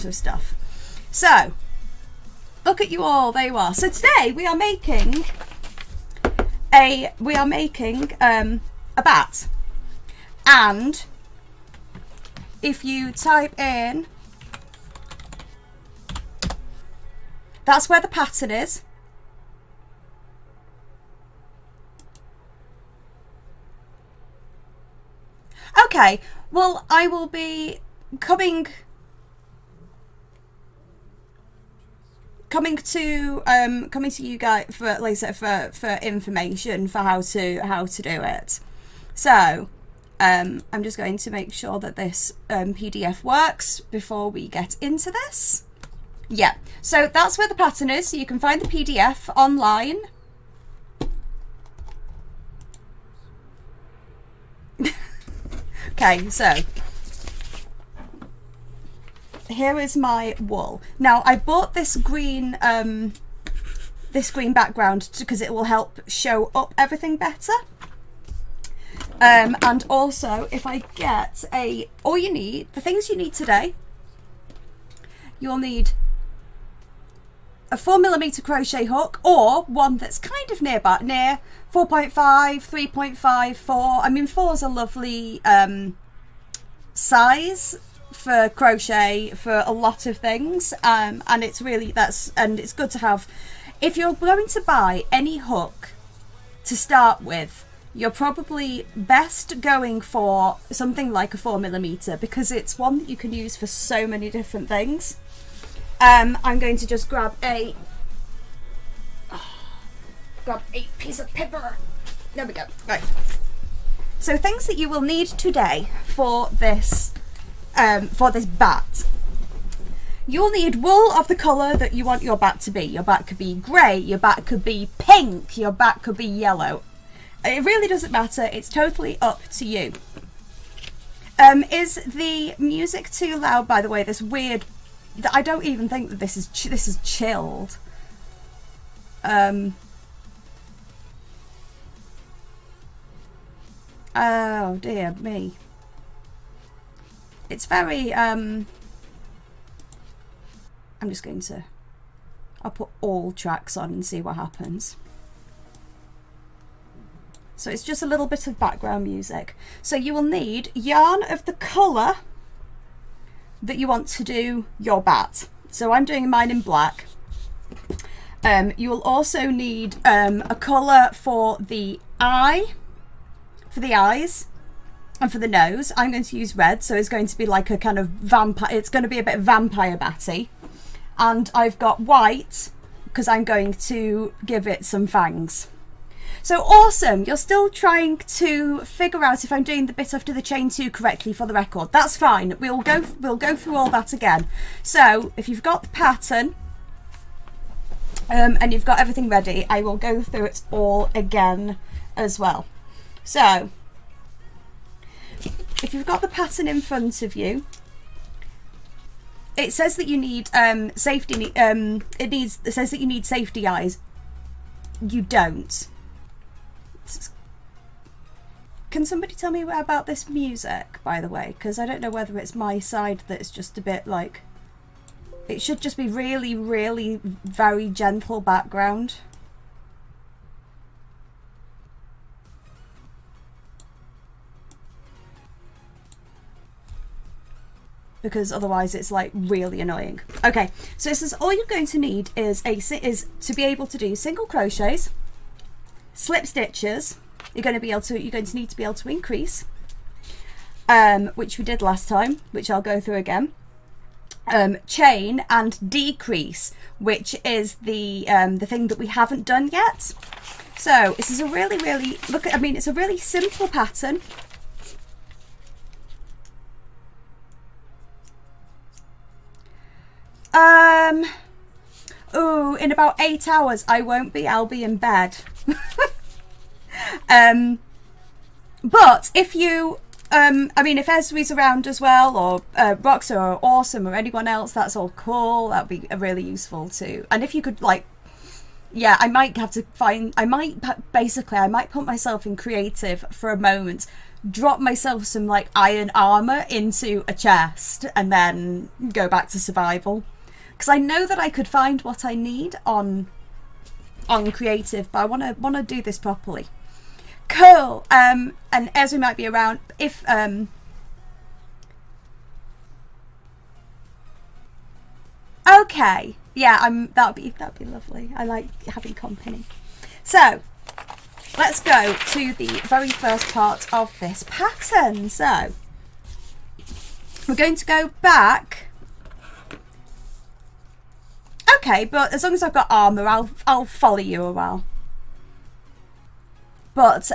sort of stuff. So look at you all, there you are. So today we are making a bat, and if you type in, that's where the pattern is. Okay, well, I will be coming to you guys for later for information for how to do it. So I'm just going to make sure that this PDF works before we get into this. Yeah, so that's where the pattern is. So you can find the PDF online. Okay, so here is my wool. Now I bought this green background because it will help show up everything better. And also, if I get the things you need today, you'll need a 4mm crochet hook, or one that's kind of near 4.5, 3.5, 4. I mean, 4 is a lovely size for crochet for a lot of things, and it's really it's good to have. If you're going to buy any hook to start with, you're probably best going for something like a 4mm, because it's one that you can use for so many different things. I'm going to just grab a piece of paper. There we go. Right. So things that you will need today for this bat. You'll need wool of the colour that you want your bat to be. Your bat could be grey, your bat could be pink, your bat could be yellow. It really doesn't matter. It's totally up to you. Is the music too loud, by the way? This weird... I don't even think that this is chilled. Oh dear me. It's very I'm just going to... I'll put all tracks on and see what happens. So it's just a little bit of background music. So you will need yarn of the colour that you want to do your bat. So I'm doing mine in black. You will also need a colour for the eye, for the eyes, and for the nose. I'm going to use red, so it's going to be like a kind of vampire. It's going to be a bit vampire batty. And I've got white because I'm going to give it some fangs. So awesome, you're still trying to figure out if I'm doing the bit after the chain 2 correctly for the record. That's fine, we'll go through all that again. So if you've got the pattern and you've got everything ready, I will go through it all again as well. So if you've got the pattern in front of you, it says that you need it says that you need safety eyes. You don't. Can somebody tell me about this music, by the way? Because I don't know whether it's my side that's just a bit like... It should just be really, really very gentle background. Because otherwise it's like really annoying. Okay, so this is all you're going to need is to be able to do single crochets, slip stitches. You're going to need to be able to increase, which we did last time, which I'll go through again. Chain and decrease, which is the thing that we haven't done yet. So this is a really, really it's a really simple pattern. Oh, in about 8 hours I won't be. I'll be in bed. But if you if Esri's around as well, or Roxa or Awesome or anyone else, that's all cool. That'd be really useful too. And if you could, like, yeah, I might put myself in creative for a moment. drop myself some like iron armor into a chest and then go back to survival, because I know that I could find what I need on creative, but I want to do this properly. Cool. And Esme might be around if okay, yeah, that'd be lovely. I like having company. So let's go to the very first part of this pattern. So we're going to go back. Okay, but as long as I've got armor, I'll follow you a while. But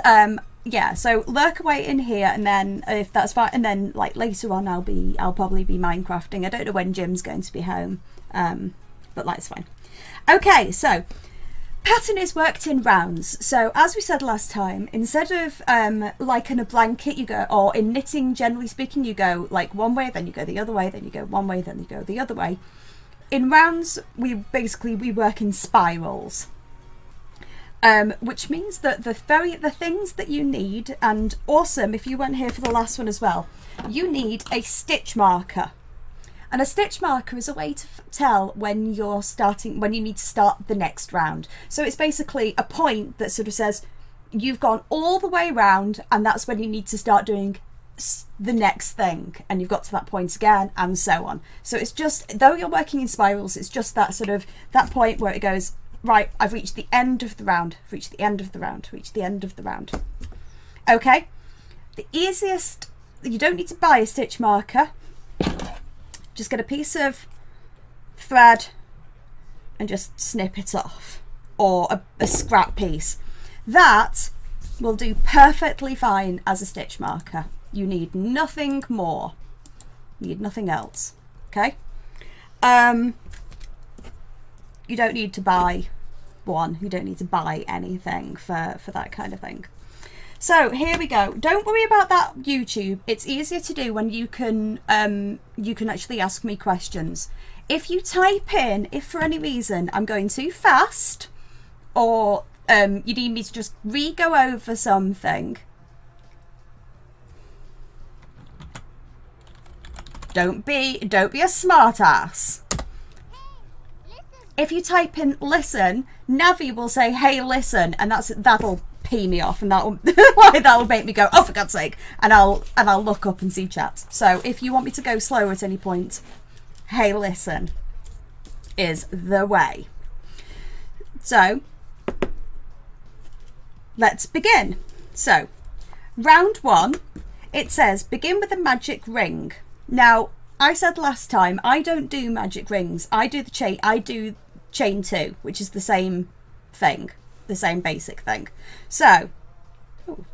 yeah, so lurk away in here, and then if that's fine, and then like later on I'll probably be Minecrafting. I don't know when Jim's going to be home, but that's fine. Okay, so pattern is worked in rounds. So as we said last time, instead of like in a blanket you go, or in knitting generally speaking, you go like one way, then you go the other way, then you go one way, then you go the other way. In rounds, we work in spirals, which means that the things that you need, and awesome if you weren't here for the last one as well, you need a stitch marker. And a stitch marker is a way to tell when you're starting, when you need to start the next round. So it's basically a point that sort of says you've gone all the way round, and that's when you need to start doing the next thing, and you've got to that point again, and so on. So it's just, though you're working in spirals, it's just that sort of that point where it goes, right, I've reached the end of the round, reached the end of the round, reached the end of the round. Okay, the easiest, you don't need to buy a stitch marker, just get a piece of thread and just snip it off, or a scrap piece. That will do perfectly fine as a stitch marker. You need nothing more. You need nothing else. Okay? You don't need to buy one. You don't need to buy anything for that kind of thing. So here we go. Don't worry about that YouTube. It's easier to do when you can actually ask me questions. If you type in, if for any reason I'm going too fast, or you need me to just re-go over something, don't be a smart ass. If you type in listen, Navi will say, hey listen, and that'll pee me off, and that'll make me go, oh for God's sake, and I'll look up and see chat. So if you want me to go slow at any point, hey listen is the way. So let's begin. So round one, it says begin with a magic ring. Now I said last time I don't do magic rings. I do chain 2, which is the same thing, the same basic thing. So, ooh,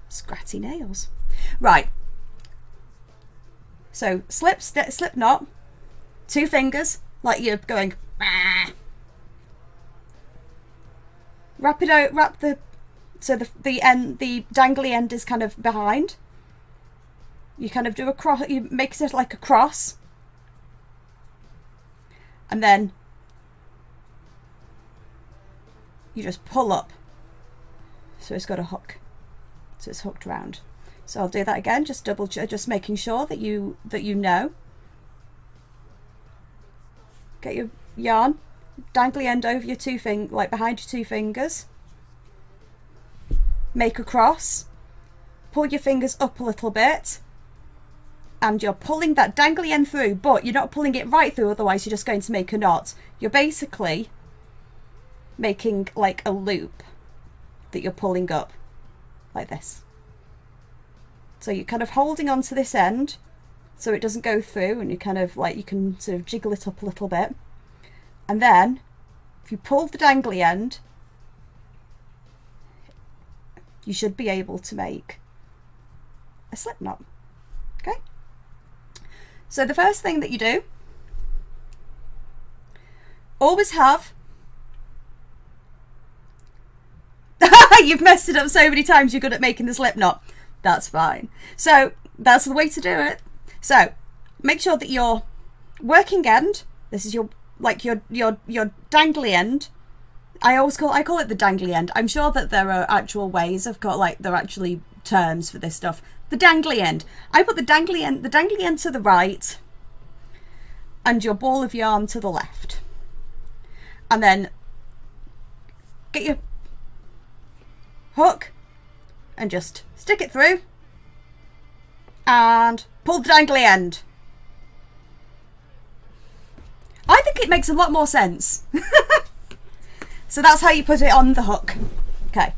scratchy nails. Right. So slip knot, 2 fingers, like you're going. Bah. Wrap the so the end, the dangly end is kind of behind. You kind of do a cross, you make it like a cross, and then you just pull up, so it's got a hook, so it's hooked round. So I'll do that again, just making sure that you know. Get your yarn, dangly end over your like behind your 2 fingers, make a cross, pull your fingers up a little bit, and you're pulling that dangly end through, but you're not pulling it right through, otherwise you're just going to make a knot. You're basically making like a loop that you're pulling up like this. So you're kind of holding on to this end so it doesn't go through, and you kind of like, you can sort of jiggle it up a little bit, and then if you pull the dangly end, you should be able to make a slip knot. Okay, so the first thing that you do, always have you've messed it up so many times, you're good at making the slip knot. That's fine. So that's the way to do it. So make sure that your working end, this is your dangly end. I call it the dangly end. I'm sure that there are actual ways of they're actually terms for this stuff. The dangly end. I put the dangly end to the right and your ball of yarn to the left. And then get your hook and just stick it through and pull the dangly end. I think it makes a lot more sense. So that's how you put it on the hook. Okay.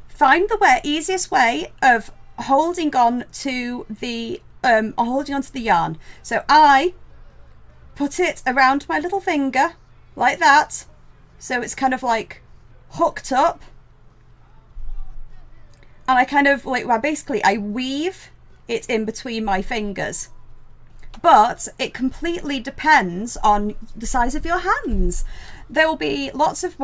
Find the easiest way of holding on to the yarn. So I put it around my little finger like that, so it's kind of like hooked up, and I kind of like, well, basically I weave it in between my fingers. But it completely depends on the size of your hands. There will be lots of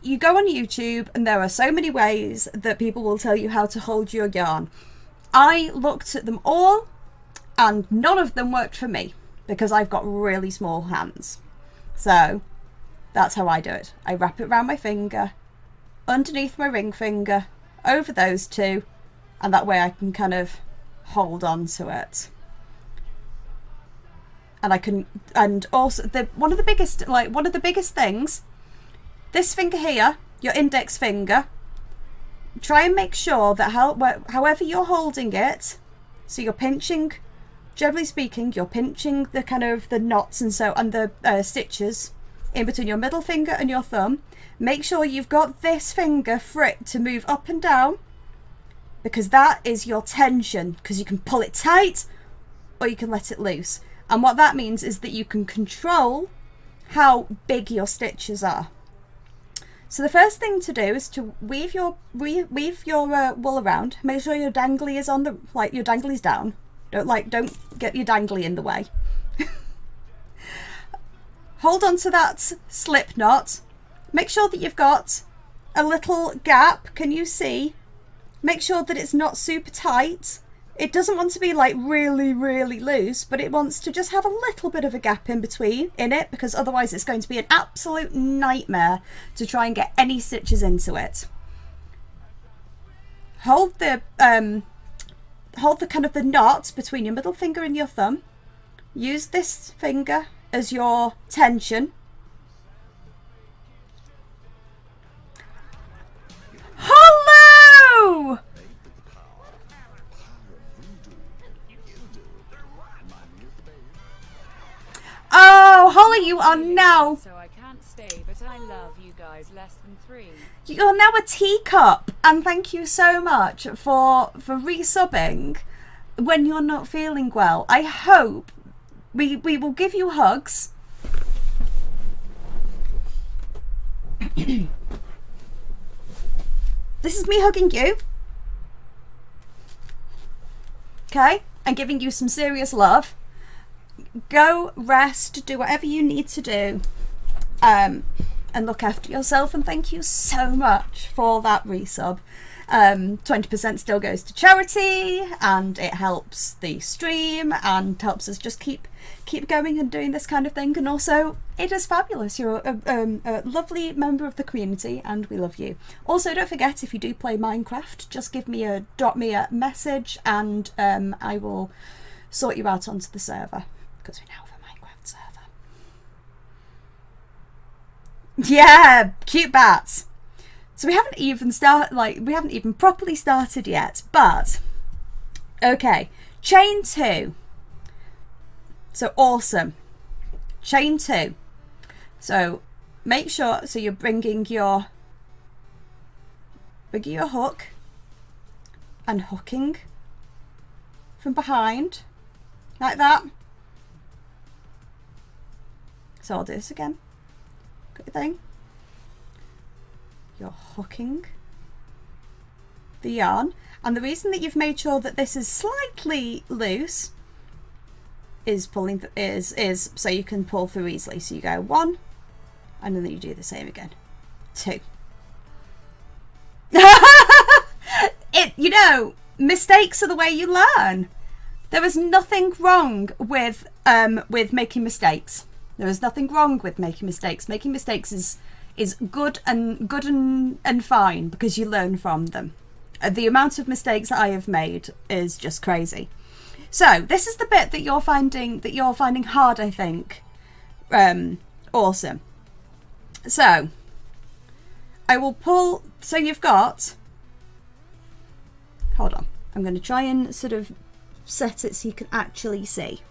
you go on YouTube and there are so many ways that people will tell you how to hold your yarn. I looked at them all and none of them worked for me because I've got really small hands. So that's how I do it. I wrap it around my finger, underneath my ring finger, over those two, and that way I can kind of hold on to it. And I can, and also one of the biggest things, this finger here, your index finger, try and make sure that however you're holding it, so you're pinching, generally speaking, you're pinching the kind of the knots and the stitches in between your middle finger and your thumb. Make sure you've got this finger for it to move up and down, because that is your tension, because you can pull it tight or you can let it loose. And what that means is that you can control how big your stitches are. So the first thing to do is to weave your wool around. Make sure your dangly is on the, like, your dangly's down. Don't get your dangly in the way. Hold on to that slip knot. Make sure that you've got a little gap. Can you see? Make sure that it's not super tight. It doesn't want to be like really, really loose, but it wants to just have a little bit of a gap in between in it, because otherwise it's going to be an absolute nightmare to try and get any stitches into it. Hold the kind of the knot between your middle finger and your thumb. Use this finger as your tension. Hello! Oh, Holly, you are now. So I can't stay, but I love you guys less than 3. You're now a teacup, and thank you so much for resubbing when you're not feeling well. I hope we will give you hugs. This is me hugging you. Okay? And giving you some serious love. Go rest, do whatever you need to do, and look after yourself, and thank you so much for that resub. 20% still goes to charity, and it helps the stream and helps us just keep going and doing this kind of thing. And also, it is fabulous. You're a lovely member of the community, and we love you. Also, don't forget, if you do play Minecraft, just drop me a message, and I will sort you out onto the server, because we now have a Minecraft server. Yeah, cute bats. So we haven't even properly started yet, but okay, chain 2. So awesome. Chain 2. So make sure, so you're bringing your hook and hooking from behind like that. So I'll do this again. Got your thing. You're hooking the yarn, and the reason that you've made sure that this is slightly loose is so you can pull through easily. So you go 1, and then you do the same again. 2. Mistakes are the way you learn. There is nothing wrong with making mistakes. There is nothing wrong with making mistakes. Making mistakes is good and fine because you learn from them. The amount of mistakes that I have made is just crazy. So this is the bit that you're finding hard, I think. Awesome. So I will pull. So you've got. Hold on. I'm going to try and sort of set it so you can actually see.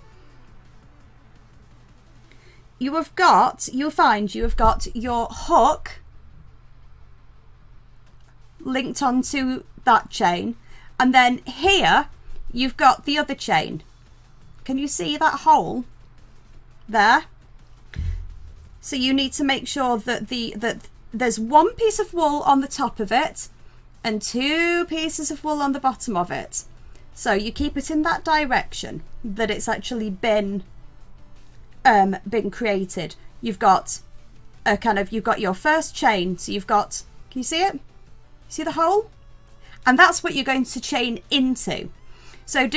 You'll find you have got your hook linked onto that chain, and then here you've got the other chain. Can you see that hole there? So you need to make sure that that there's one piece of wool on the top of it and 2 pieces of wool on the bottom of it. So you keep it in that direction that it's actually been created. You've got you've got your first chain. So you've got, can you see it? See the hole? And that's what you're going to chain into. So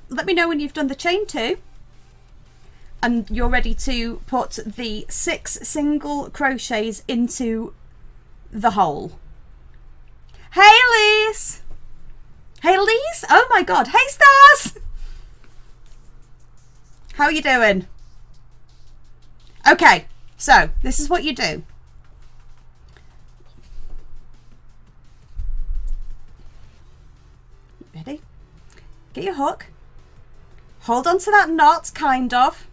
let me know when you've done the chain 2 and you're ready to put the 6 single crochets into the hole. Hey Lise! Hey Lise! Oh my god, hey Stars! How are you doing? Okay, so this is what you do. Ready? Get your hook. Hold on to that knot, kind of.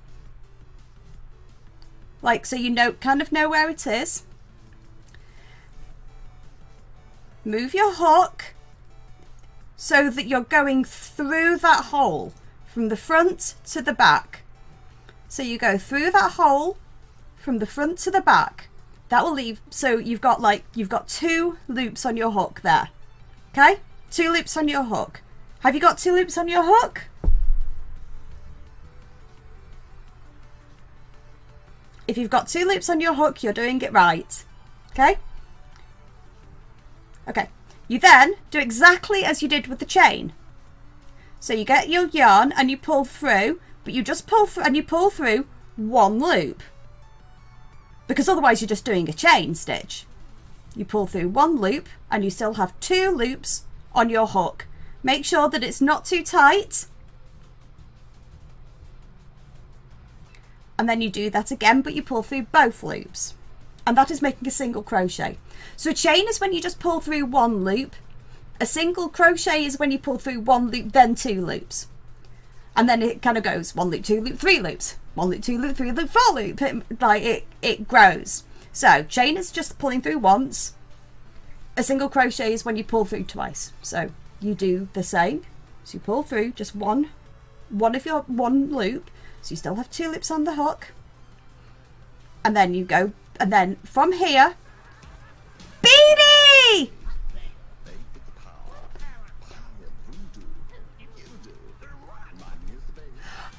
Like, so you kind of know where it is. Move your hook so that you're going through that hole from the front to the back. So you go through that hole from the front to the back. That will leave, so you've got 2 loops on your hook there. Okay? 2 loops on your hook. Have you got 2 loops on your hook? If you've got 2 loops on your hook, you're doing it right. Okay? Okay. You then do exactly as you did with the chain. So you get your yarn and you pull through, but you just pull through and you pull through 1 loop. Because otherwise you're just doing a chain stitch. You pull through 1 loop and you still have 2 loops on your hook. Make sure that it's not too tight. And then you do that again, but you pull through both loops. And that is making a single crochet. So a chain is when you just pull through 1 loop. A single crochet is when you pull through 1 loop, then 2 loops. And then it kind of goes 1 loop, 2 loop, 3 loops. 1 loop, 2 loop, 3 loop, 4 loop. It grows. So chain is just pulling through once. A single crochet is when you pull through twice. So you do the same. So you pull through just one of your 1 loop. So you still have 2 loops on the hook. And then you go, and then from here, Beanie!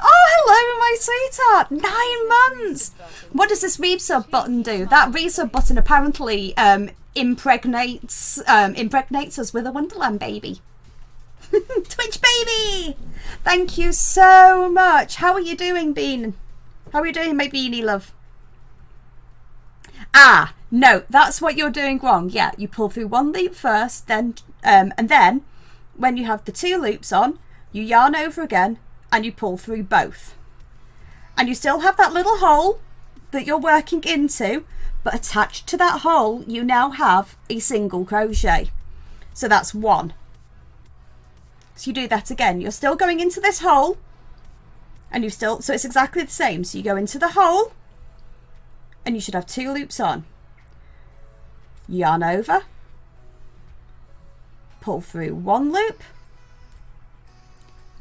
Oh, hello, my sweetheart. 9 months. What does this resub button do? That resub button apparently impregnates us with a Wonderland baby. Twitch baby. Thank you so much. How are you doing, Bean? How are you doing, my beanie love? Ah, no, that's what you're doing wrong. Yeah, you pull through 1 loop first, then and then when you have the 2 loops on, you yarn over again and you pull through both. And you still have that little hole that you're working into, but attached to that hole, you now have a single crochet. So that's 1. So you do that again. You're still going into this hole and so it's exactly the same. So you go into the hole and you should have 2 loops on. Yarn over, pull through 1 loop,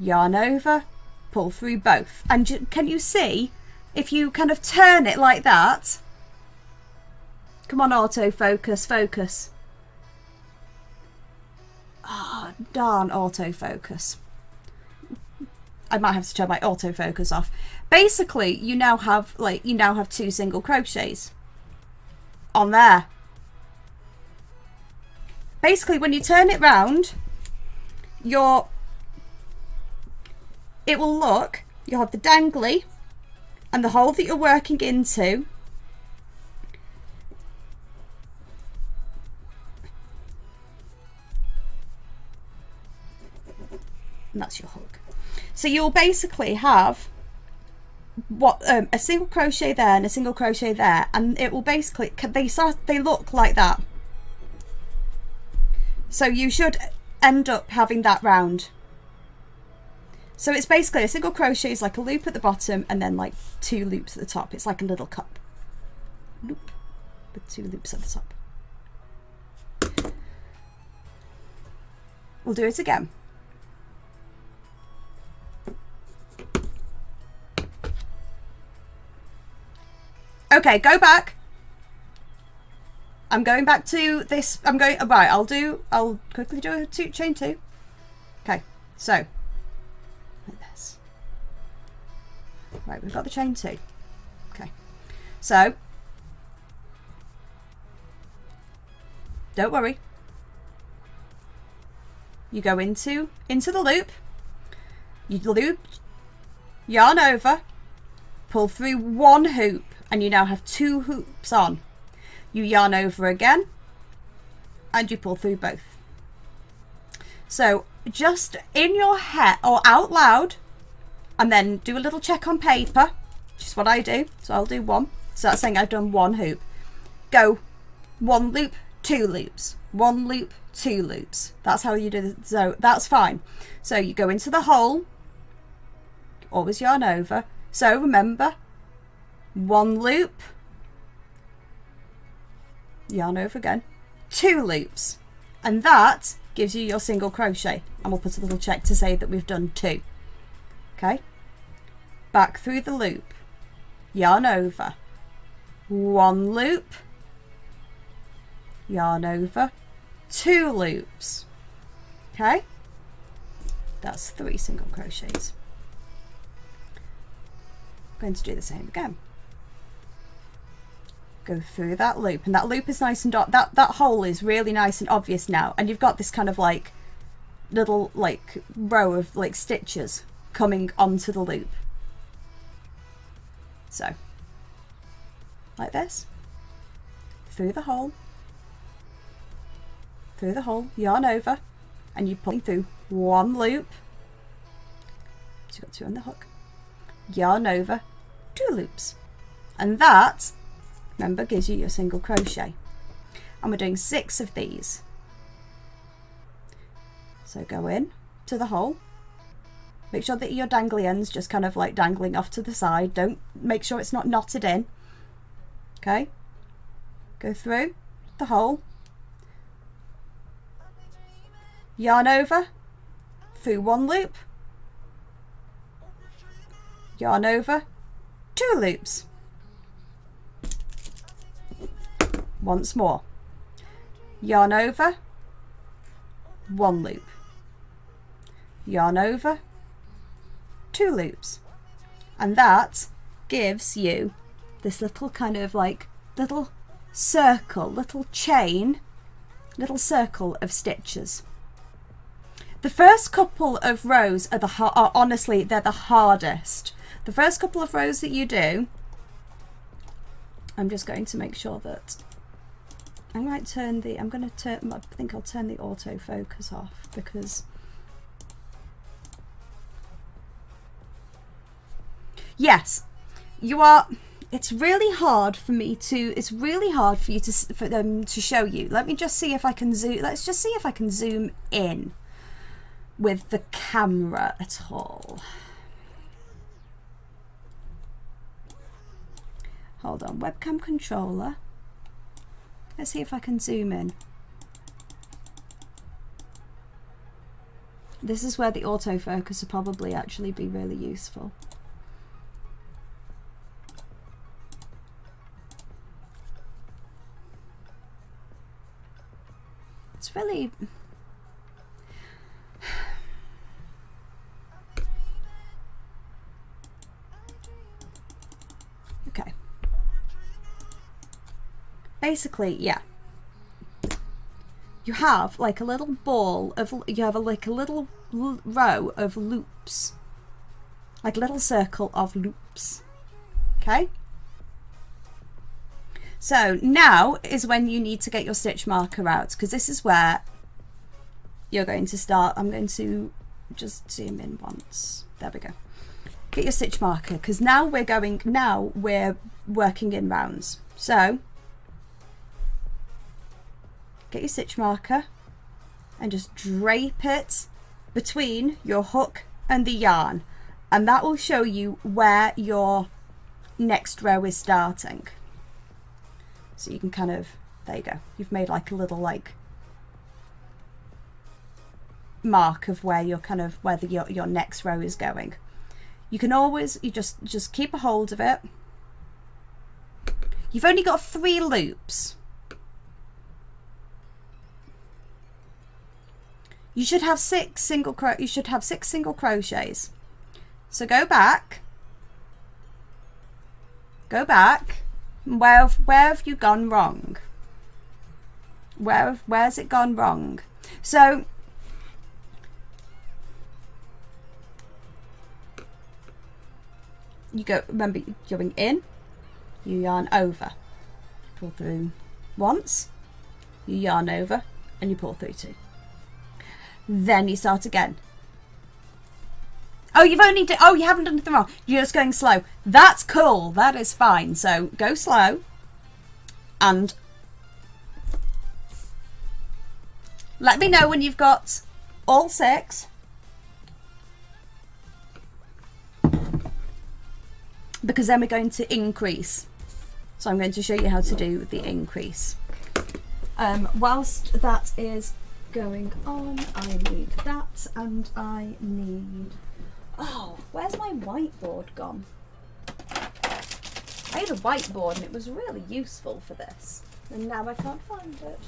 yarn over, pull through both. And can you see if you kind of turn it like that? Come on, autofocus, focus. Oh, darn autofocus. I might have to turn my autofocus off. Basically, you now have 2 single crochets on there. Basically, when you turn it round, it will look, you have the dangly and the hole that you're working into and that's your hook. So you'll basically have what a single crochet there and a single crochet there, and it will basically they look like that. So you should end up having that round. So it's basically a single crochet is like a loop at the bottom and then like 2 loops at the top. It's like a little cup loop with 2 loops at the top. We'll do it again. Okay, go back. I'm going back to this. I'm going, right, I'll quickly do a chain 2. Okay, so, like this. Right, we've got the chain 2. Okay, so, don't worry. You go into the loop, you loop, yarn over, pull through 1 hoop, and you now have 2 hoops on. You yarn over again, and you pull through both. So just in your head or out loud, and then do a little check on paper, which is what I do. So I'll do 1. So that's saying I've done 1 hoop. Go 1 loop, 2 loops, 1 loop, 2 loops. That's how you do it. So that's fine. So you go into the hole, always yarn over. So remember, 1 loop, yarn over again, 2 loops, and that gives you your single crochet, and we'll put a little check to say that we've done 2. Okay, back through the loop, yarn over, 1 loop, yarn over, 2 loops. Okay, that's 3 single crochets. I'm going to do the same again. Go through that loop, and that loop is nice and that hole is really nice and obvious now, and you've got this kind of like little like row of like stitches coming onto the loop. So like this, through the hole, yarn over, and you're pulling through 1 loop, so you've got 2 on the hook, yarn over, 2 loops, and that, remember, gives you your single crochet. And we're doing 6 of these. So go in to the hole, make sure that your dangly end's just kind of like dangling off to the side, don't, make sure it's not knotted in. Okay, go through the hole, yarn over, through 1 loop, yarn over, 2 loops. Once more, yarn over, 1 loop, yarn over, 2 loops, and that gives you this little kind of like little circle, little chain, little circle of stitches. The first couple of rows are honestly, they're the hardest. The first couple of rows that you do, I'm just going to make sure that I might turn the, I think I'll turn the autofocus off, because yes, you are, it's really hard for me to, it's really hard for you to show you. Let me just see if I can zoom, let's just see if I can zoom in with the camera at all. Hold on, webcam controller. Let's see if I can zoom in. This is where the autofocus will probably actually be really useful. It's really... Okay. Basically, yeah, you have like a little ball of, you have like a little row of loops, like a little circle of loops. Okay, so now is when you need to get your stitch marker out, because this is where you're going to start. I'm going to just zoom in once. There we go. Get your stitch marker, because now we're working in rounds. So get your stitch marker and just drape it between your hook and the yarn, and that will show you where your next row is starting. So you can kind of, there you go, you've made like a little like mark of where you're kind of where your next row is going. You can always, you just keep a hold of it. You've only got 3 loops. You should have 6 single crochets. So go back. Where have you gone wrong? Where's it gone wrong? So you go, remember, you're going in, you yarn over, pull through once, you yarn over, and you pull through 2. Then you start again. Oh, you haven't done anything wrong. You're just going slow. That's cool. That is fine. So go slow and let me know when you've got all 6. Because then we're going to increase. So I'm going to show you how to do the increase. Whilst that is going on, I need that, and I need, oh, where's my whiteboard gone? I had a whiteboard and it was really useful for this, and now I can't find it,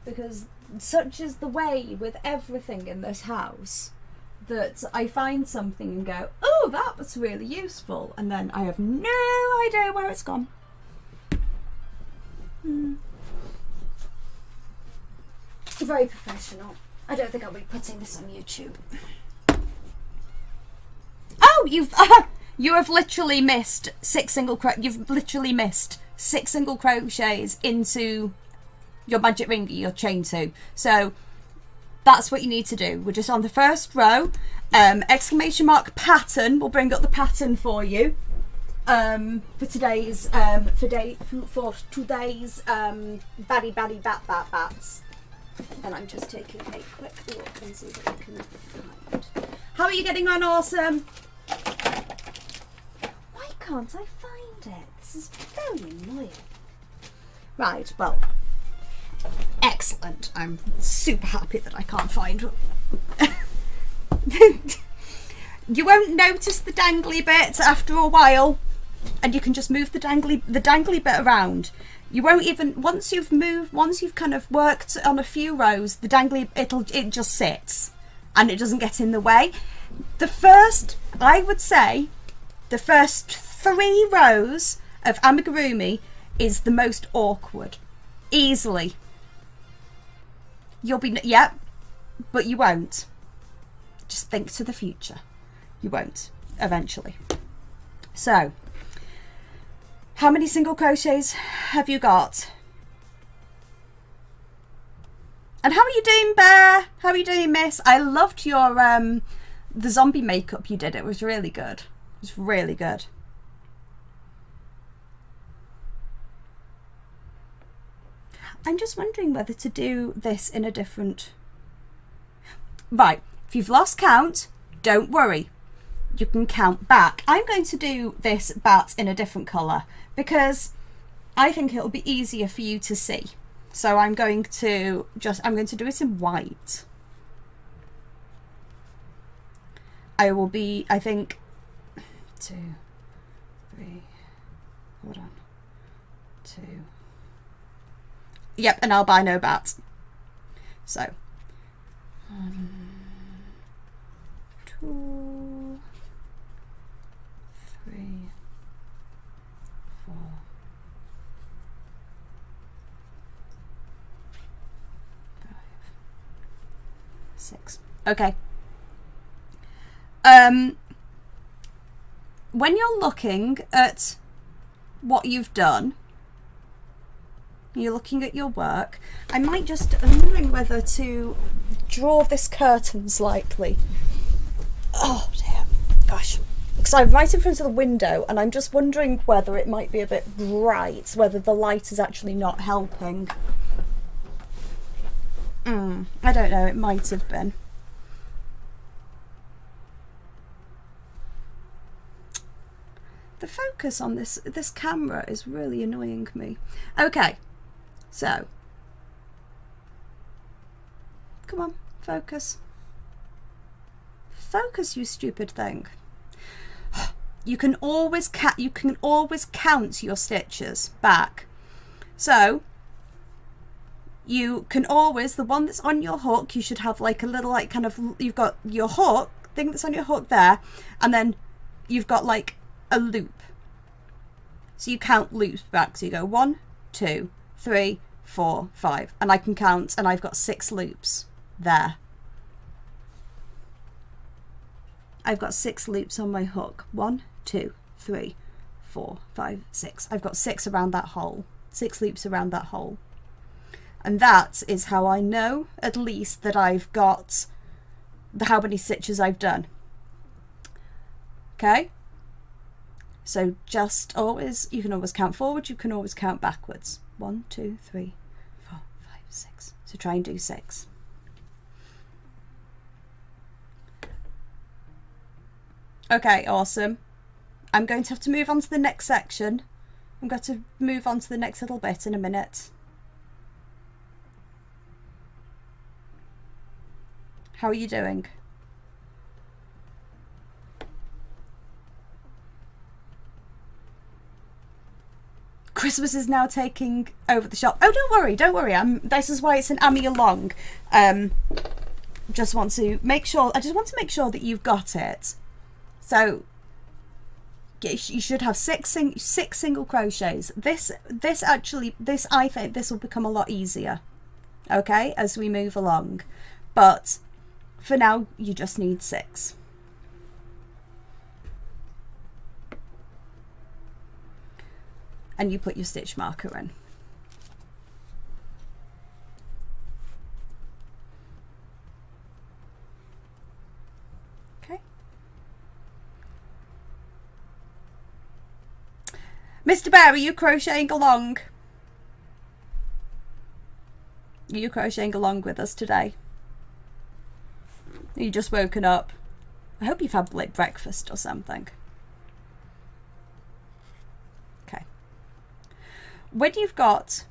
because such is the way with everything in this house that I find something and go, oh, that was really useful, and then I have no idea where it's gone. Very professional. I don't think I'll be putting this on YouTube. Oh, you have literally missed 6 single crochets into your magic ring, your chain 2. So that's what you need to do. We're just on the first row. Exclamation mark pattern will bring up the pattern for you. For today's batty bats. And I'm just taking a quick look and see what I can find. How are you getting on, Awesome? Why can't I find it? This is very annoying. Right, well, excellent. I'm super happy that I can't find You won't notice the dangly bit after a while, and you can just move the dangly bit around. You won't even, once you've kind of worked on a few rows, the dangly, it just sits and it doesn't get in the way. I would say the first 3 rows of amigurumi is the most awkward, easily. You'll be, yep, but you won't. Just think to the future. You won't, eventually. So, how many single crochets have you got? And how are you doing, Bear? How are you doing, Miss? I loved your the zombie makeup you did. It was really good. It was really good. I'm just wondering whether to do this in a different... Right, if you've lost count, don't worry. You can count back. I'm going to do this bat in a different colour because I think it'll be easier for you to see. So I'm going to do it in white. I think 2, 3, hold on, 2. Yep, an albino bat. So 1, 2, 3, 4, 5, 6. Okay. When you're looking at what you've done, you're looking at your work, I might just, I'm wondering whether to draw this curtain slightly. Oh dear, gosh. Because I'm right in front of the window and I'm just wondering whether it might be a bit bright, whether the light is actually not helping. I don't know, it might have been. The focus on this camera is really annoying me. Okay, so come on, focus. Focus, you stupid thing. You can always count your stitches back. So you can always, the one that's on your hook, you should have like a little like kind of, you've got your hook thing that's on your hook there, and then you've got like a loop. So you count loops back. So you go 1, 2, 3, 4, 5, and I can count, and I've got 6 loops there. I've got 6 loops on my hook. 1, 2, 3, 4, 5, 6. I've got 6 around that hole. 6 loops around that hole. And that is how I know, at least, that I've got how many stitches I've done. Okay? So just always, you can always count forward, you can always count backwards. 1, 2, 3, 4, 5, 6. So try and do 6. Okay, awesome. I'm going to have to move on to the next section. I'm going to move on to the next little bit in a minute. How are you doing? Christmas is now taking over the shop. Oh, don't worry, don't worry. This is why it's an Ami along. Just want to make sure. I just want to make sure that you've got it. So you should have six single crochets. This I think this will become a lot easier. Okay, as we move along. But for now, you just need 6. And you put your stitch marker in. Okay. Mr. Bear, are you crocheting along? Are you crocheting along with us today? Are you just woken up? I hope you've had like breakfast or something. Okay. When you've got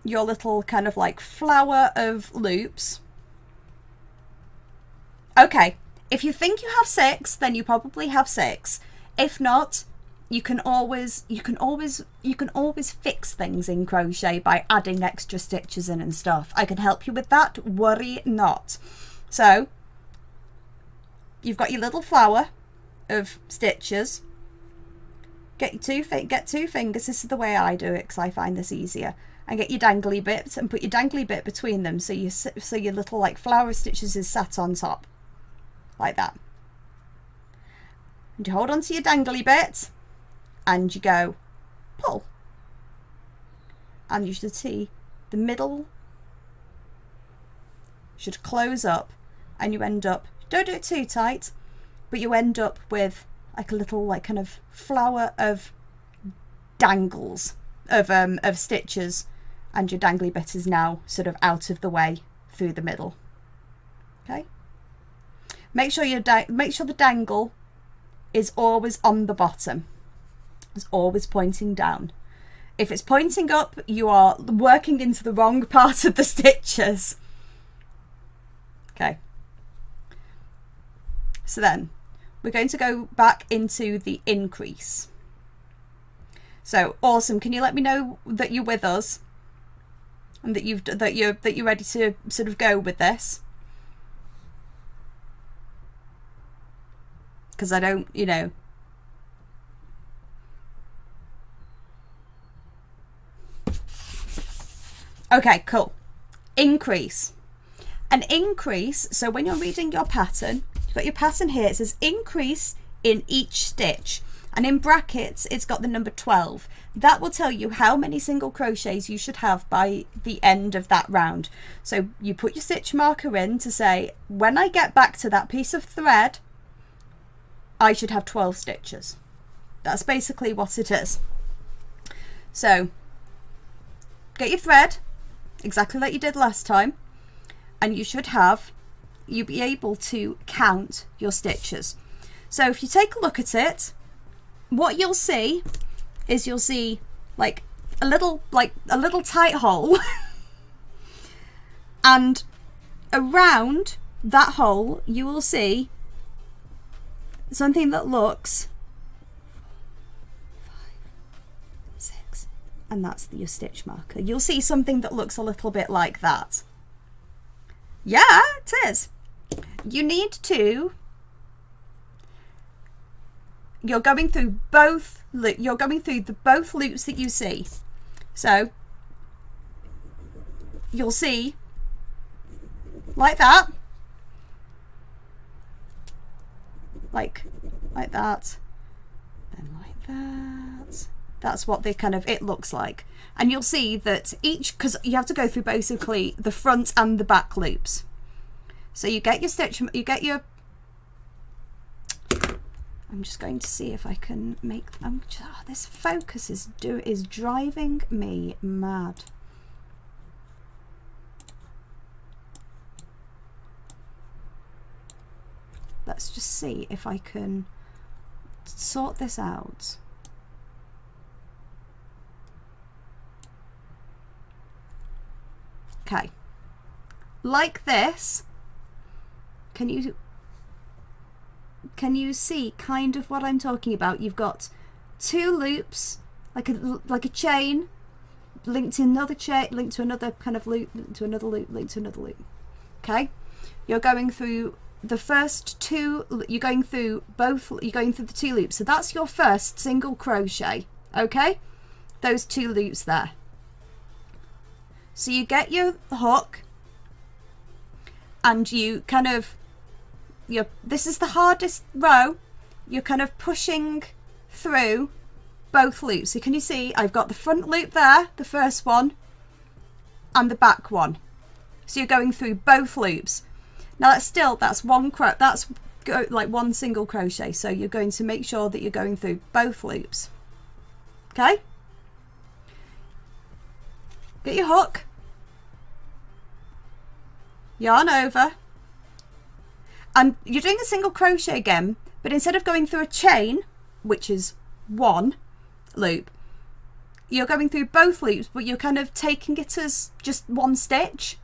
your little kind of like flower of loops. Okay, if you think you have 6, then you probably have 6. If not, you can always fix things in crochet by adding extra stitches in and stuff. I can help you with that, worry not. So you've got your little flower of stitches. Get 2 fingers. This is the way I do it because I find this easier. And get your dangly bit and put your dangly bit between them, so your little like flower of stitches is sat on top, like that. And you hold on to your dangly bit, and you go pull, and you should see the middle should close up, and you end up, don't do it too tight, but you end up with like a little like kind of flower of dangles of stitches, and your dangly bit is now sort of out of the way through the middle. Okay, make sure the dangle is always on the bottom. It's always pointing down. If it's pointing up, you are working into the wrong part of the stitches. Okay, so then we're going to go back into the increase. So awesome, can you let me know that you're with us and that you're ready to sort of go with this? Because I don't, you know. Okay, cool. Increase. An increase, so when you're reading your pattern, you've got your pattern here, it says increase in each stitch. and in brackets it's got the number 12. That will tell you how many single crochets you should have by the end of that round. So you put your stitch marker in to say, when I get back to that piece of thread, I should have 12 stitches. That's basically what it is. So get your thread exactly like you did last time, and you'll be able to count your stitches. So if you take a look at it, what you'll see is like a little tight hole and around that hole you will see something that looks 5, 6, and that's your stitch marker. You'll see something that looks a little bit like that. Yeah, it is. You're going through both loops that you see. So you'll see like that, like that, and like that. That's what it looks like. And you'll see that because you have to go through basically the front and the back loops. So you get your I'm just going to see if I can make, this focus is driving me mad. Let's just see if I can sort this out. Okay, like this. Can you see kind of what I'm talking about? You've got 2 loops, like a chain, linked to another chain, linked to another kind of loop, linked to another loop, linked to another loop. Okay, you're going through the first 2. You're going through the 2 loops. So that's your first single crochet. Okay, those 2 loops there. So you get your hook, and you kind of, this is the hardest row. You're kind of pushing through both loops. So can you see I've got the front loop there, the first one, and the back one. So you're going through both loops. Now that's one single crochet. So you're going to make sure that you're going through both loops. Okay? Get your hook, yarn over, and you're doing a single crochet again, but instead of going through a chain, which is 1 loop, you're going through both loops, but you're kind of taking it as just 1 stitch.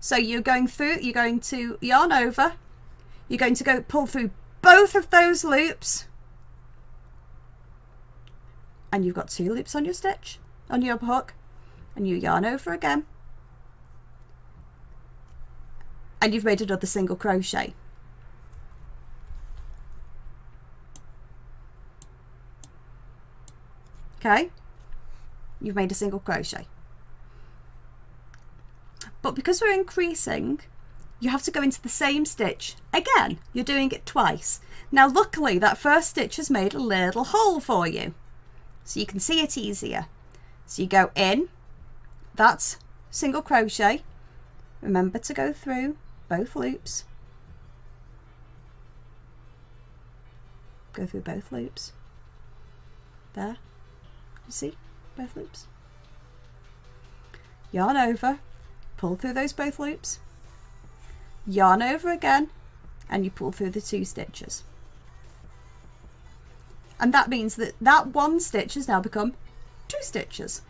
So you're going to yarn over, you're going to go pull through both of those loops, and you've got 2 loops on your stitch, on your hook, and you yarn over again, and you've made another single crochet. Okay, you've made a single crochet. But because we're increasing, you have to go into the same stitch again. You're doing it twice. Now luckily that first stitch has made a little hole for you, so you can see it easier. So you go in, that's single crochet. Remember to go through both loops. Go through both loops. There. You see? Both loops. Yarn over, pull through those both loops, yarn over again, and you pull through the 2 stitches. And that means that that 1 stitch has now become 2 stitches.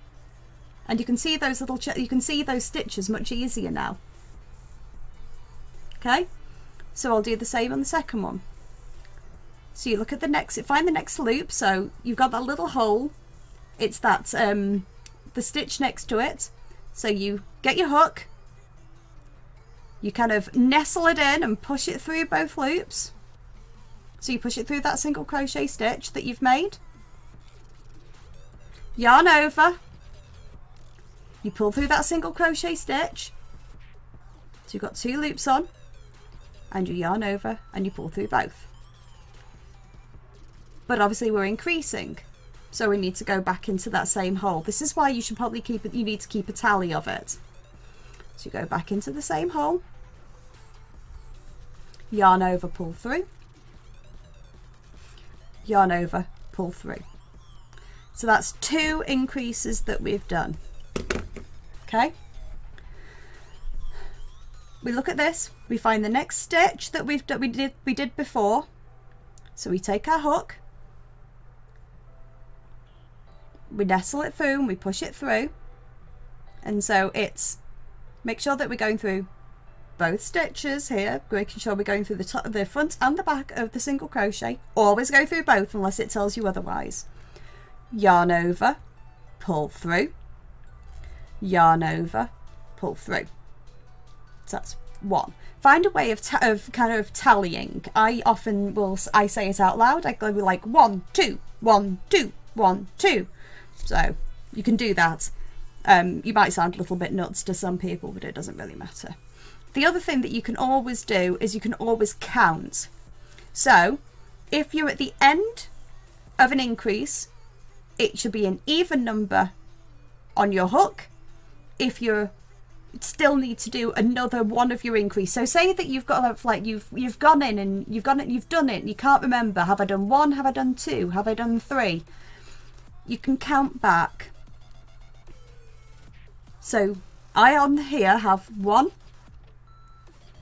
And you can see those those stitches much easier now. Okay? So I'll do the same on the second one. So you look at find the next loop. So you've got that little hole. It's that the stitch next to it. So you get your hook, you kind of nestle it in and push it through both loops. So you push it through that single crochet stitch that you've made, yarn over, you pull through that single crochet stitch, so you've got 2 loops on, and you yarn over and you pull through both. but obviously we're increasing, so we need to go back into that same hole. This is why you should probably you need to keep a tally of it. So you go back into the same hole, yarn over, pull through, yarn over, pull through. So that's 2 increases that we've done. Okay, we look at this, we find the next stitch that we did before. So we take our hook, we nestle it through and we push it through, and so it's, make sure that we're going through both stitches here, making sure we're going through the top, the front and the back of the single crochet. Always go through both unless it tells you otherwise. Yarn over, pull through, yarn over, pull through. So that's 1. Find a way of kind of tallying. I often will, I say it out loud. I go like 1 2 1 2 1 2. So you can do that. You might sound a little bit nuts to some people, but it doesn't really matter. The other thing that you can always do is you can always count. So if you're at the end of an increase, it should be an even number on your hook. If you still need to do another one of your increase, so say that you've got like you've gone in and you've done it and you can't remember, have I done 1, have I done 2, have I done 3, you can count back. So I on here have 1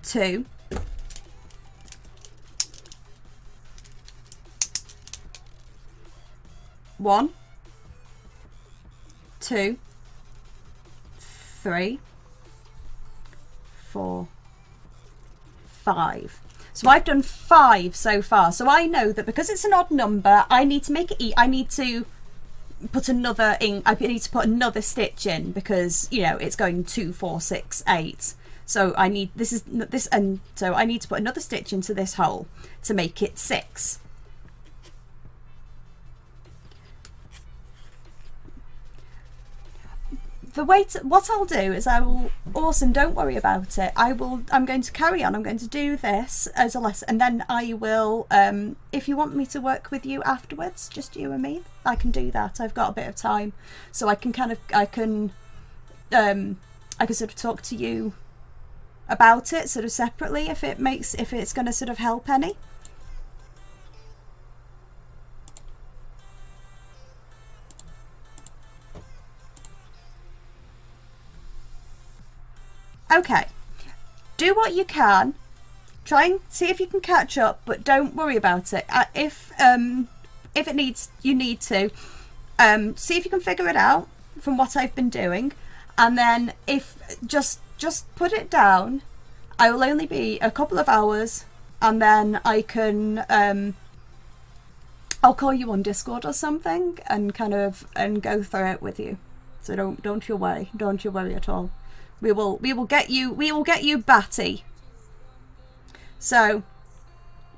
2 1 2 3 4 5. So I've done 5 so far. So I know that because it's an odd number, I need to make it I need to put another in. I need to put another stitch in because, you know, it's going 2 4 6 8. So I need and so I need to put another stitch into this hole to make it 6. The way to, what I'll do is I will, awesome, don't worry about it. I'm going to carry on. I'm going to do this as a lesson, and then I will, if you want me to work with you afterwards, just you and me, I can do that. I've got a bit of time, so I can I can sort of talk to you about it sort of separately if it's going to sort of help any. Okay, do what you can, try and see if you can catch up, but don't worry about it. If it needs, you need to see if you can figure it out from what I've been doing, and then if just put it down. I will only be a couple of hours, and then I can I'll call you on Discord or something and go through it with you. So don't you worry at all. We will get you batty. So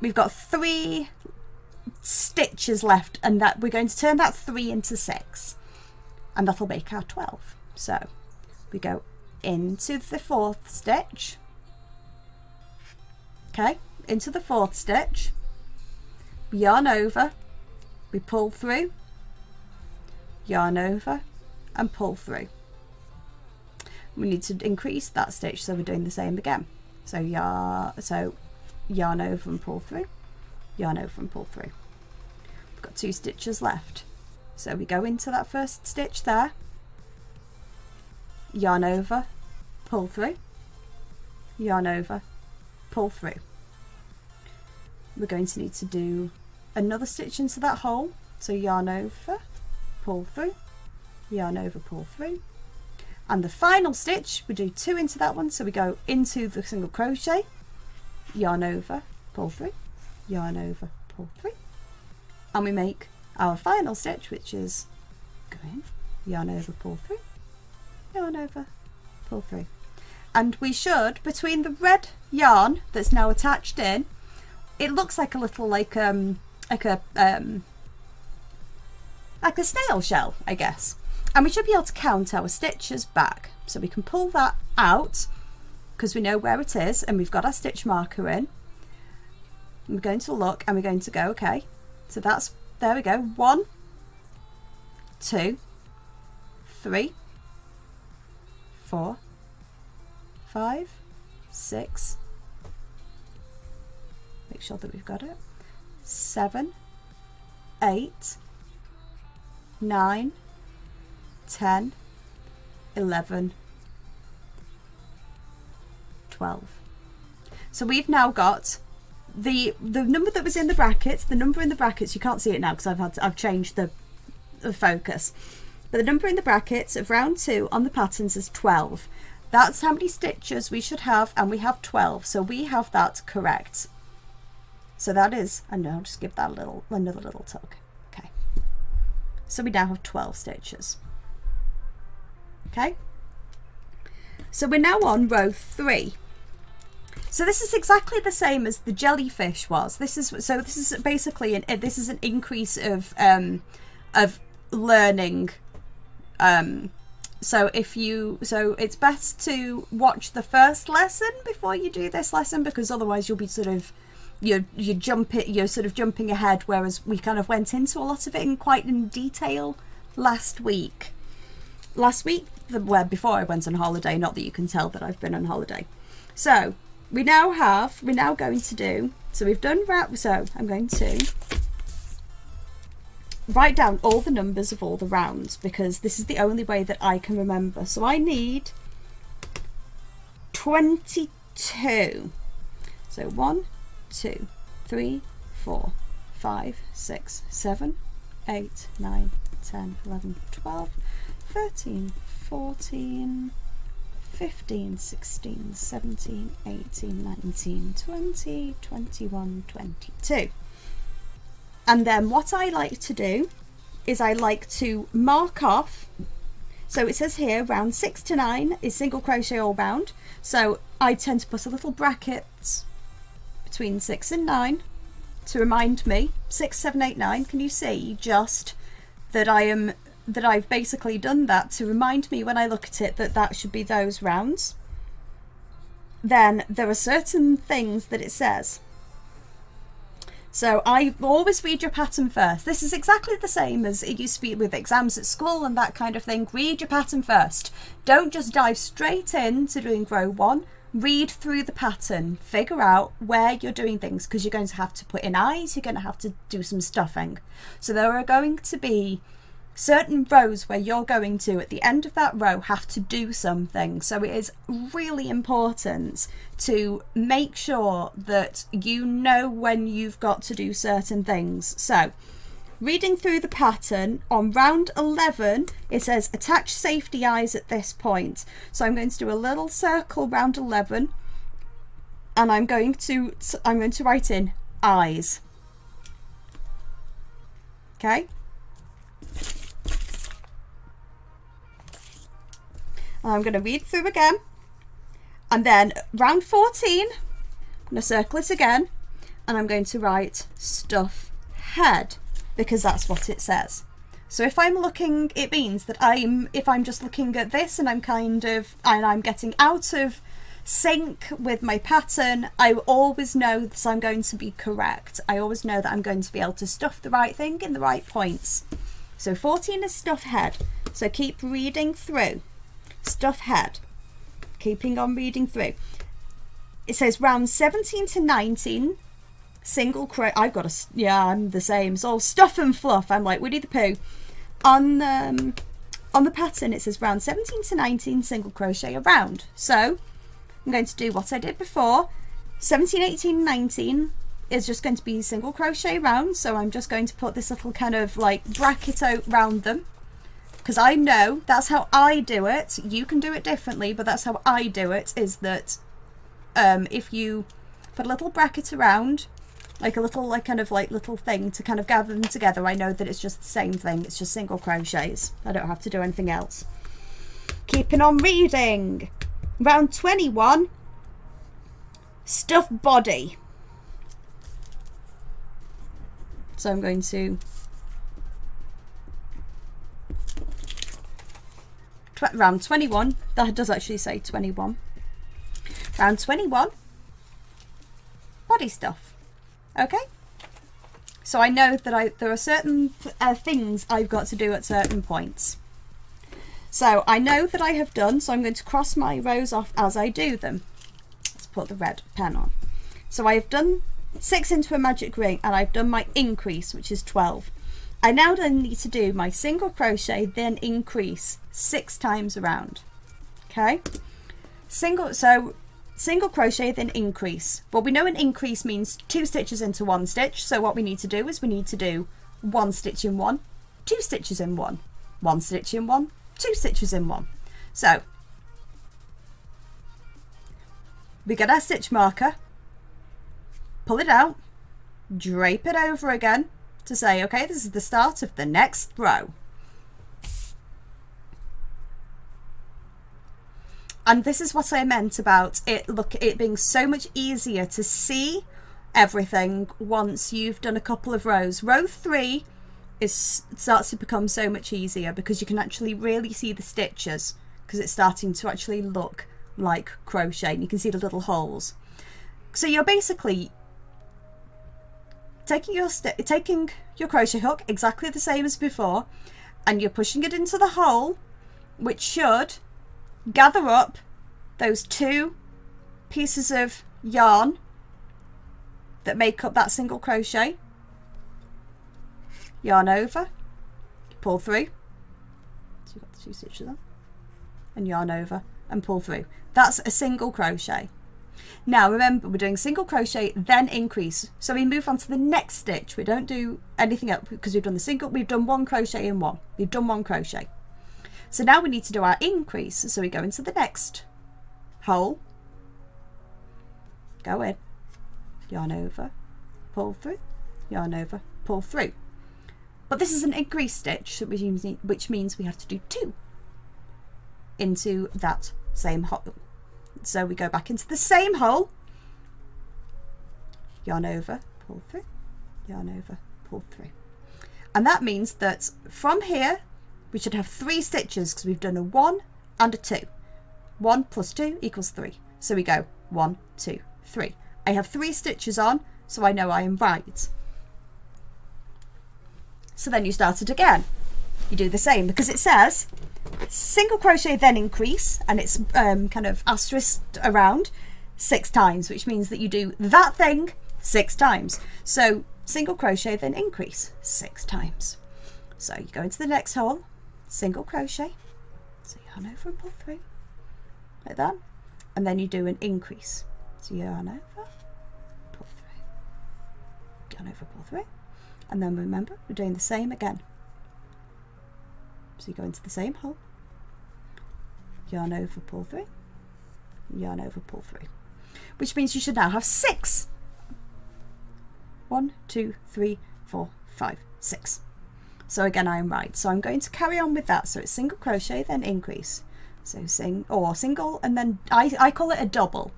we've got 3 stitches left, and that we're going to turn that 3 into 6, and that'll make our 12. So we go into the 4th stitch. Okay, into the 4th stitch, we yarn over, we pull through, yarn over and pull through. We need to increase that stitch, so we're doing the same again. So yarn over and pull through, yarn over and pull through. We've got 2 stitches left. So we go into that first stitch there, yarn over, pull through, yarn over, pull through. We're going to need to do another stitch into that hole. So yarn over, pull through, yarn over, pull through. And the final stitch, we do 2 into that one, so we go into the single crochet, yarn over, pull through, yarn over, pull through, and we make our final stitch, which is go in, yarn over, pull through, yarn over, pull through. And we should, between the red yarn that's now attached in, it looks like a little like a snail shell, I guess. And we should be able to count our stitches back. So we can pull that out because we know where it is and we've got our stitch marker in. We're going to look and we're going to go, okay, so that's there we go. 1, 2, 3, 4, 5, 6, make sure that we've got it, 7, 8, 9, 10, 11, 12. So we've now got the number that was in the brackets. The number in the brackets, you can't see it now because I've changed the focus. But the number in the brackets of round 2 on the patterns is 12. That's how many stitches we should have, and we have 12. So we have that correct. So that is, and I'll just give that another little tug. Okay. So we now have 12 stitches. Okay. So we're now on row 3. So this is exactly the same as the jellyfish was. This is basically this is an increase of learning. So it's best to watch the first lesson before you do this lesson, because otherwise you'll be sort of you're sort of jumping ahead, whereas we kind of went into a lot of it in detail last week. Before I went on holiday, not that you can tell that I've been on holiday. So we're now going to do, so we've done round, so I'm going to write down all the numbers of all the rounds, because this is the only way that I can remember. So I need 22. So 1, 2, 3, 4, 5, 6, 7, 8, 9, 10, 11, 12, 13, 14, 15, 16, 17, 18, 19, 20, 21, 22. And then what I like to do is I like to mark off. So it says here round 6 to 9 is single crochet all round. So I tend to put a little bracket between 6 and 9 to remind me. 6, 7, 8, 9. Can you see just that I've basically done that to remind me when I look at it that should be those rounds? Then there are certain things that it says. So I always read your pattern first. This is exactly the same as it used to be with exams at school and that kind of thing. Read your pattern first. Don't just dive straight into doing row 1. Read through the pattern. Figure out where you're doing things, because you're going to have to put in eyes. You're going to have to do some stuffing. So there are going to be certain rows where you're going to, at the end of that row, have to do something. So it is really important to make sure that you know when you've got to do certain things. So reading through the pattern, on round 11 it says attach safety eyes at this point. So I'm going to do a little circle round 11, and I'm going to write in eyes. Okay. I'm going to read through again, and then round 14 I'm going to circle it again, and I'm going to write stuff head, because that's what it says. So if I'm looking, it means that if I'm just looking at this and I'm getting out of sync with my pattern, I always know that I'm going to be correct. I always know that I'm going to be able to stuff the right thing in the right points. So 14 is stuff head. So keep reading through. Stuff head, keeping on reading through. It says round 17 to 19 single crochet. I'm the same. It's all stuff and fluff. I'm like Winnie the Pooh. On the pattern it says round 17 to 19 single crochet around. So I'm going to do what I did before. 17, 18, 19 is just going to be single crochet round. So I'm just going to put this little kind of like bracket out round them, because I know that's how I do it. You can do it differently, but that's how I do it, is that if you put a little bracket around, like a little little thing to kind of gather them together, I know that it's just the same thing. It's just single crochets. I don't have to do anything else. Keeping on reading. Round 21, stuff body. So I'm going to round 21, that does actually say 21. Round 21, body stuff. Okay, So I know that there are certain things I've got to do at certain points. So I know that I have done, so I'm going to cross my rows off as I do them. Let's put the red pen on. So I have done 6 into a magic ring, and I've done my increase, which is 12. I now then need to do my single crochet, then increase 6 times around. Okay, single crochet, then increase. Well, we know an increase means 2 stitches into 1 stitch, so what we need to do is we need to do 1 stitch in 1, 2 stitches in 1, 1 stitch in 1, 2 stitches in 1. So we get our stitch marker, pull it out, drape it over again to say, okay, this is the start of the next row. And this is what I meant about it being so much easier to see everything once you've done a couple of rows. Row 3 starts to become so much easier because you can actually really see the stitches, because it's starting to actually look like crochet and you can see the little holes. So you're basically taking your crochet hook exactly the same as before, and you're pushing it into the hole, which should gather up those 2 pieces of yarn that make up that single crochet. Yarn over, pull through, so you've got the 2 stitches on, and yarn over and pull through. That's a single crochet. Now remember, we're doing single crochet then increase, so we move on to the next stitch. We don't do anything else because we've done the single, we've done 1 crochet in 1, we've done 1 crochet. So now we need to do our increase, so we go into the next hole, go in, yarn over, pull through, yarn over, pull through. But this is an increase stitch, which means we have to do 2 into that same hole. So we go back into the same hole, yarn over, pull through, yarn over, pull through. And that means that from here we should have 3 stitches because we've done a 1 and a 2. 1 plus 2 equals 3. So we go 1, 2, 3. I have 3 stitches on, so I know I am right. So then you start it again. You do the same because it says single crochet then increase, and it's kind of asterisked around 6 times, which means that you do that thing 6 times. So single crochet then increase 6 times. So you go into the next hole, single crochet, so yarn over and pull through like that, and then you do an increase. So yarn over, pull through, yarn over, pull through, and then remember we're doing the same again. So you go into the same hole, yarn over, pull through, yarn over, pull through, which means you should now have 6. 1, 2, 3, 4, 5, 6. So again, I am right. So I'm going to carry on with that. So it's single crochet then increase. So single, and then I call it a double.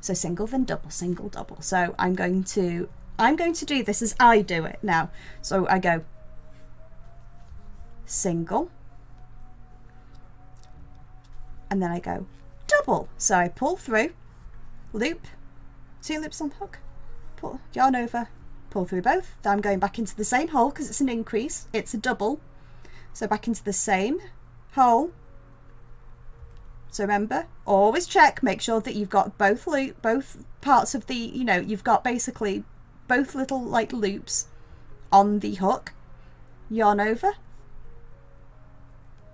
So single then double, single, double. So I'm going to do this as I do it now. So I go single, and then I go double. So I pull through, loop, 2 loops on hook, pull, yarn over, pull through both. Then I'm going back into the same hole because it's an increase, it's a double. So back into the same hole. So remember, always check, make sure that you've got both parts of the, you've got basically both little like loops on the hook. Yarn over,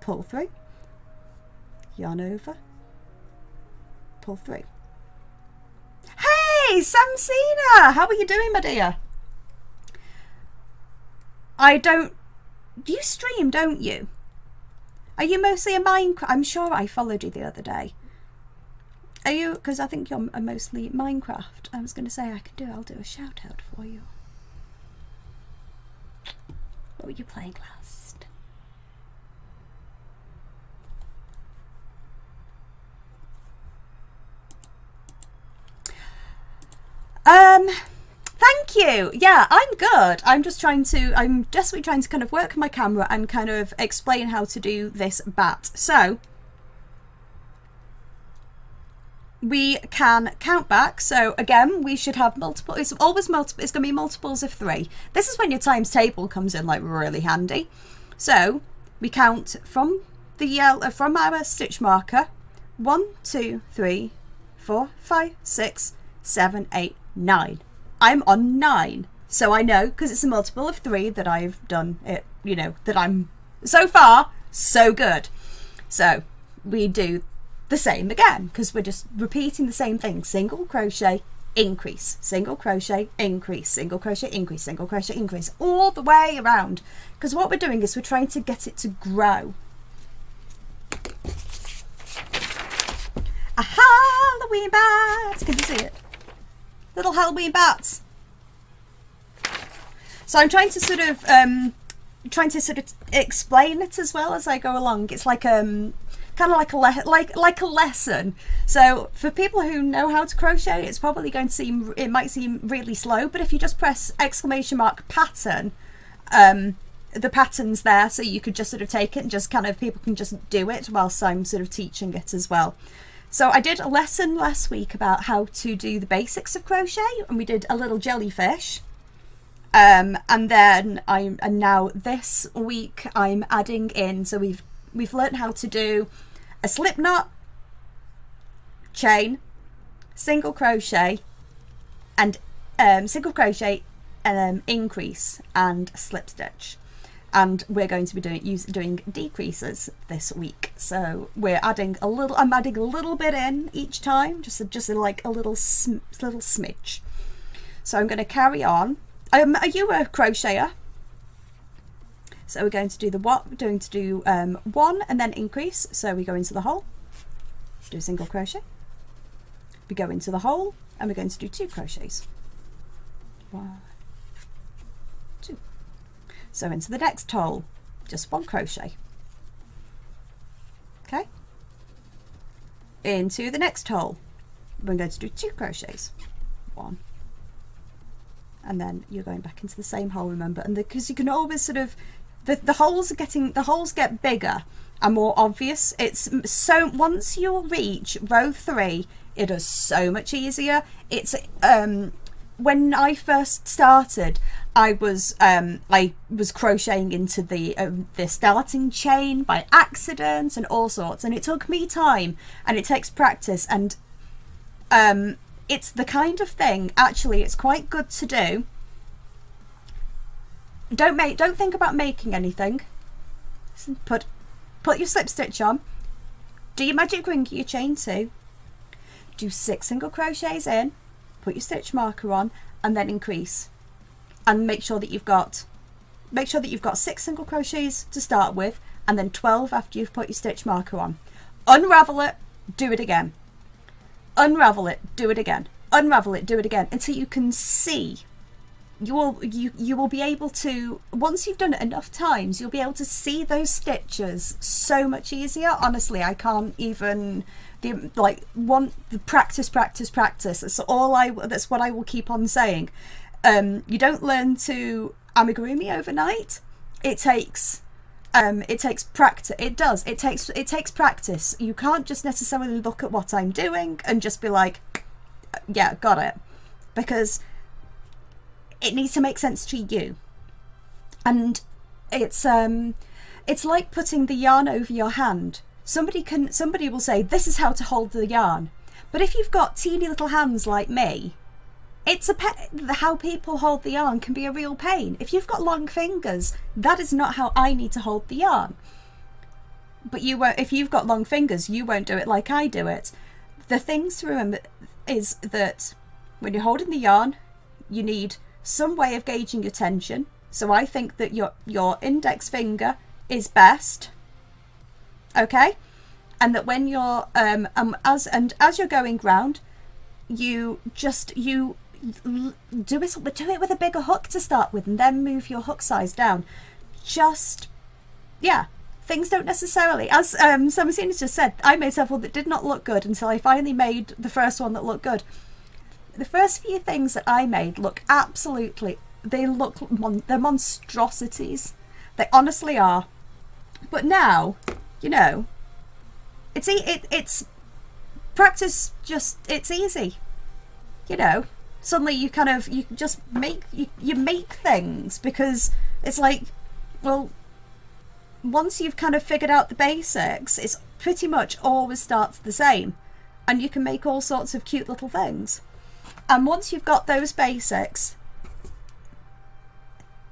pull through, yarn over, pull through. Hey, Samsina, how are you doing, my dear? You stream, don't you? Are you mostly a Minecraft? I'm sure I followed you the other day. Are you? Because I think you're mostly Minecraft. I was going to say I'll do a shout out for you. What were you playing last? Thank you. Yeah, I'm good. I'm desperately trying to kind of work my camera and kind of explain how to do this bat. So we can count back. So again, we should have multiple. It's always multiple. It's going to be multiples of 3. This is when your times table comes in like really handy. So we count from the from our stitch marker. 1, 2, 3, 4, 5, 6, 7, 8, 9. I'm on 9, so I know because it's a multiple of 3 that I've done it. You know that I'm so far so good. So we do the same again because we're just repeating the same thing. Single crochet, increase, single crochet, increase, single crochet, increase, single crochet, increase, all the way around, because what we're doing is we're trying to get it to grow. A Halloween bat! Can you see it? Little Halloween bats. So I'm trying to sort of explain it as well as I go along. It's like kind of like a lesson. So for people who know how to crochet, it's probably going to seem, it might seem really slow, but if you just press !pattern, the pattern's there, so you could just sort of take it and just kind of, people can just do it whilst I'm sort of teaching it as well. So I did a lesson last week about how to do the basics of crochet, and we did a little jellyfish. And then now this week I'm adding in, so we've learned how to do a slip knot, chain, single crochet, and increase and slip stitch. And we're going to be doing decreases this week. So we're adding a little. I'm adding a little bit in each time, just like a little smidge. So I'm going to carry on. Are you a crocheter? So we're going to do one and then increase. So we go into the hole, do a single crochet. We go into the hole and we're going to do 2 crochets. 1, 2. So into the next hole, just 1 crochet. Okay. Into the next hole, we're going to do 2 crochets. 1. And then you're going back into the same hole, remember, and because you can always sort of, the holes get bigger and more obvious. It's so, once you reach row 3, it is so much easier. It's when I first started, I was crocheting into the starting chain by accident and all sorts, and it took me time and it takes practice, and it's the kind of thing, actually, it's quite good to do. Don't think about making anything. Put your slip stitch on. Do your magic ring, your chain 2. Do 6 single crochets in. Put your stitch marker on, and then increase. And make sure that you've got 6 single crochets to start with, and then 12 after you've put your stitch marker on. Unravel it. Do it again. Unravel it. Do it again. Unravel it. Do it again until you can see. You will be able to, once you've done it enough times, you'll be able to see those stitches so much easier. Honestly, I can't even the practice. That's what I will keep on saying. You don't learn to amigurumi overnight. It takes practice. It takes practice. You can't just necessarily look at what I'm doing and just be like, yeah, got it, because it needs to make sense to you. And it's like putting the yarn over your hand. Somebody will say, this is how to hold the yarn, but if you've got teeny little hands like me, how people hold the yarn can be a real pain. If you've got long fingers, that is not how I need to hold the yarn. But you won't, if you've got long fingers, you won't do it like I do it. The things to remember is that when you're holding the yarn, you need some way of gauging your tension. So I think that your index finger is best. Okay? And that when you're as you're going round, you do it with a bigger hook to start with, and then move your hook size down. Things don't necessarily, as Samasina just said, I made several that did not look good until I finally made the first one that looked good. The first few things that I made look absolutely, they're monstrosities. They honestly are. But now, you know, it's practice, just, it's easy, you know. Suddenly you kind of, you just make, you make things, because it's like, well, once you've kind of figured out the basics, it's pretty much always starts the same, and you can make all sorts of cute little things. And once you've got those basics,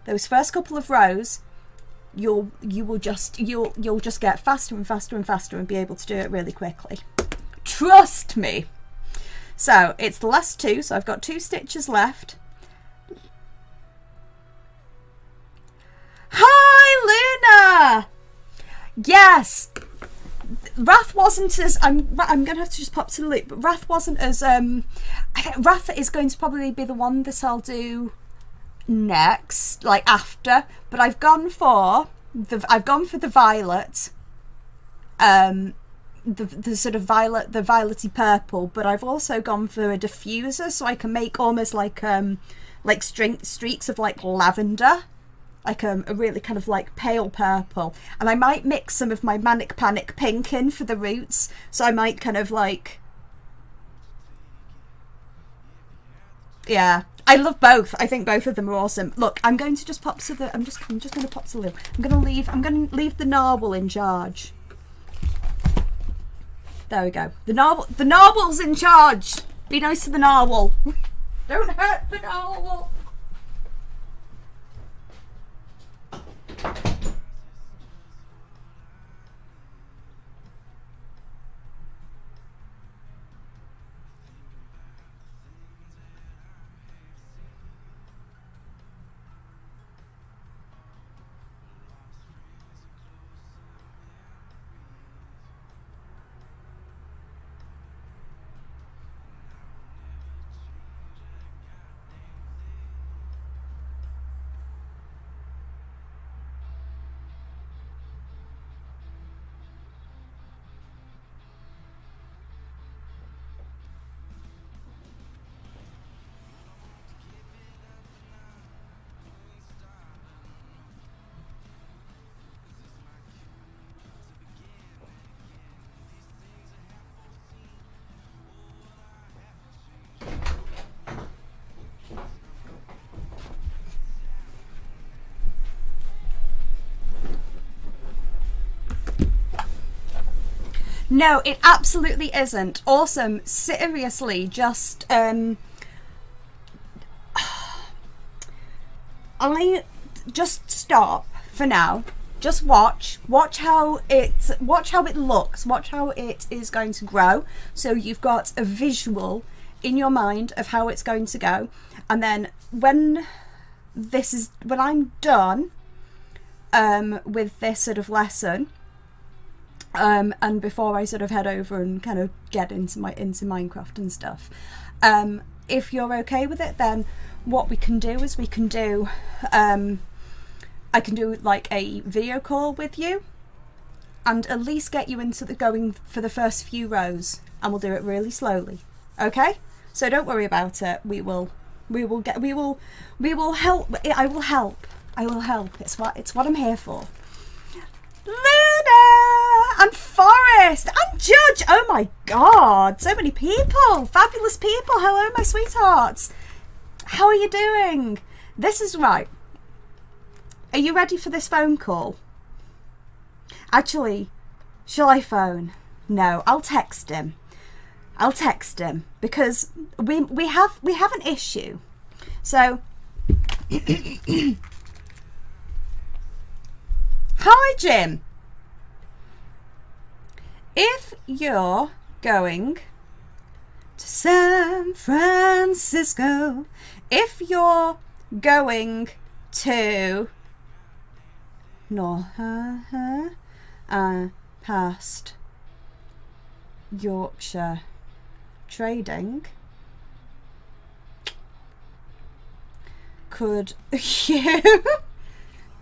those first couple of rows, you'll just get faster and faster and faster and be able to do it really quickly. Trust me. So it's the last two, so I've got 2 stitches left. Hi Luna! Yes, Wrath wasn't as, I'm gonna have to just pop to the loop, but Wrath wasn't as I think Wrath is going to probably be the one that I'll do next, like after, but I've gone for the violet, the sort of violet, the violety purple, but I've also gone for a diffuser, so I can make almost like streaks of like lavender, like a really kind of like pale purple, and I might mix some of my Manic Panic pink in for the roots, so I might kind of like, yeah, I love both. I think both of them are awesome. Look, I'm going to just pop to the, I'm just going to pop to the loop. I'm going to leave the narwhal in charge. There we go. The narwhal's in charge. Be nice to the narwhal. Don't hurt the narwhal. No, it absolutely isn't. Awesome. Seriously, just I just stop for now. Just watch how it looks, watch how it is going to grow, so you've got a visual in your mind of how it's going to go. And then when I'm done with this sort of lesson, and before I sort of head over and kind of get into Minecraft and stuff, if you're okay with it, then what we can do is I can do like a video call with you and at least get you into going for the first few rows, and we'll do it really slowly. Okay? So don't worry about it. We will help. I will help. It's what I'm here for. Luna and Forest and Judge. Oh my god, so many people, fabulous people. Hello my sweethearts, how are you doing? This is right. Are you ready for this phone call? Actually, shall I phone? No, I'll text him because we have an issue. So hi Jim, if you're going to San Francisco, if you're going to past Yorkshire trading, could you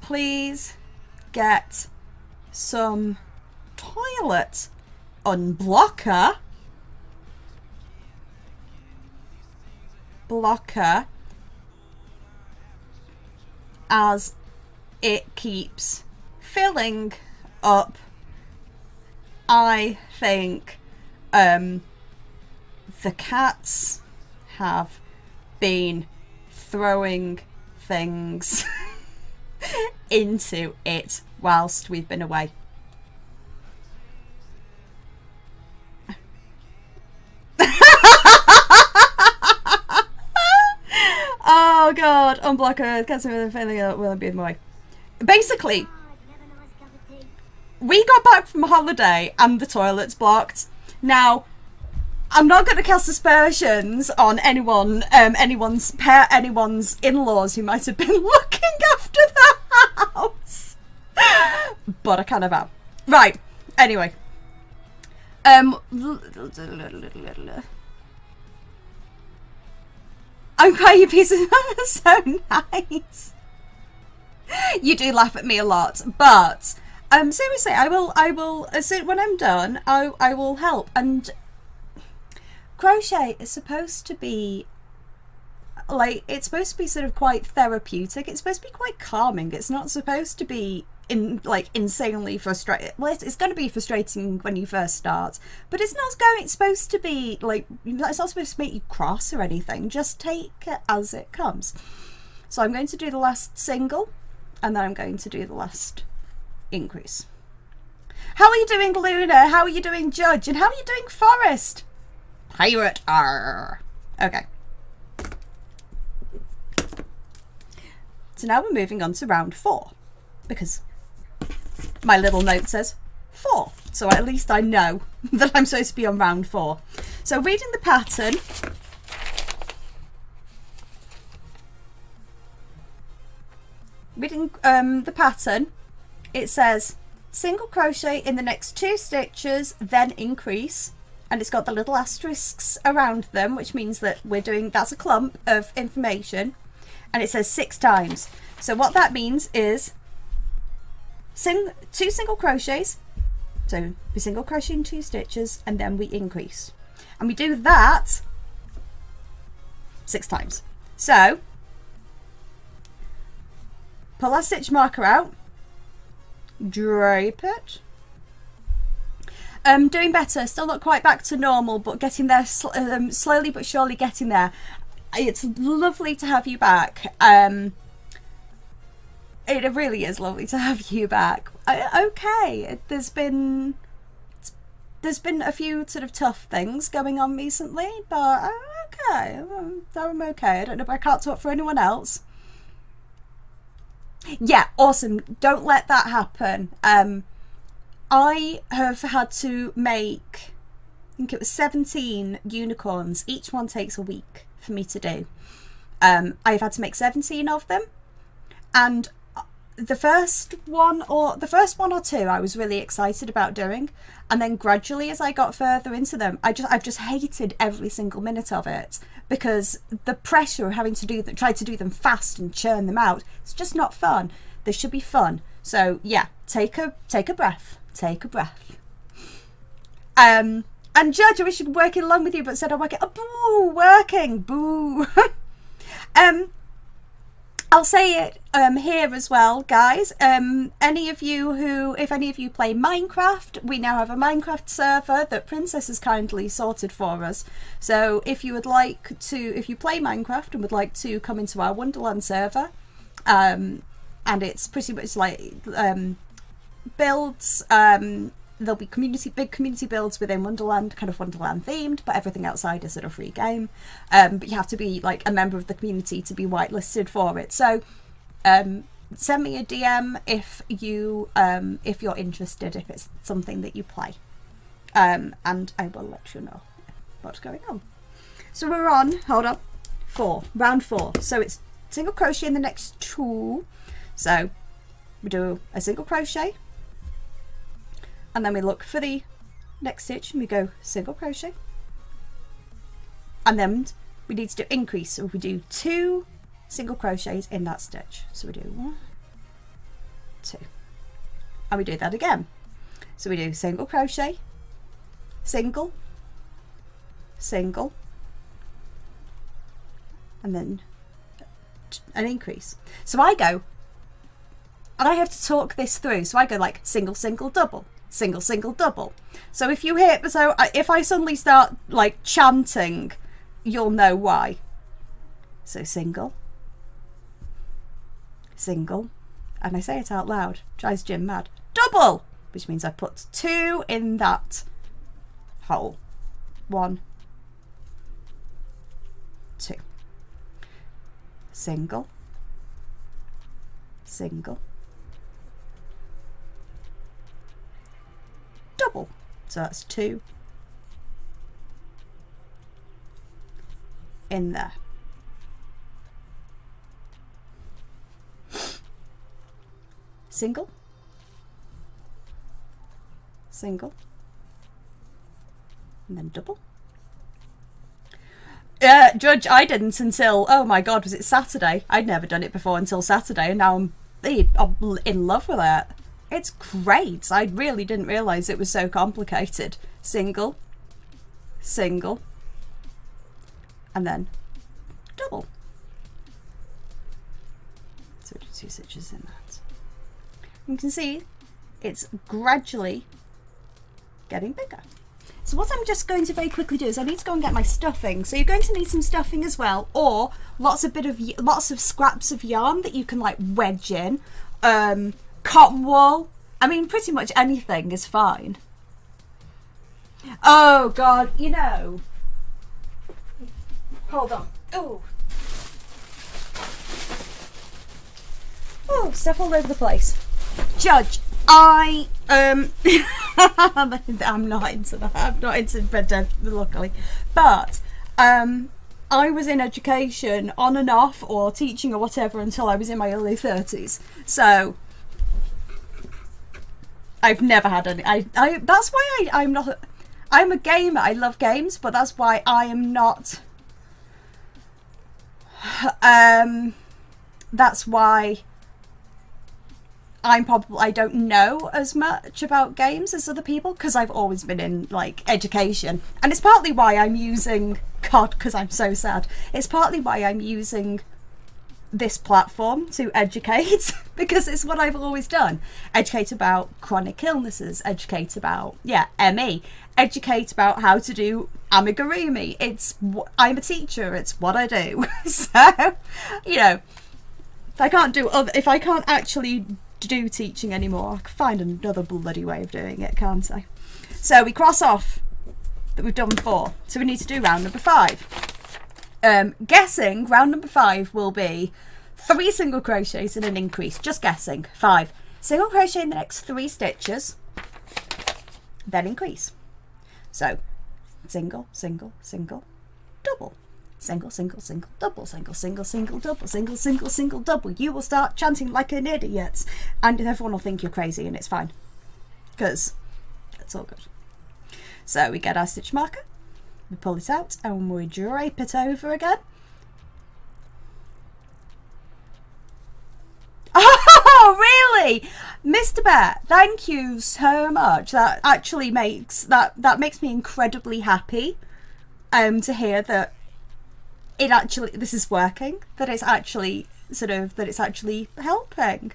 please get some toilet unblocker as it keeps filling up. I think the cats have been throwing things into it whilst we've been away. Oh god, unblock Earth, cancel the feeling that will be my way. Basically, we got back from holiday and the toilet's blocked. Now, I'm not going to cast aspersions on anyone's in-laws who might have been looking after the house, but I kind of am. Right. Anyway, I'm quite your pieces. So nice. You do laugh at me a lot, but seriously, I will. So when I'm done, I will help. And crochet is supposed to be like, it's supposed to be sort of quite therapeutic. It's supposed to be quite calming. It's not supposed to be insanely frustrating. Well, it's going to be frustrating when you first start, but it's supposed to be like, it's not supposed to make you cross or anything. Just take it as it comes. So I'm going to do the last single, and then I'm going to do the last increase. How are you doing, Luna? How are you doing, Judge? And how are you doing, Forest? Pirate R. Okay. So now we're moving on to round 4, because my little note says 4. So at least I know that I'm supposed to be on round 4. So reading the pattern. Reading the pattern, it says single crochet in the next 2 stitches, then increase. And it's got the little asterisks around them, which means that that's a clump of information. And it says 6 times. So what that means is 2 single crochets. So we single crochet in 2 stitches, and then we increase. And we do that 6 times. So pull our stitch marker out, drape it. Doing better, still not quite back to normal, but getting there, slowly but surely getting there. It's lovely to have you back. It really is lovely to have you back. Okay, there's been a few sort of tough things going on recently, but I'm okay. I'm okay. I don't know if I can't talk for anyone else. Yeah, awesome. Don't let that happen. I have had to make, I think it was 17 unicorns. Each one takes a week for me to do. I've had to make 17 of them, and the first one or 2 I was really excited about doing, and then gradually as I got further into them, I've just hated every single minute of it, because the pressure of having to try to do them fast and churn them out, it's just not fun. This should be fun. So yeah, take a breath. Take a breath. And Judge, I wish I'd working along with you, but said I'm working. Oh, boo, working, boo. I'll say it here as well, guys. If any of you play Minecraft, we now have a Minecraft server that Princess has kindly sorted for us. So if you play Minecraft and would like to come into our Wonderland server, and it's pretty much like builds, there'll be big community builds within Wonderland, kind of Wonderland themed, but everything outside is sort of free game. But you have to be like a member of the community to be whitelisted for it. So send me a DM if you're interested, if it's something that you play, and I will let you know what's going on. So we're on, hold on, round 4. So it's single crochet in the next 2. So we do a single crochet, and then we look for the next stitch and we go single crochet, and then we need to do increase, so we do 2 single crochets in that stitch. So we do 1, 2, and we do that again. So we do single crochet, single, single, and then an increase. So I have to talk this through. So I go like single, single, double, single, single, double. So if you hear, so if I suddenly start like chanting, you'll know why. So single, single, and I say it out loud, drives Jim mad. Double, which means I put 2 in that hole. 1, 2. Single, single, double. So that's 2 in there. Single, single, and then double. Judge, I didn't until, oh my god, was it Saturday? I'd never done it before until Saturday, and now I'm in love with it. It's great. I really didn't realise it was so complicated. Single, single, and then double. So 2 stitches in that. You can see it's gradually getting bigger. So what I'm just going to very quickly do is I need to go and get my stuffing. So you're going to need some stuffing as well, or lots of scraps of yarn that you can like wedge in. Cotton wool. I mean, pretty much anything is fine. Oh god, you know. Hold on. Oh, stuff all over the place. Judge, I'm not into that. I'm not into bed, luckily. But I was in education on and off, or teaching or whatever, until I was in my early 30s. So I've never had any. That's why I'm not. I'm a gamer. I love games, but that's why I am not. That's why I don't know as much about games as other people, because I've always been in like education, and it's partly why I'm using because I'm so sad. It's partly why I'm using this platform to educate, because it's what I've always done. Educate about chronic illnesses, educate about ME, educate about how to do amigurumi. I'm a teacher, it's what I do. So, you know, if I can't actually do teaching anymore, I can find another bloody way of doing it, can't I? So we cross off that we've done 4, so we need to do round number 5. Guessing round number 5 will be 3 single crochets and an increase. Just guessing. 5 single crochet in the next 3 stitches, then increase. So single, single, single, double, single, single, single, double, single, single, single, double, single, single, single, double. You will start chanting like an idiot, and everyone will think you're crazy, and it's fine, because it's all good. So we get our stitch marker, we pull it out, and we drape it over again. Oh, really? Mr. Bear, thank you so much. That actually makes me incredibly happy to hear that this is working, that it's actually helping.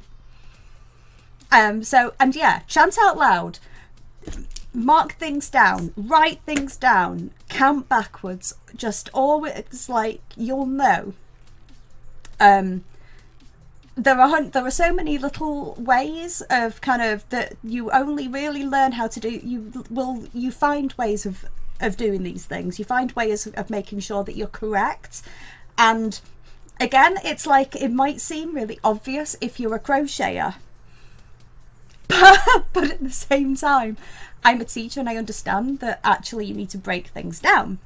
Chant out loud, mark things down, write things down, count backwards, just always, like, you'll know. There are so many little ways of kind of that you only really learn how to do. You find ways of doing these things. You find ways of making sure that you're correct. And again, it's like, it might seem really obvious if you're a crocheter, but at the same time, I'm a teacher and I understand that actually you need to break things down.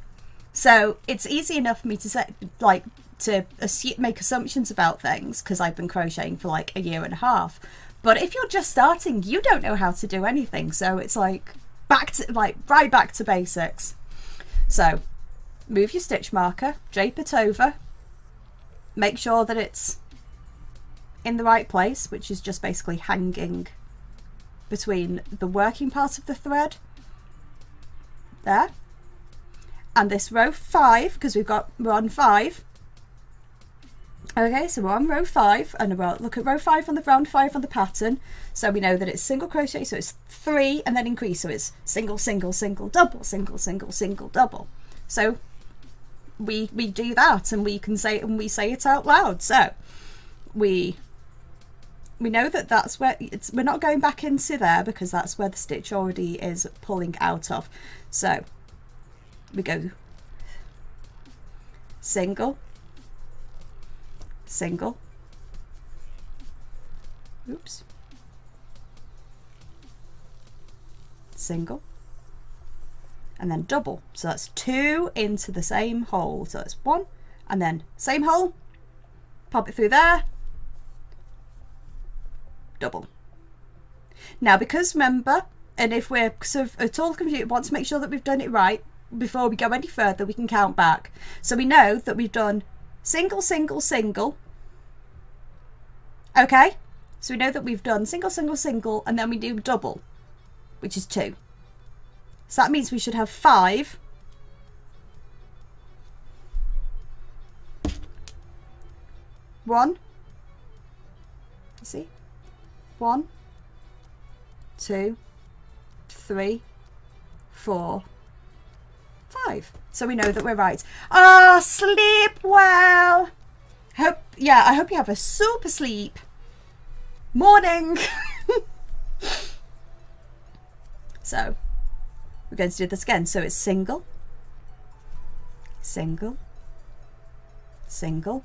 So it's easy enough for me to say, like, to make assumptions about things, because I've been crocheting for like 1.5 years. But if you're just starting, you don't know how to do anything. So it's like right back to basics. So move your stitch marker, drape it over, make sure that it's in the right place, which is just basically hanging between the working part of the thread there and this row 5, because we're on 5. Okay, so we're on row 5, and we'll look at row 5 on the round 5 on the pattern. So we know that it's single crochet, so it's 3 and then increase, so it's single, single, single, double, single, single, single, double. So we do that, and we can say it, and we say it out loud. So we know that that's where we're not going back into there, because that's where the stitch already is pulling out of. So we go single, single, oops, single, and then double. So that's 2 into the same hole. So that's 1, and then same hole, pop it through there, double. Now, because remember, and if we're sort of at all confused, want to make sure that we've done it right before we go any further, we can count back. So we know that we've done single, single, single. Okay, so we know that we've done single, single, single, and then we do double, which is 2. So that means we should have 5 1, you see, 1, 2, 3, 4, 5. So we know that we're right. Ah, sleep well. I hope you have a super sleep. Morning. So we're going to do this again. So it's single, single, single,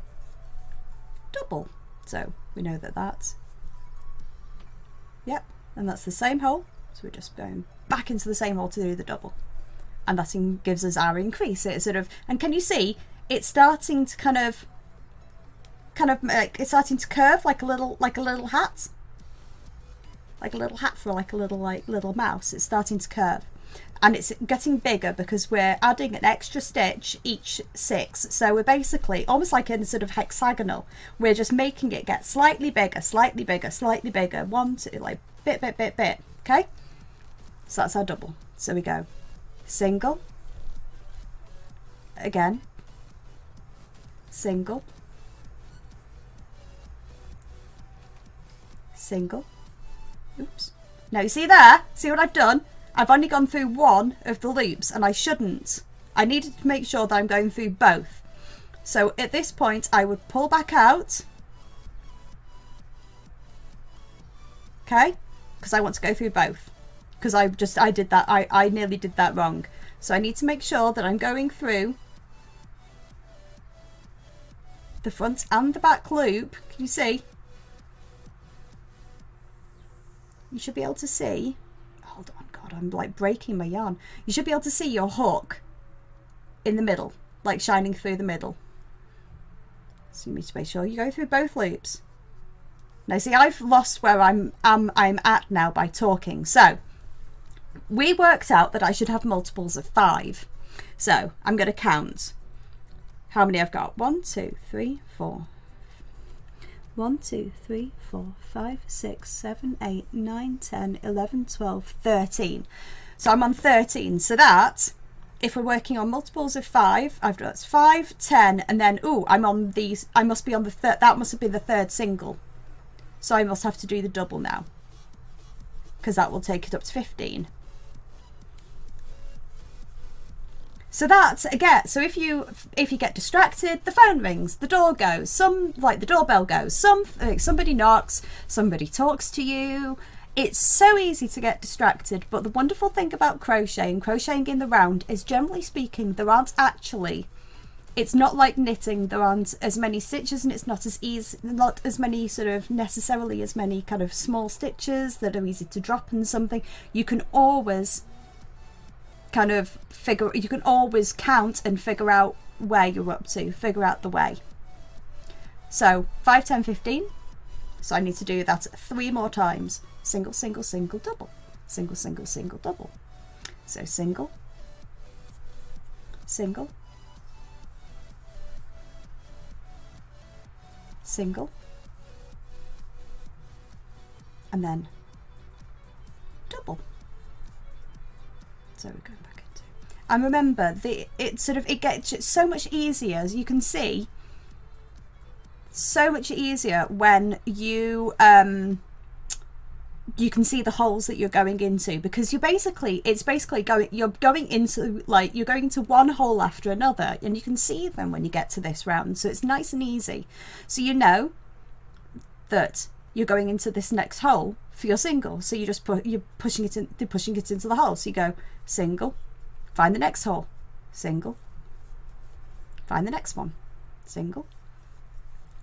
double. So we know that that's, yep, and that's the same hole. So we're just going back into the same hole to do the double, and that gives us our increase. It sort of, and can you see it's starting to kind of it's starting to curve like a little hat, like a little hat for like a little mouse. It's starting to curve, and it's getting bigger because we're adding an extra stitch each 6. So we're basically almost like in sort of hexagonal. We're just making it get slightly bigger, slightly bigger, slightly bigger. 1, 2, like bit. Okay, so that's our double. So we go single, again, single, single, oops. Now you see there, see what I've done? I've only gone through 1 of the loops, and I shouldn't. I needed to make sure that I'm going through both. So at this point I would pull back out, okay, because I want to go through both, because I did that, I nearly did that wrong. So I need to make sure that I'm going through the front and the back loop. Can you see? You should be able to see, hold on, God, I'm like breaking my yarn. You should be able to see your hook in the middle, like shining through the middle. So you need to make sure you go through both loops. Now see, I've lost where I'm at now by talking. So we worked out that I should have multiples of 5. So I'm going to count how many I've got. 1, 2, 3, 4. 1, 2, 3, 4, 5, 6, 7, 8, 9, 10, 11, 12, 13. So I'm on 13. So that, if we're working on multiples of 5, I've got 5, 10, and then, ooh, I'm on these, I must be on the third, that must have been the third single. So I must have to do the double now, because that will take it up to 15. So that's again, so if you get distracted, the phone rings, the door goes, the doorbell goes, somebody knocks, somebody talks to you. It's so easy to get distracted, but the wonderful thing about crocheting in the round is, generally speaking, there aren't actually, it's not like knitting, there aren't as many stitches, and it's not as easy, not as many sort of necessarily as many kind of small stitches that are easy to drop and something. You can always kind of you can always count and figure out where you're up to, figure out the way. So 5, 10, 15. So I need to do that 3 more times. Single, single, single, double. Single, single, single, double. So single, single, single, and then double. So we're going back into, and remember, it gets so much easier, as you can see. so much easier when you you can see the holes that you're going into, because you're going into one hole after another, and you can see them when you get to this round, so it's nice and easy. So you know that you're going into this next hole for your single, so you're pushing it into the hole. So you go single, find the next hole, single, find the next one, single,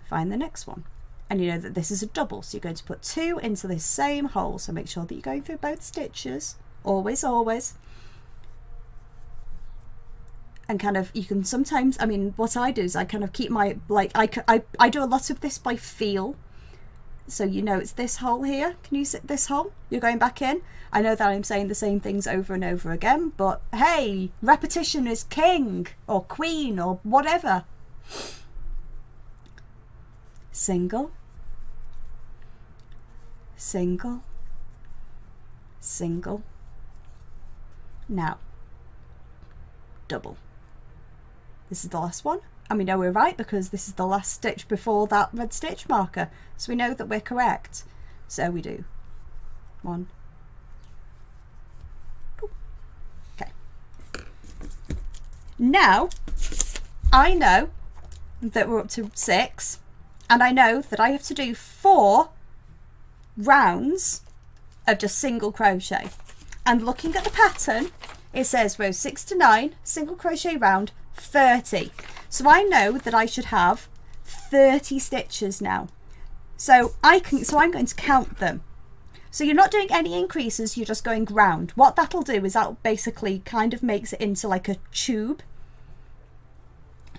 find the next one. And you know that this is a double, so you're going to put 2 into this same hole. So make sure that you're going through both stitches, always. And kind of, you can sometimes, I mean, what I do is I kind of keep my, like, I do a lot of this by feel. So you know it's this hole here. Can you see this hole? You're going back in. I know that I'm saying the same things over and over again, but hey, repetition is king or queen or whatever. Single, single, single. Now, double. This is the last one, and we know we're right because this is the last stitch before that red stitch marker, so we know that we're correct. So we do 1, 2. Okay. Now, I know that we're up to 6. And I know that I have to do 4 rounds of just single crochet. And looking at the pattern, it says rows 6 to 9, single crochet round, 30. So I know that I should have 30 stitches now. So I'm going to count them. So you're not doing any increases, you're just going round. What that'll do is that basically kind of makes it into like a tube.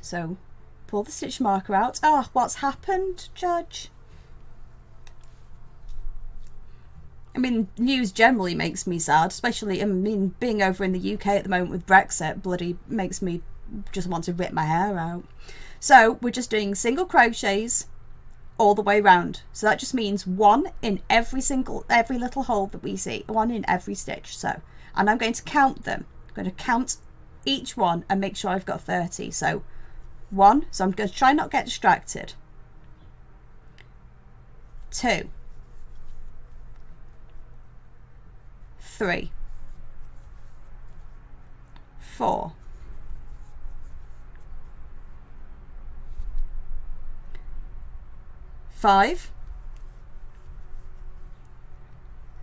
So pull the stitch marker out. Oh, what's happened, Judge? I mean, news generally makes me sad, especially, I mean, being over in the UK at the moment with Brexit bloody makes me just want to rip my hair out. So we're just doing single crochets all the way round. So that just means 1 in every little hole that we see, 1 in every stitch. So, and I'm going to count them. I'm going to count each one and make sure I've got 30. So 1, so I'm going to try not to get distracted. 2, 3, 4, 5,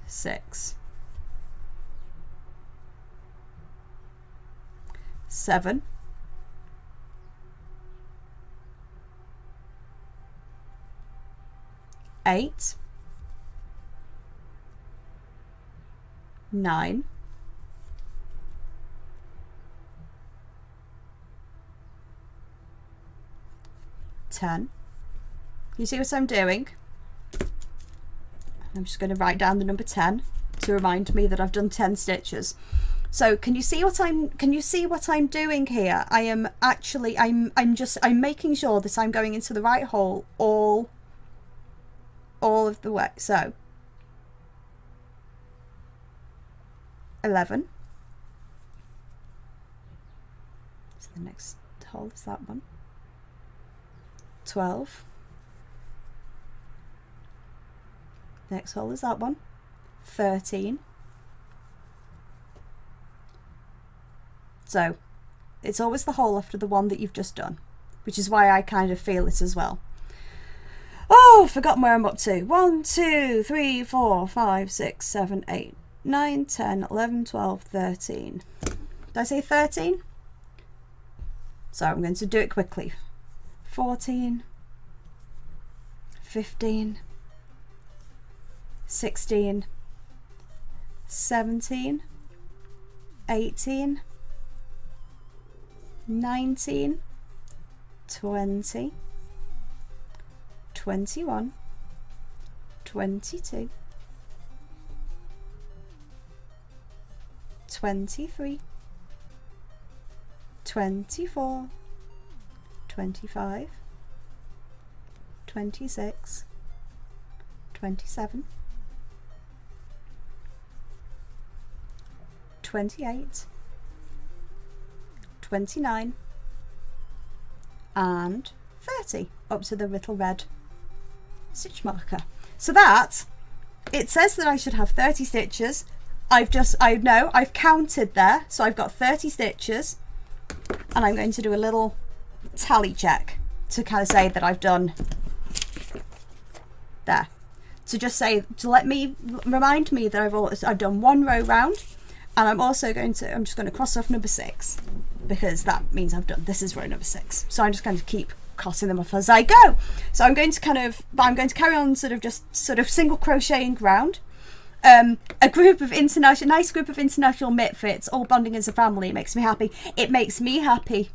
6, 7, 8, 9, 10. You see what I'm doing? I'm just going to write down the number 10 to remind me that I've done 10 stitches. So can you see what I'm doing here? I am actually, I'm making sure that I'm going into the right hole all of the way. So 11. So the next hole is that one. 12. Next hole is that one. 13. So it's always the hole after the one that you've just done, which is why I kind of feel it as well. Oh, forgotten where I'm up to. 1, 2, 3, 4, 5, 6, 7, 8, 9, 10, 11, 12, 13. Did I say 13? So I'm going to do it quickly. 14, 15, 16, 17, 18, 19, 20, 21, 22, 23, 24, 25, 26, 27, 28, 29 and 30 up to the little red stitch marker. So that, it says that I should have 30 stitches. I've counted there, so I've got 30 stitches, and I'm going to do a little tally check to kind of say that I've done there. To just say, to let me remind me that I've done one row round, and I'm just going to cross off number 6, because that means this is row number 6. So I'm just going to keep crossing them off as I go. So I'm going to carry on sort of single crocheting round. A nice group of international mitfits, all bonding as a family. It makes me happy. It makes me happy.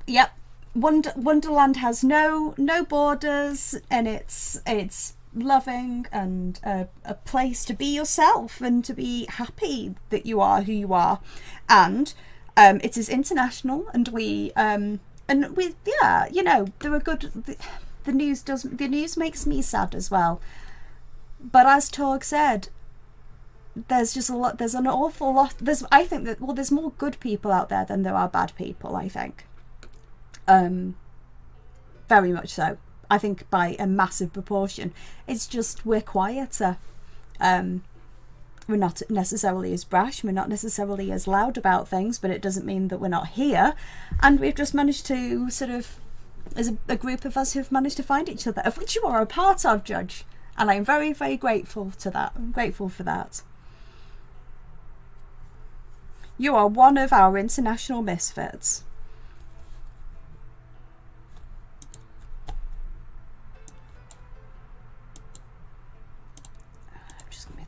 Yep. Wonderland has no borders, and it's loving and a place to be yourself and to be happy that you are who you are, and it is international, and we yeah, you know, there are good. The news makes me sad as well, but as Torg said, there's just a lot. There's an awful lot. I think that there's more good people out there than there are bad people. I think, very much so. I think by a massive proportion. It's just we're quieter. We're not necessarily as brash, we're not necessarily as loud about things, but it doesn't mean that we're not here. And we've just managed to sort of, as a group of us who've managed to find each other, of which you are a part of, Judge. And I'm very, very grateful to that. I'm grateful for that. You are one of our international misfits.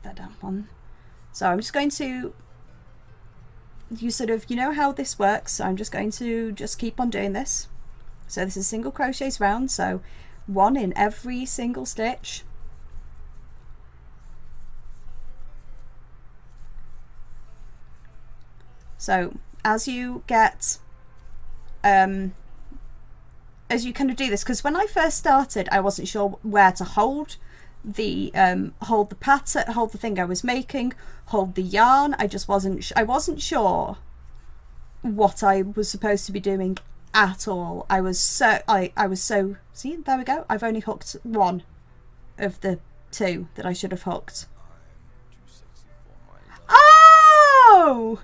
That down one. So I'm just going to, you know how this works, so I'm just going to keep on doing this. So this is single crochets round, so 1 in every single stitch. So as you get as you kind of do this, because when I first started I wasn't sure where to hold the pattern, hold the thing I was making, hold the yarn. I wasn't sure what I was supposed to be doing at all. I was so see, there we go, I've only hooked 1 of the 2 that I should have hooked. Oh,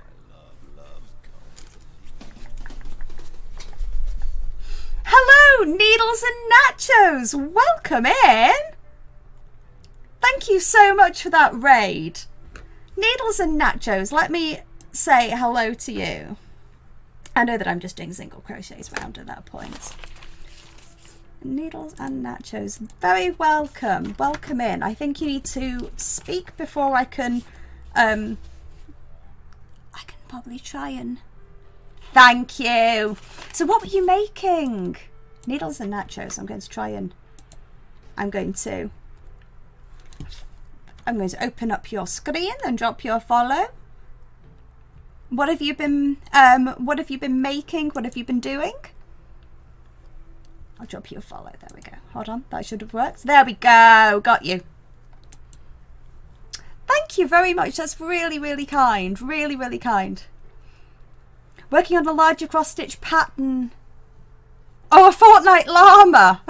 hello Needles and Nachos, welcome in. Thank you so much for that raid. Needles and Nachos, let me say hello to you. I know that I'm just doing single crochets round at that point. Needles and Nachos, very welcome. Welcome in. I think you need to speak before I can probably try and... Thank you. So what were you making? Needles and Nachos. I'm going to open up your screen and drop your follow. What have you been making? What have you been doing? I'll drop you a follow. There we go. Hold on, that should have worked. There we go. Got you. Thank you very much. That's really, really kind. Really, really kind. Working on a larger cross stitch pattern. Oh, a fortnight llama.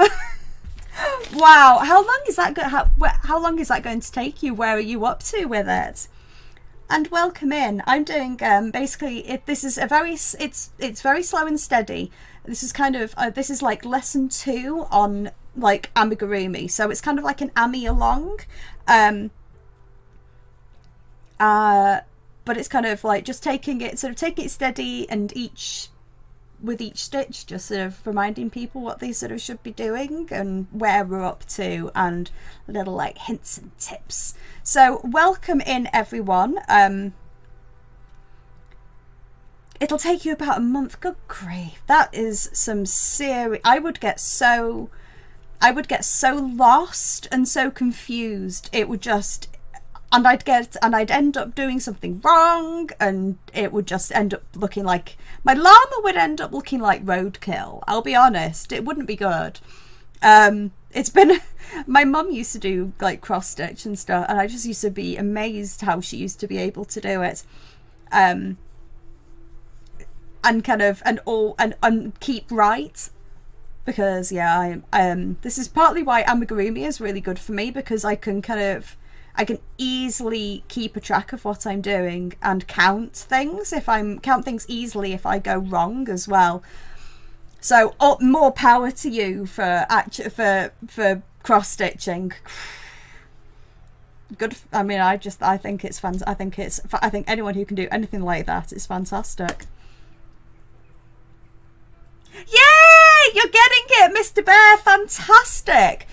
Wow, how long is that going to take you? Where are you up to with it? And welcome in. I'm doing basically this is it's very slow and steady. This is kind of this is like lesson 2 on like amigurumi, so it's kind of like an ami along, but it's kind of like just taking it steady, and with each stitch just sort of reminding people what they sort of should be doing and where we're up to, and little like hints and tips. So welcome in everyone. It'll take you about a month. Good grief, that is some serious... I would get so lost and so confused. It would just... And I'd end up doing something wrong, and it would just end up looking like... My llama would end up looking like roadkill. I'll be honest, it wouldn't be good. It's been... My mum used to do like cross stitch and stuff, and I just used to be amazed how she used to be able to do it. And kind of and keep right. because yeah, this is partly why Amigurumi is really good for me, because I can easily keep a track of what I'm doing and count things easily if I go wrong as well. So more power to you for cross stitching. Good. I mean, I think it's fun. I think anyone who can do anything like that is fantastic. Yay! You're getting it, Mr. Bear. Fantastic.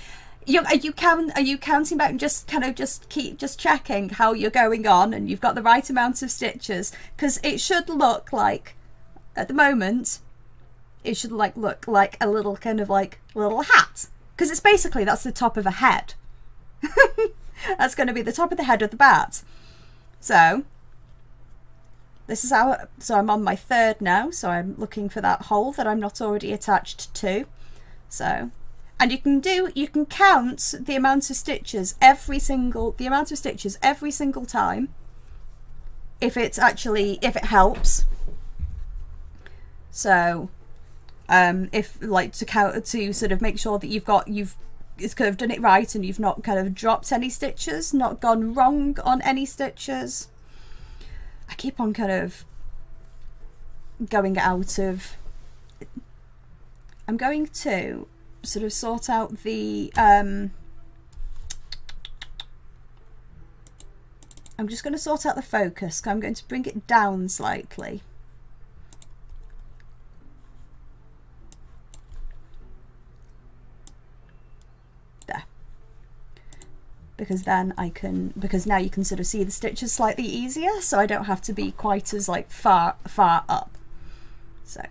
Are you counting back and just checking how you're going on and you've got the right amount of stitches? Because it should look like, at the moment, it should look like a little kind of like little hat. Because it's basically, that's the top of a head. That's going to be the top of the head of the bat. So this is so I'm on my third now, so I'm looking for that hole that I'm not already attached to. So, and you can count the amount of stitches every single time if it helps. So if like to count, to sort of make sure that you've kind of done it right and you've not kind of dropped any stitches, not gone wrong on any stitches. I keep on kind of going out of, I'm going to sort of sort out the I'm just going to sort out the focus. I'm going to bring it down slightly. Because then because now you can sort of see the stitches slightly easier, so I don't have to be quite as like far up. So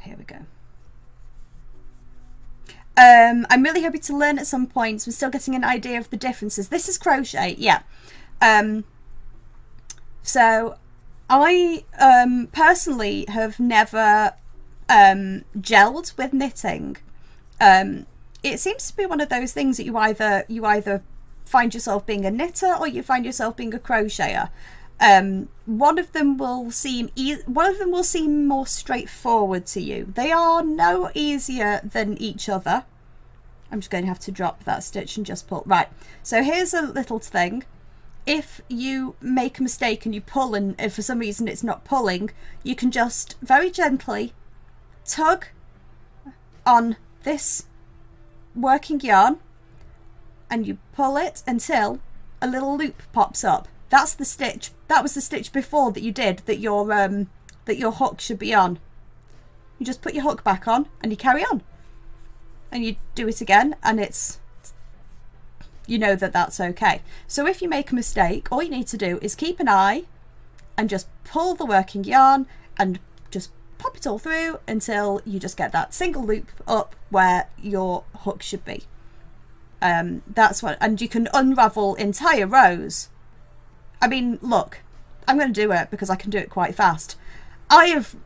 here we go. I'm really happy to learn at some points. We're still getting an idea of the differences. This is crochet, yeah. So I personally have never gelled with knitting. It seems to be one of those things that you either find yourself being a knitter or you find yourself being a crocheter. One of them will seem more straightforward to you. They are no easier than each other. I'm just going to have to drop that stitch and just pull. Right, so here's a little thing. If you make a mistake and you pull and if for some reason it's not pulling, you can just very gently tug on this working yarn and you pull it until a little loop pops up. That's the stitch. That was the stitch before that you did that your hook should be on. You just put your hook back on and you carry on and you do it again, and it's, you know that that's okay. So if you make a mistake, all you need to do is keep an eye and just pull the working yarn and just pop it all through until you just get that single loop up where your hook should be. That's what, and you can unravel entire rows. I mean, look, I'm going to do it because I can do it quite fast. I've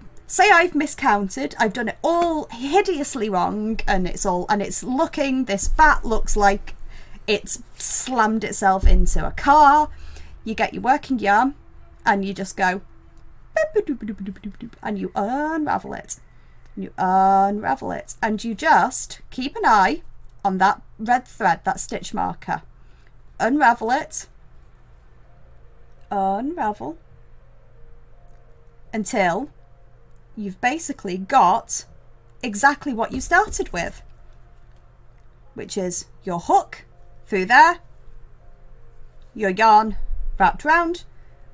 miscounted. I've done it all hideously wrong, and this bat looks like it's slammed itself into a car. You get your working yarn and you just go and you unravel it and you unravel it and you just keep an eye on that red thread, that stitch marker. Unravel it, unravel until you've basically got exactly what you started with, which is your hook through there, your yarn wrapped round,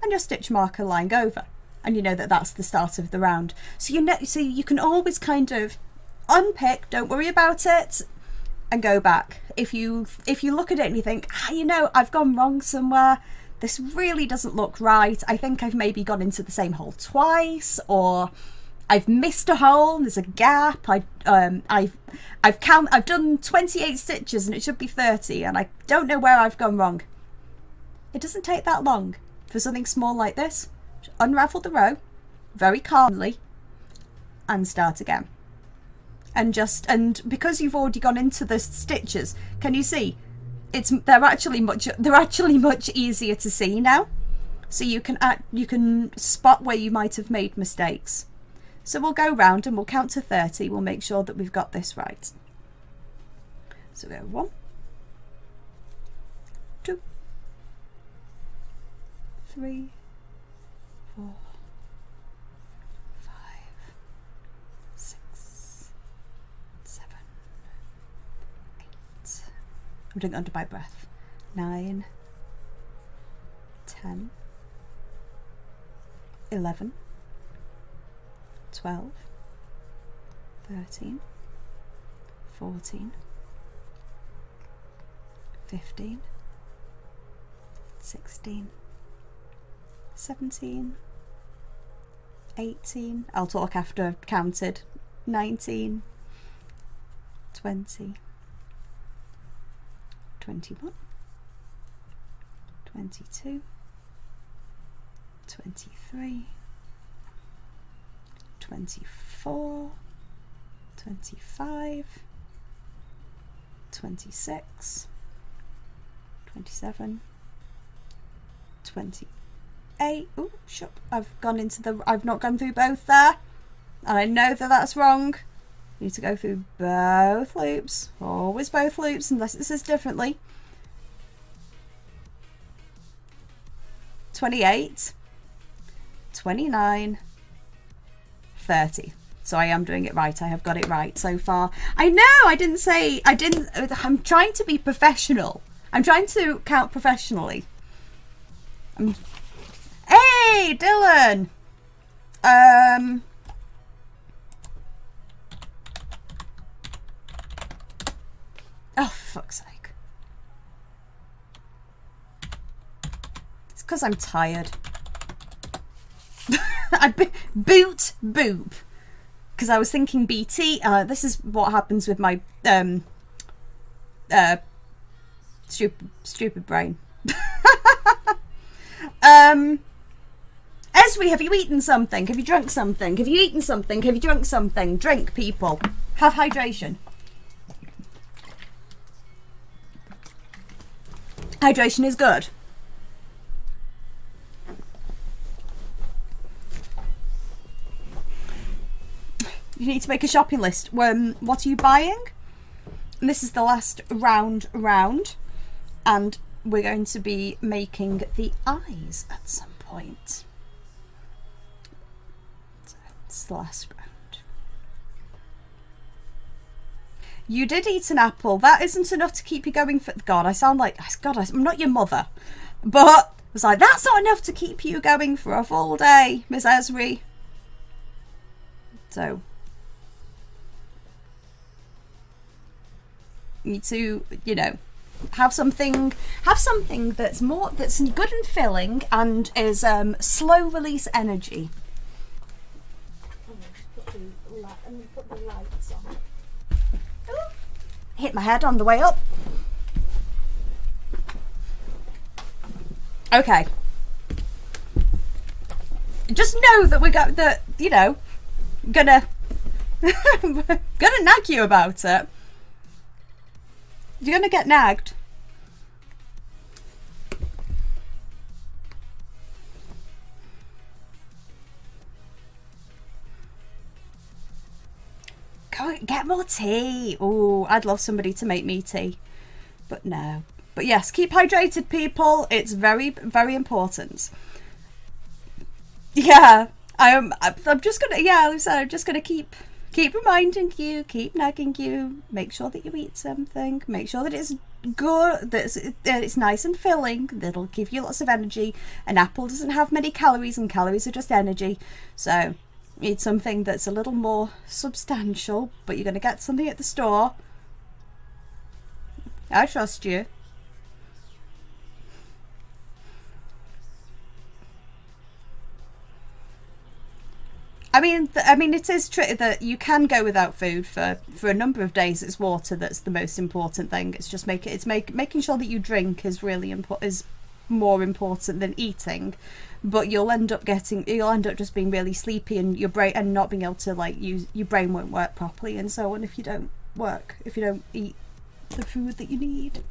and your stitch marker lying over. And you know that that's the start of the round. So you can always kind of unpick, don't worry about it, and go back. If you look at it and you think, you know, I've gone wrong somewhere, this really doesn't look right, I think I've maybe gone into the same hole twice, or I've missed a hole, there's a gap, I've done 28 stitches and it should be 30 and I don't know where I've gone wrong. It doesn't take that long for something small like this. Unravel the row very calmly and start again. And because you've already gone into the stitches, can you see they're actually much easier to see now, so you can spot where you might have made mistakes. So we'll go round and we'll count to 30. We'll make sure that we've got this right. So we go 1, 2, 3, 4, 5, 6, 7, 8. I'm doing it under my breath. 9, 10, 11, 12, 13, 14, 15, 16, 17, 18, I'll talk after I've counted, 19, 20, 21, 22, 23, 24, 25, 26, 27, 28. Oh, shut. I've not gone through both there. And I know that that's wrong. You need to go through both loops. Always both loops, unless it says differently. 28, 29, 30. So I am doing it right. I have got it right so far. I know I'm trying to be professional. I'm trying to count professionally. Hey, Dylan. Oh, for fuck's sake. It's because I'm tired. Boot boop. Because I was thinking BT. This is what happens with my stupid brain. Esri, have you eaten something? Have you drunk something? Have you eaten something? Have you drunk something? Drink, people. Have hydration. Hydration is good. You need to make a shopping list. What are you buying? And this is the last round, and we're going to be making the eyes at some point. So it's the last round. You did eat an apple. That isn't enough to keep you going for... God, I sound like... God, I'm not your mother. But I was like, that's not enough to keep you going for a full day, Miss Esri. So... you need to, you know, have something that's good and filling and is slow release energy. Put the lights on. Hit my head on the way up. Okay. Just know that we got that, you know, gonna nag you about it. You're gonna get nagged. Go get more tea. Oh, I'd love somebody to make me tea, but no. But yes, keep hydrated, people. It's very, very important. Yeah, I'm just gonna. Yeah, so I'm just gonna keep reminding you, keep nagging you. Make sure that you eat something. Make sure that it's good, that it's nice and filling. That'll give you lots of energy. An apple doesn't have many calories, and calories are just energy. So eat something that's a little more substantial. But you're gonna get something at the store. I trust you. I mean, it is true that you can go without food for a number of days. It's water that's the most important thing. It's just making sure that you drink is is more important than eating. But you'll end up just being really sleepy, and your brain, and not being able to your brain won't work properly, and so on if you don't eat the food that you need.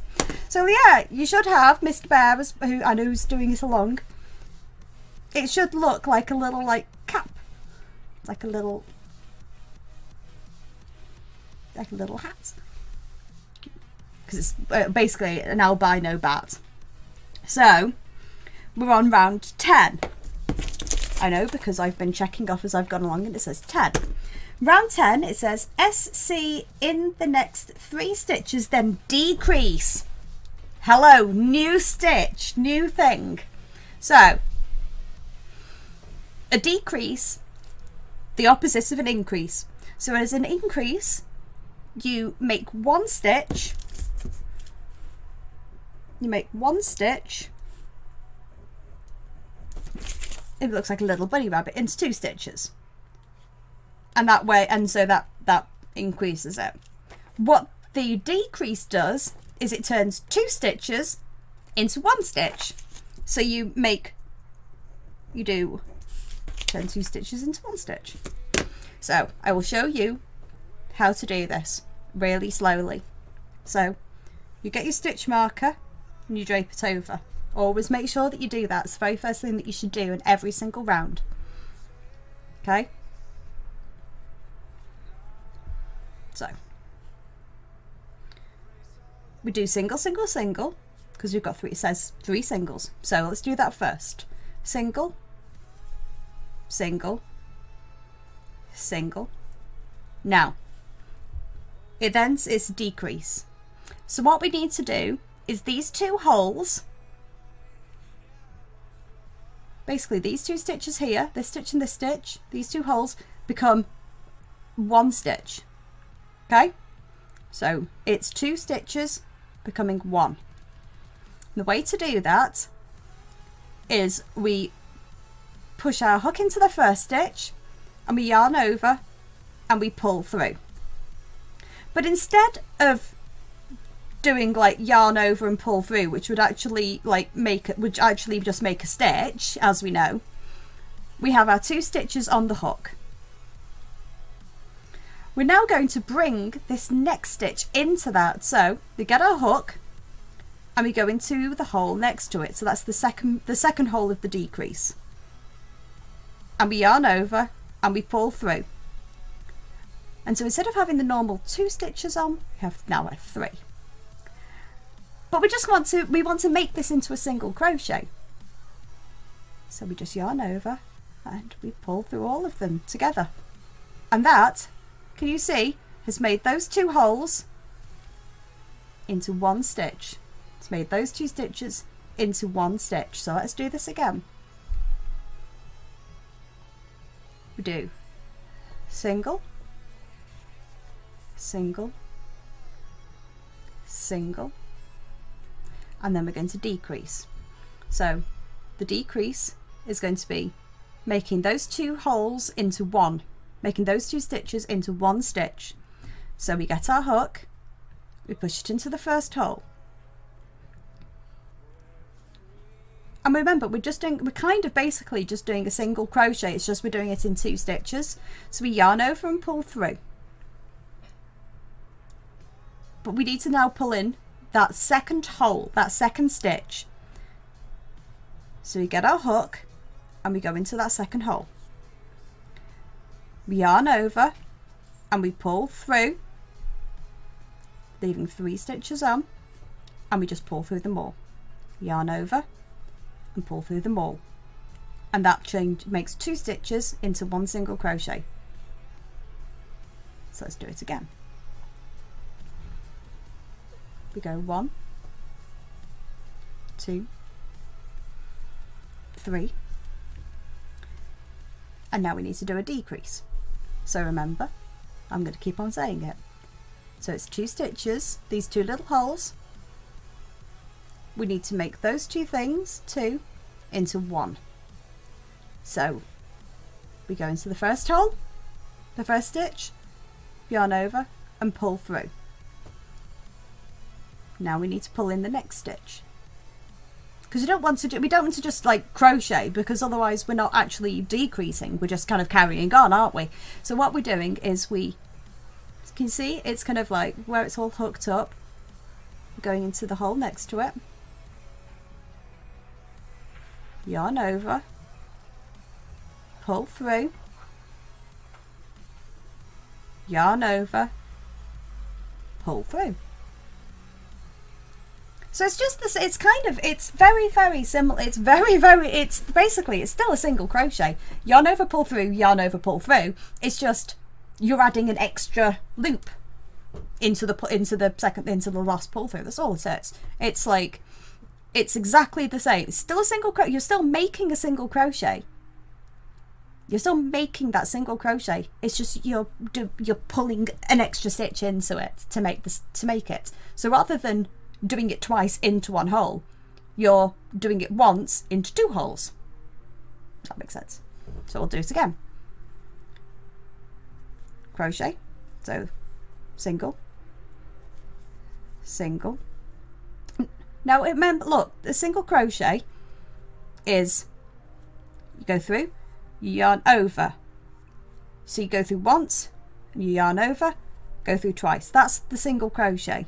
So yeah, you should have Mr. Bear, who I know is doing it along. It should look like a little cap. It's like a little hat, because it's basically an albino bat. So we're on round 10. I know, because I've been checking off as I've gone along, and it says 10. Round 10, it says SC in the next 3 stitches, then decrease. Hello, new stitch, new thing. So a decrease, the opposite of an increase. So as an increase, you make 1 stitch, it looks like a little bunny rabbit, into 2 stitches, and that way, and so that increases it. What the decrease does is it turns 2 stitches into 1 stitch. So turn 2 stitches into 1 stitch. So I will show you how to do this really slowly. So you get your stitch marker and you drape it over. Always make sure that you do that. It's the very first thing that you should do in every single round. Okay? So we do single, single, single, because we've got 3, it says 3 singles. So let's do that first. Single, single, single. Now it's decrease. So what we need to do is these 2 holes, basically these 2 stitches here, this stitch and this stitch, these 2 holes become 1 stitch. Okay, so it's 2 stitches becoming 1. The way to do that is we push our hook into the first stitch and we yarn over and we pull through. But instead of doing like yarn over and pull through, which would actually just make a stitch, as we know, we have our 2 stitches on the hook. We're now going to bring this next stitch into that. So we get our hook and we go into the hole next to it. So that's the second hole of the decrease. And we yarn over and we pull through. And so instead of having the normal 2 stitches on, we have now 3. But we want to make this into a single crochet. So we just yarn over and we pull through all of them together. And that, can you see, has made those 2 holes into 1 stitch. It's made those 2 stitches into 1 stitch. So let's do this again. We do single, single, single, and then we're going to decrease. So the decrease is going to be making those 2 holes into 1, making those 2 stitches into 1 stitch. So we get our hook, we push it into the first hole, and remember we're kind of basically just doing a single crochet. It's just we're doing it in 2 stitches. So we yarn over and pull through, but we need to now pull in that second hole, that second stitch. So we get our hook and we go into that second hole. We yarn over and we pull through, leaving 3 stitches on, and we just pull through them all. Yarn over and pull through them all, and that makes 2 stitches into 1 single crochet. So let's do it again. We go 1, 2, 3, and now we need to do a decrease. So remember, I'm going to keep on saying it. So it's 2 stitches, these 2 little holes. We need to make those 2 things, 2, into 1. So we go into the first hole, the first stitch, yarn over and pull through. Now we need to pull in the next stitch, because we don't want to just like crochet, because otherwise we're not actually decreasing, we're just kind of carrying on, aren't we? So what we're doing is can you see it's kind of like where it's all hooked up, going into the hole next to it, yarn over, pull through, yarn over, pull through. So it's just this, it's kind of, it's very, very similar. It's it's basically, it's still a single crochet. Yarn over, pull through, yarn over, pull through. It's just, you're adding an extra loop into the last pull through. That's all it is. It's like, it's exactly the same. It's still a single crochet. You're still making a single crochet. You're still making that single crochet. It's just you're pulling an extra stitch into it to make it. So rather than doing it twice into one hole, you're doing it once into 2 holes. That makes sense. So we'll do it again. Crochet, so single, single. Now remember, look, the single crochet is, you go through, you yarn over. So you go through once, and you yarn over, go through twice. That's the single crochet.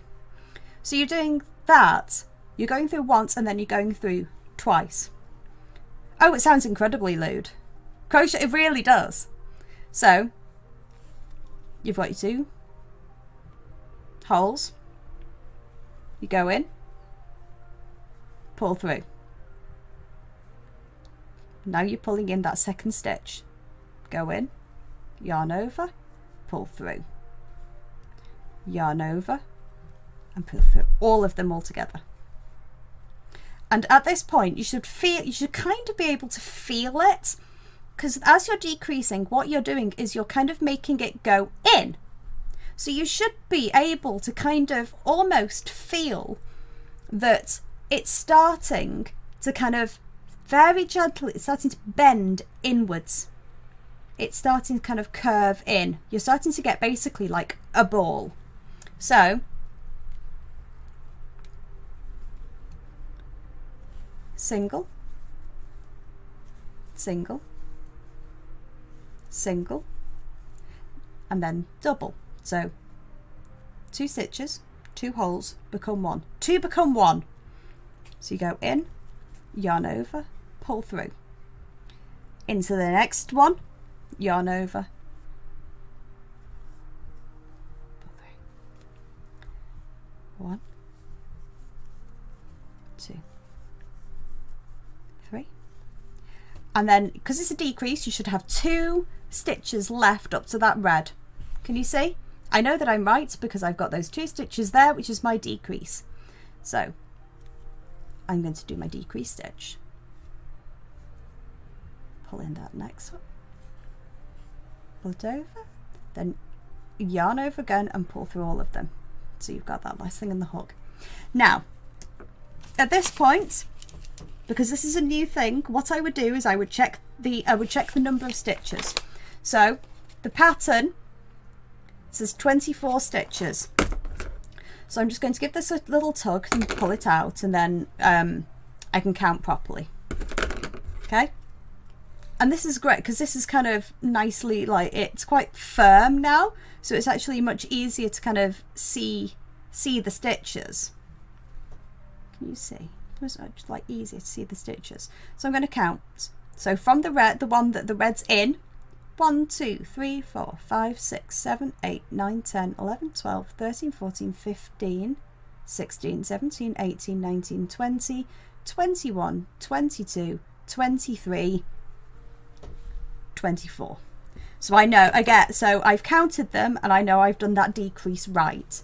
So you're doing that, you're going through once and then you're going through twice. Oh, it sounds incredibly lewd. Crochet, it really does. So you've got your 2 holes, you go in, pull through. Now you're pulling in that second stitch, go in, yarn over, pull through, yarn over, and pull through all of them all together. And at this point you should kind of be able to feel it, because as you're decreasing, what you're doing is you're kind of making it go in. So you should be able to kind of almost feel that it's starting to kind of very gently, it's starting to bend inwards. It's starting to kind of curve in. You're starting to get basically like a ball. So single, single, single, and then double. So 2 stitches, 2 holes, become 1. 2 become 1. So you go in, yarn over, pull through. Into the next one, yarn over, pull through. 1, 2, 3. And then, because it's a decrease, you should have 2 stitches left up to that red. Can you see? I know that I'm right because I've got those 2 stitches there, which is my decrease. So I'm going to do my decrease stitch. Pull in that next one. Pull it over. Then yarn over again and pull through all of them. So you've got that last thing in the hook. Now, at this point, because this is a new thing, what I would do is I would check the number of stitches. So the pattern says 24 stitches. So I'm just going to give this a little tug and pull it out, and then I can count properly. Okay? And this is great because this is kind of nicely, like, it's quite firm now, so it's actually much easier to kind of see the stitches. Can you see? It's just like easier to see the stitches. So I'm going to count. So from the red, the one that the red's in, 1, 2, 3, 4, 5, 6, 7, 8, 9, 10, 11, 12, 13, 14, 15, 16, 17, 18, 19, 20, 21, 22, 23, 24. So I know, so I've counted them and I know I've done that decrease right.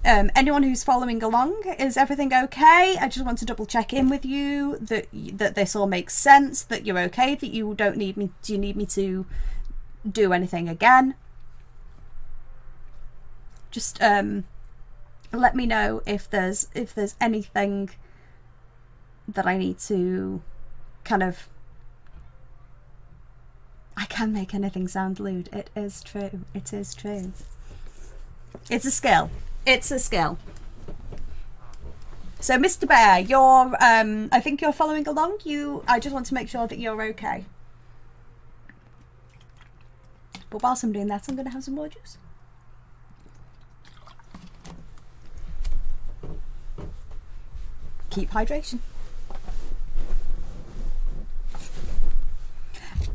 Anyone who's following along, is everything okay? I just want to double check in with you that this all makes sense, that you're okay, that you don't need me, do you need me to do anything again? Just let me know if there's anything that I need to kind of, I can make anything sound lewd. It is true. It is true. It's a skill. It's a skill. So Mr. Bear, you're I think you're following along. I just want to make sure that you're okay. But whilst I'm doing that, I'm going to have some more juice. Keep hydration.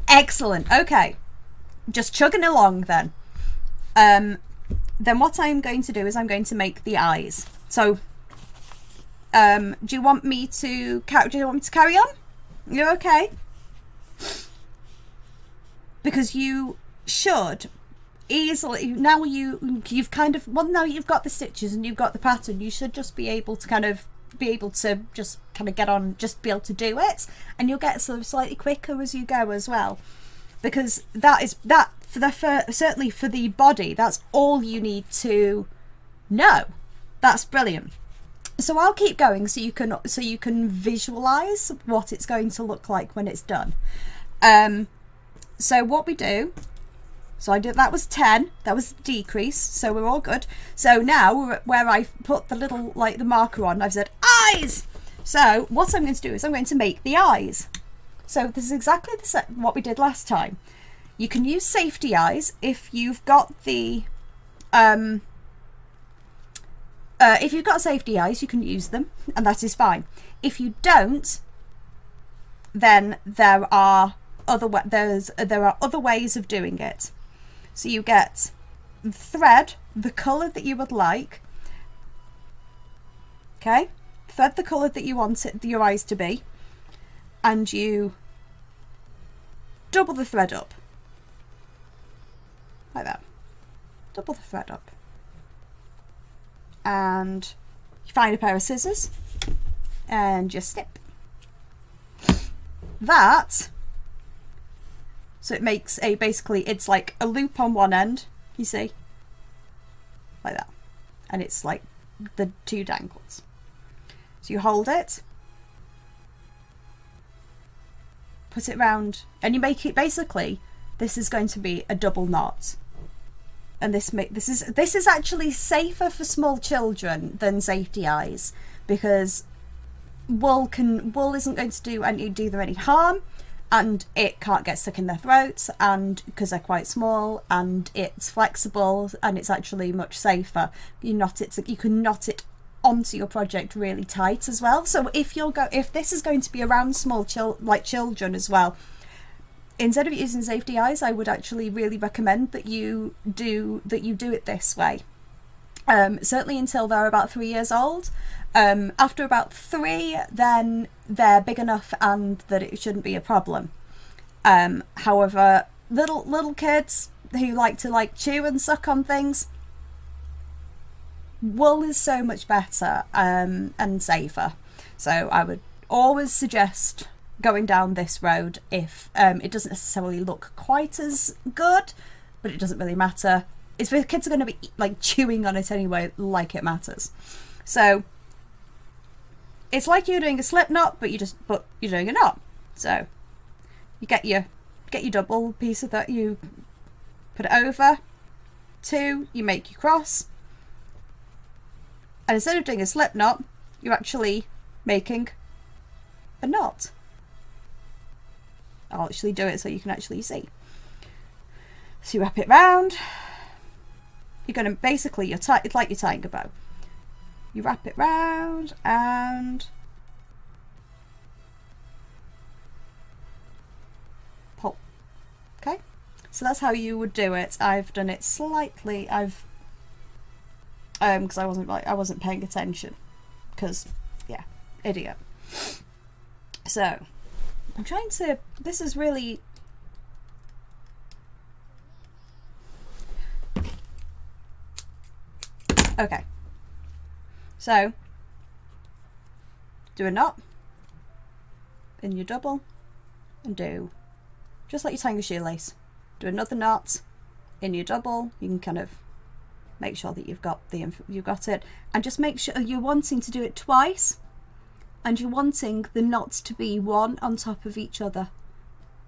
Excellent. Okay. Just chugging along then. then what I'm going to do is I'm going to make the eyes. So do you want me to carry on? You're okay? Because you should easily, now you've kind of, well, now you've got the stitches and you've got the pattern, you should just be able to just kind of get on, just be able to do it, and you'll get sort of slightly quicker as you go as well, because certainly for the body, that's all you need to know. That's brilliant. So I'll keep going so you can visualize what it's going to look like when it's done. So what we do, so I did, that was 10, that was decrease, so we're all good. So now where I put the little, like, the marker on, I've said eyes. So what I'm going to do is I'm going to make the eyes. So this is exactly what we did last time. You can use safety eyes if you've got the if you've got safety eyes, you can use them, and that is fine. If you don't, then there are other ways of doing it. So you get thread the colour that you would like. Okay, thread the colour that you want your eyes to be, and you double the thread up like that. Double the thread up, and you find a pair of scissors and you snip that. So it makes basically it's like a loop on one end, you see, like that, and it's like the two dangles. So you hold it, put it round, and you make it, basically this is going to be a double knot, and this is actually safer for small children than safety eyes, because wool isn't going to do any harm, and it can't get stuck in their throats, and because they're quite small, and it's flexible, and it's actually much safer. You can knot it onto your project really tight as well. So if this is going to be around small children as well, instead of using safety eyes, I would actually really recommend that you do it this way. Certainly until they're about 3 years old. After about 3, then they're big enough and that it shouldn't be a problem. However, little kids who like to chew and suck on things, wool is so much better and safer. So I would always suggest going down this road if it doesn't necessarily look quite as good, but it doesn't really matter. It's the kids are going to be chewing on it anyway, like it matters. So it's like you're doing a slip knot, but you're doing a knot. So you get your double piece of that, you put it over, 2, you make your cross, and instead of doing a slip knot, you're actually making a knot. I'll actually do it so you can actually see. So you wrap it round. You're going to basically, it's like you're tying a bow. You wrap it round and pull. Okay, so that's how you would do it. I've done it slightly. Because I wasn't paying attention. Because idiot. So I'm trying to. This is really. Okay, so do a knot in your double and do just like you're tying a shoelace. Do another knot in your double. You can kind of make sure that you've got it, and just make sure you're wanting to do it twice, and you're wanting the knots to be one on top of each other.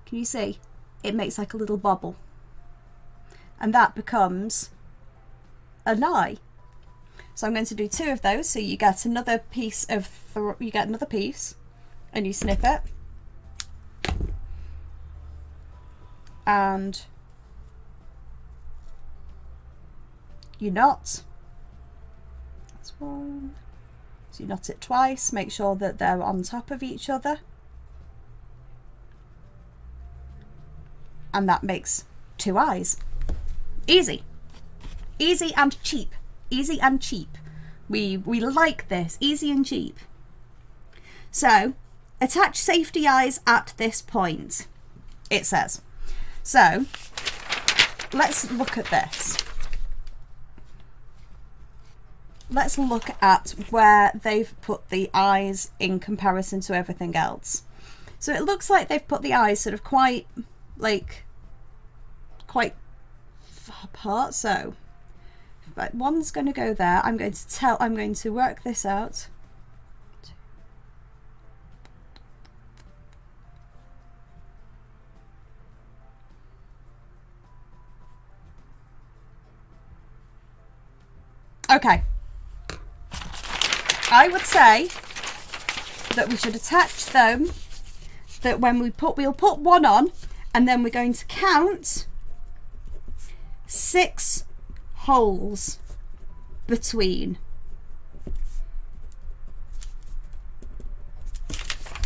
Can you see? It makes like a little bobble, and that becomes an eye. So I'm going to do 2 of those. So you get another piece and you snip it, and you knot. That's 1. So you knot it twice. Make sure that they're on top of each other, and that makes 2 eyes. Easy. Easy and cheap. Easy and cheap. We like this. Easy and cheap. So, attach safety eyes at this point, it says. So, let's look at this. Let's look at where they've put the eyes in comparison to everything else. So it looks like they've put the eyes sort of quite far apart. So but one's going to go there. I'm going to work this out. Okay. I would say that we should attach them, that when we'll put one on, and then we're going to count 6 holes between.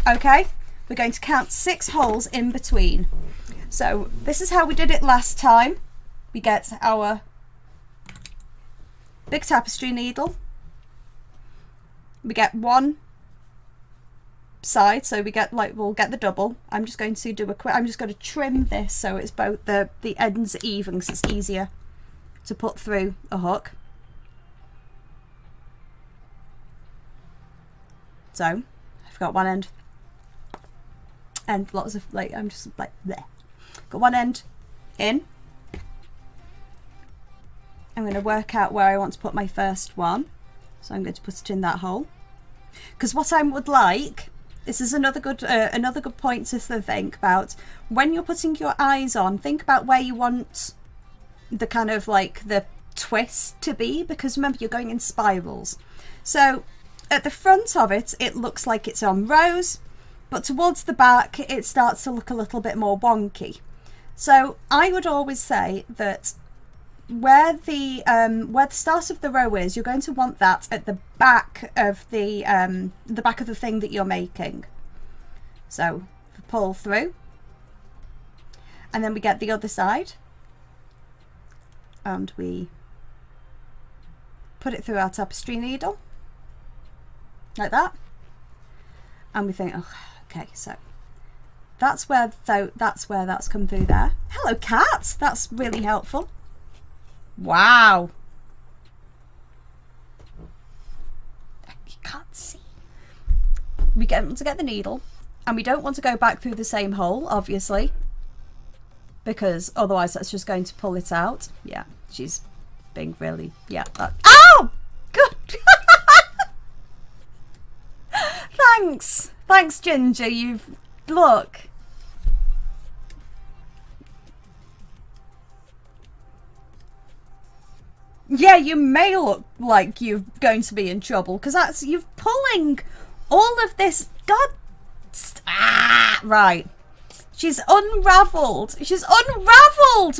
Okay, we're going to count 6 holes in between. So this is how we did it last time. We get our big tapestry needle. We get one side, so we get we'll get the double. I'm just going to do a quick, I'm just going to trim this so it's both the ends are even, because it's easier to put through a hook. So I've got one end and lots of I'm just there. Got one end in. I'm going to work out where I want to put my first one. So I'm going to put it in that hole. Because what I would like, this is another good point to think about. When you're putting your eyes on, think about where you want the kind of the twist to be, because remember you're going in spirals. So at the front of it, it looks like it's on rows, but towards the back, it starts to look a little bit more wonky. So I would always say that where the start of the row is, you're going to want that at the back of the back of the thing that you're making. So pull through, and then we get the other side, and we put it through our tapestry needle like that, and we think, oh, okay, so that's where that's come through there. Hello, cat. That's really helpful. Wow. You can't see. We want to get the needle, and we don't want to go back through the same hole, obviously, because otherwise that's just going to pull it out. Yeah, she's being really, yeah. Oh! Good! Thanks, Ginger. Look. Yeah, you may look like you're going to be in trouble, because you're pulling all of this. God. Right. She's unraveled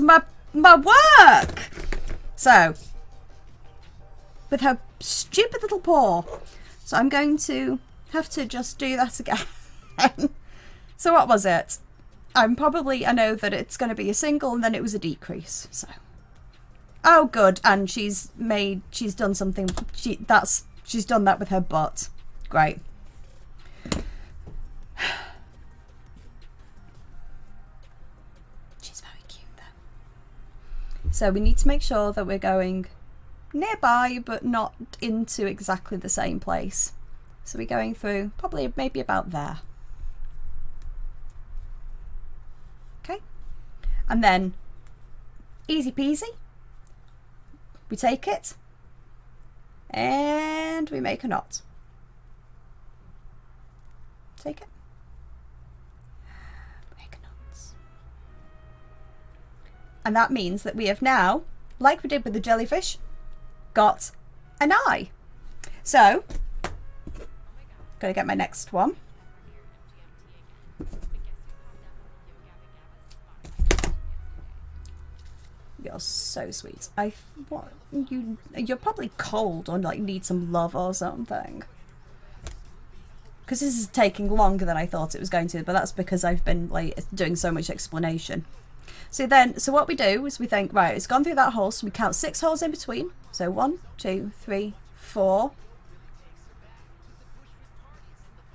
my work. So, with her stupid little paw. So I'm going to have to just do that again. So what was it? I know that it's going to be a single, and then it was a decrease. So. Oh, good. And she's done something. She's done that with her butt. Great. She's very cute though. So we need to make sure that we're going nearby, but not into exactly the same place. So we're going through probably maybe about there. Okay. And then easy peasy. We take it and we make a knot. Take it. Make a knot. And that means that we have now, like we did with the jellyfish, got an eye. So, gotta get my next one. You're so sweet. You're probably cold or need some love or something. Because this is taking longer than I thought it was going to, but that's because I've been doing so much explanation. So what we do is we think, right, it's gone through that hole, so we count 6 holes in between. So 1, 2, 3, 4,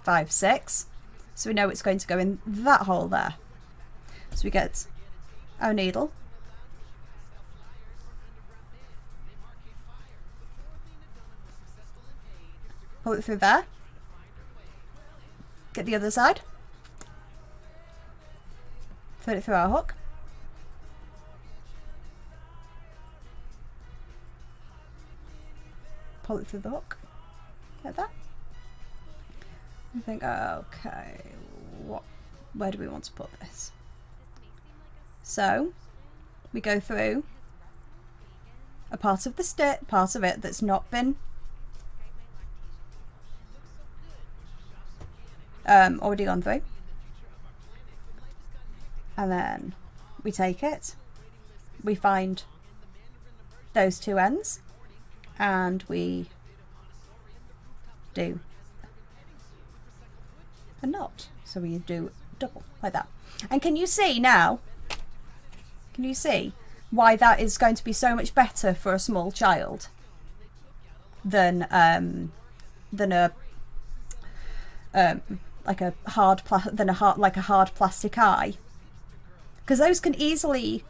5, 6. So we know it's going to go in that hole there. So we get our needle. Pull it through there. Get the other side. Put it through our hook. Pull it through the hook. Like that. And think, okay, where do we want to put this? So we go through a part of it that's not been already gone through, and then we take it, we find those 2 ends, and we do a knot. So we do double like that. And can you see now? Can you see why that is going to be so much better for a small child than a hard plastic eye? Because those can easily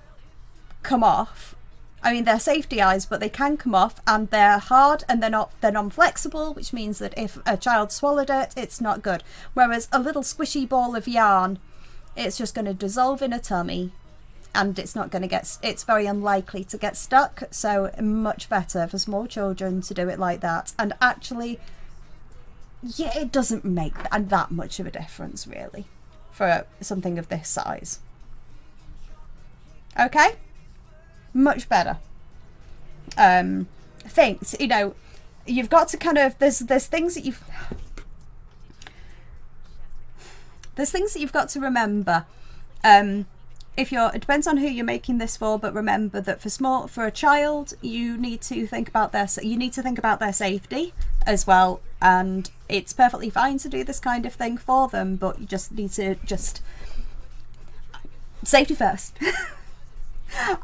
come off. I mean, they're safety eyes, but they can come off, and they're hard, and they're non-flexible, which means that if a child swallowed it, it's not good. Whereas a little squishy ball of yarn, it's just going to dissolve in a tummy, and it's very unlikely to get stuck. So much better for small children to do it like that. And actually, yeah, it doesn't make that much of a difference really for something of this size. Okay, much better. Things, you know, you've got to kind of, there's things that you've got to remember. It depends on who you're making this for, but remember that for a child, you need to think about their safety as well, and it's perfectly fine to do this kind of thing for them, but you just need to safety first.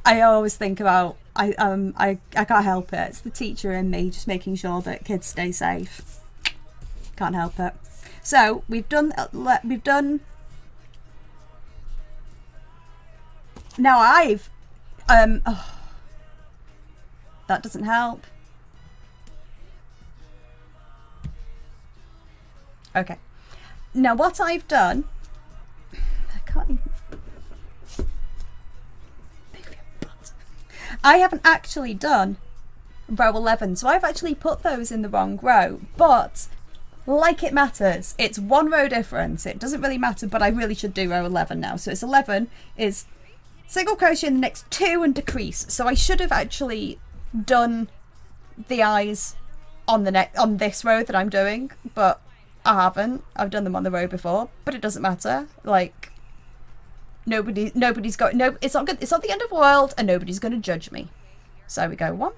I always think about, I can't help it. It's the teacher in me just making sure that kids stay safe. Can't help it. So we've done. Now I've, that doesn't help. Okay. Now what I've done, I can't even. I haven't actually done row 11, so I've actually put those in the wrong row, but like it matters, it's 1 row difference. It doesn't really matter, but I really should do row 11 now. So it's 11 is single crochet in the next 2 and decrease. So I should have actually done the eyes on this row that I'm doing, but I haven't. I've done them on the row before, but it doesn't matter. Like, nobody's got it's not good. It's not the end of the world, and nobody's going to judge me. So we go 1,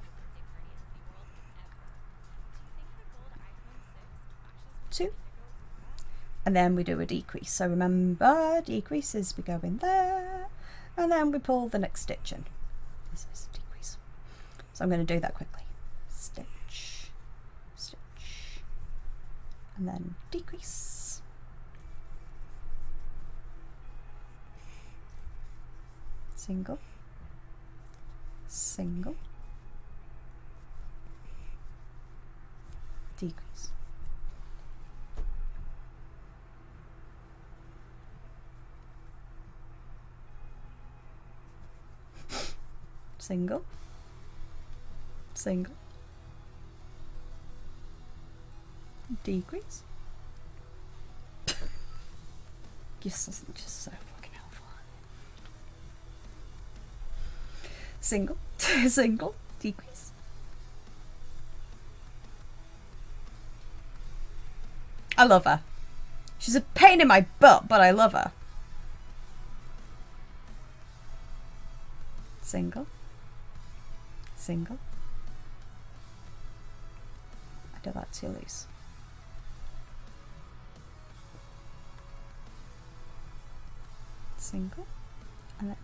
2, and then we do a decrease. So remember, decreases, we go in there, and then we pull the next stitch in. This is a decrease. So I'm going to do that quickly. Stitch, stitch, and then decrease. Single, single, decrease, single, single, decrease. Just so fucking helpful. Single, single, decrease. I love her. She's a pain in my butt, but I love her. Single, single. I do that too loose. Single, and then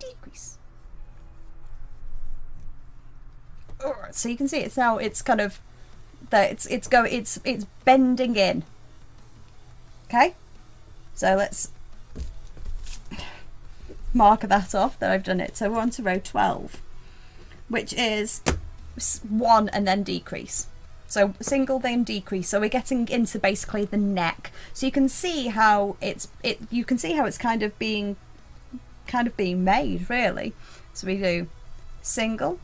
decrease. So you can see it's now, it's kind of that it's bending in. Okay, so let's mark that off that I've done it. So we're on to row 12, which is 1 and then decrease. So single then decrease. So we're getting into basically the neck. So you can see how it's kind of being made, really. So we do single,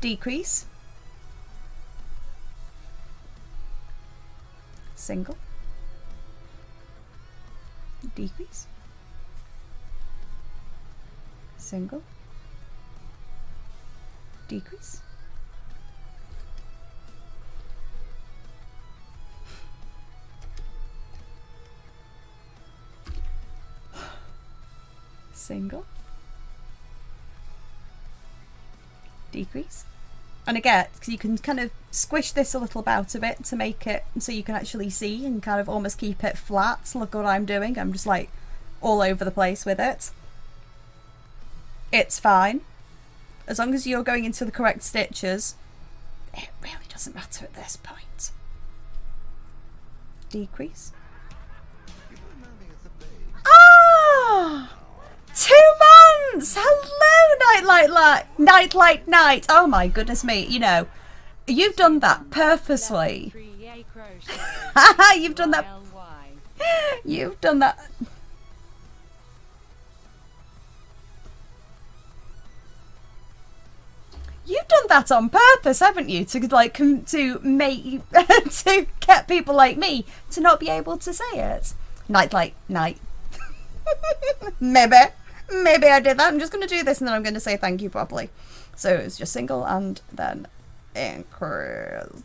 decrease, single, decrease, single, decrease, single, decrease. And again, because you can kind of squish this a little about a bit to make it so you can actually see and kind of almost keep it flat. Look what I'm doing. I'm just like all over the place with it. It's fine. As long as you're going into the correct stitches, it really doesn't matter at this point. Decrease. Ah! 2 months! Hello, Night. Oh my goodness me, you know, you've done that purposely. You've done that. You've done that. You've done that on purpose, haven't you? To like to make to get people like me to not be able to say it. Night. Maybe I did that. I'm just going to do this and then I'm going to say thank you properly. So it's just single and then increase.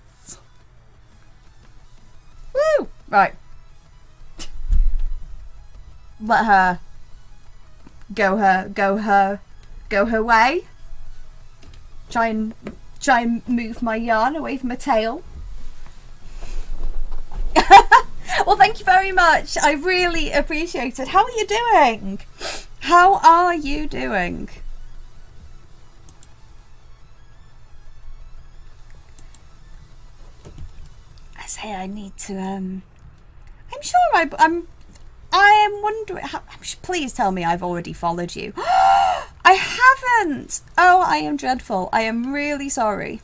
Woo! Right. Let her go her way. Try and move my yarn away from my tail. Well, thank you very much. I really appreciate it. How are you doing? How are you doing? I say I need to. I'm sure I am wondering. Please tell me I've already followed you. I haven't. Oh, I am dreadful. I am really sorry.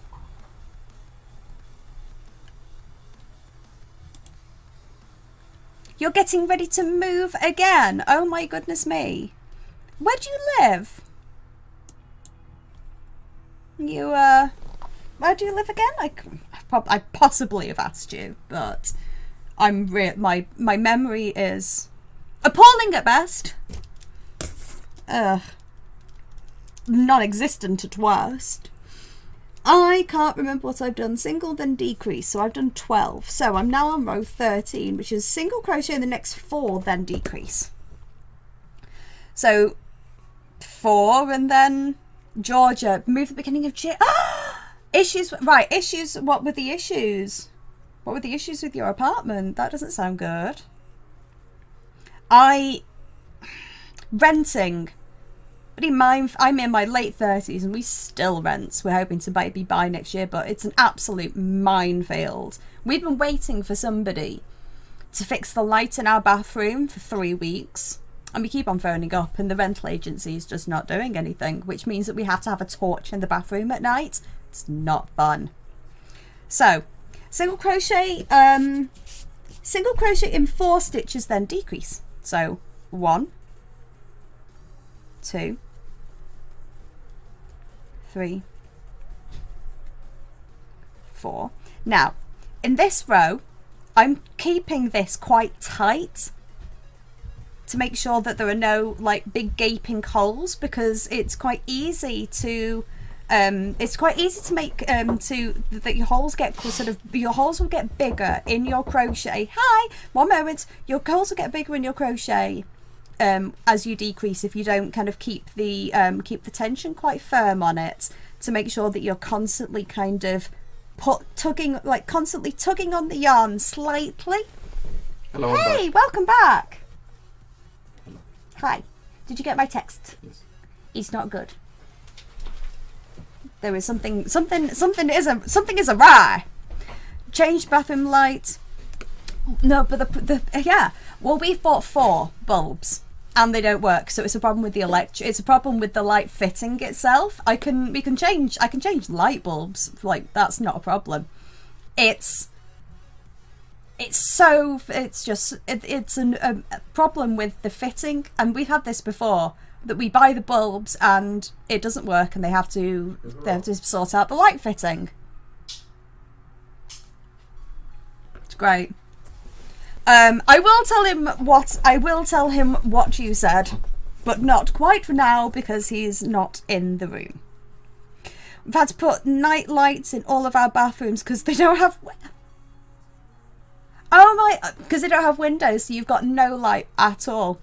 You're getting ready to move again. Oh my goodness me. Where do you live? Where do you live again? I possibly have asked you, but my memory is appalling at best. Non-existent at worst. I can't remember what I've done. Single then decrease, so I've done 12. So I'm now on row 13, which is single crochet in the next 4 then decrease. So 4 and then Georgia, move the beginning of J. Issues, right, issues. What were the issues? What were the issues with your apartment? That doesn't sound good. Renting. But in mind, I'm in my late 30s and we still rent. We're hoping to maybe buy next year, but it's an absolute minefield. We've been waiting for somebody to fix the light in our bathroom for 3 weeks. And we keep on phoning up and the rental agency is just not doing anything, which means that we have to have a torch in the bathroom at night. It's not fun. So, single crochet in 4 stitches, then decrease. So, 1, 2, 3, 4. Now, in this row, I'm keeping this quite tight to make sure that there are no like big gaping holes, because it's quite easy to make that your holes get your holes will get bigger in your crochet. Hi, one moment. Your holes will get bigger in your crochet as you decrease if you don't kind of keep the tension quite firm on it, to make sure that you're constantly kind of tugging on the yarn slightly. Hello. Hey, welcome back. Hi. Did you get my text? Yes. It's not good. There is something is awry. Changed bathroom light. No, but yeah. Well, we've bought 4 bulbs and they don't work, so it's a problem with the it's a problem with the light fitting itself. I can change light bulbs. Like, that's not a problem. It's a problem with the fitting, and we've had this before, that we buy the bulbs and it doesn't work and they have to sort out the light fitting. It's great. I will tell him what you said, but not quite for now because he's not in the room. We've had to put night lights in all of our bathrooms because they don't have because they don't have windows, so you've got no light at all.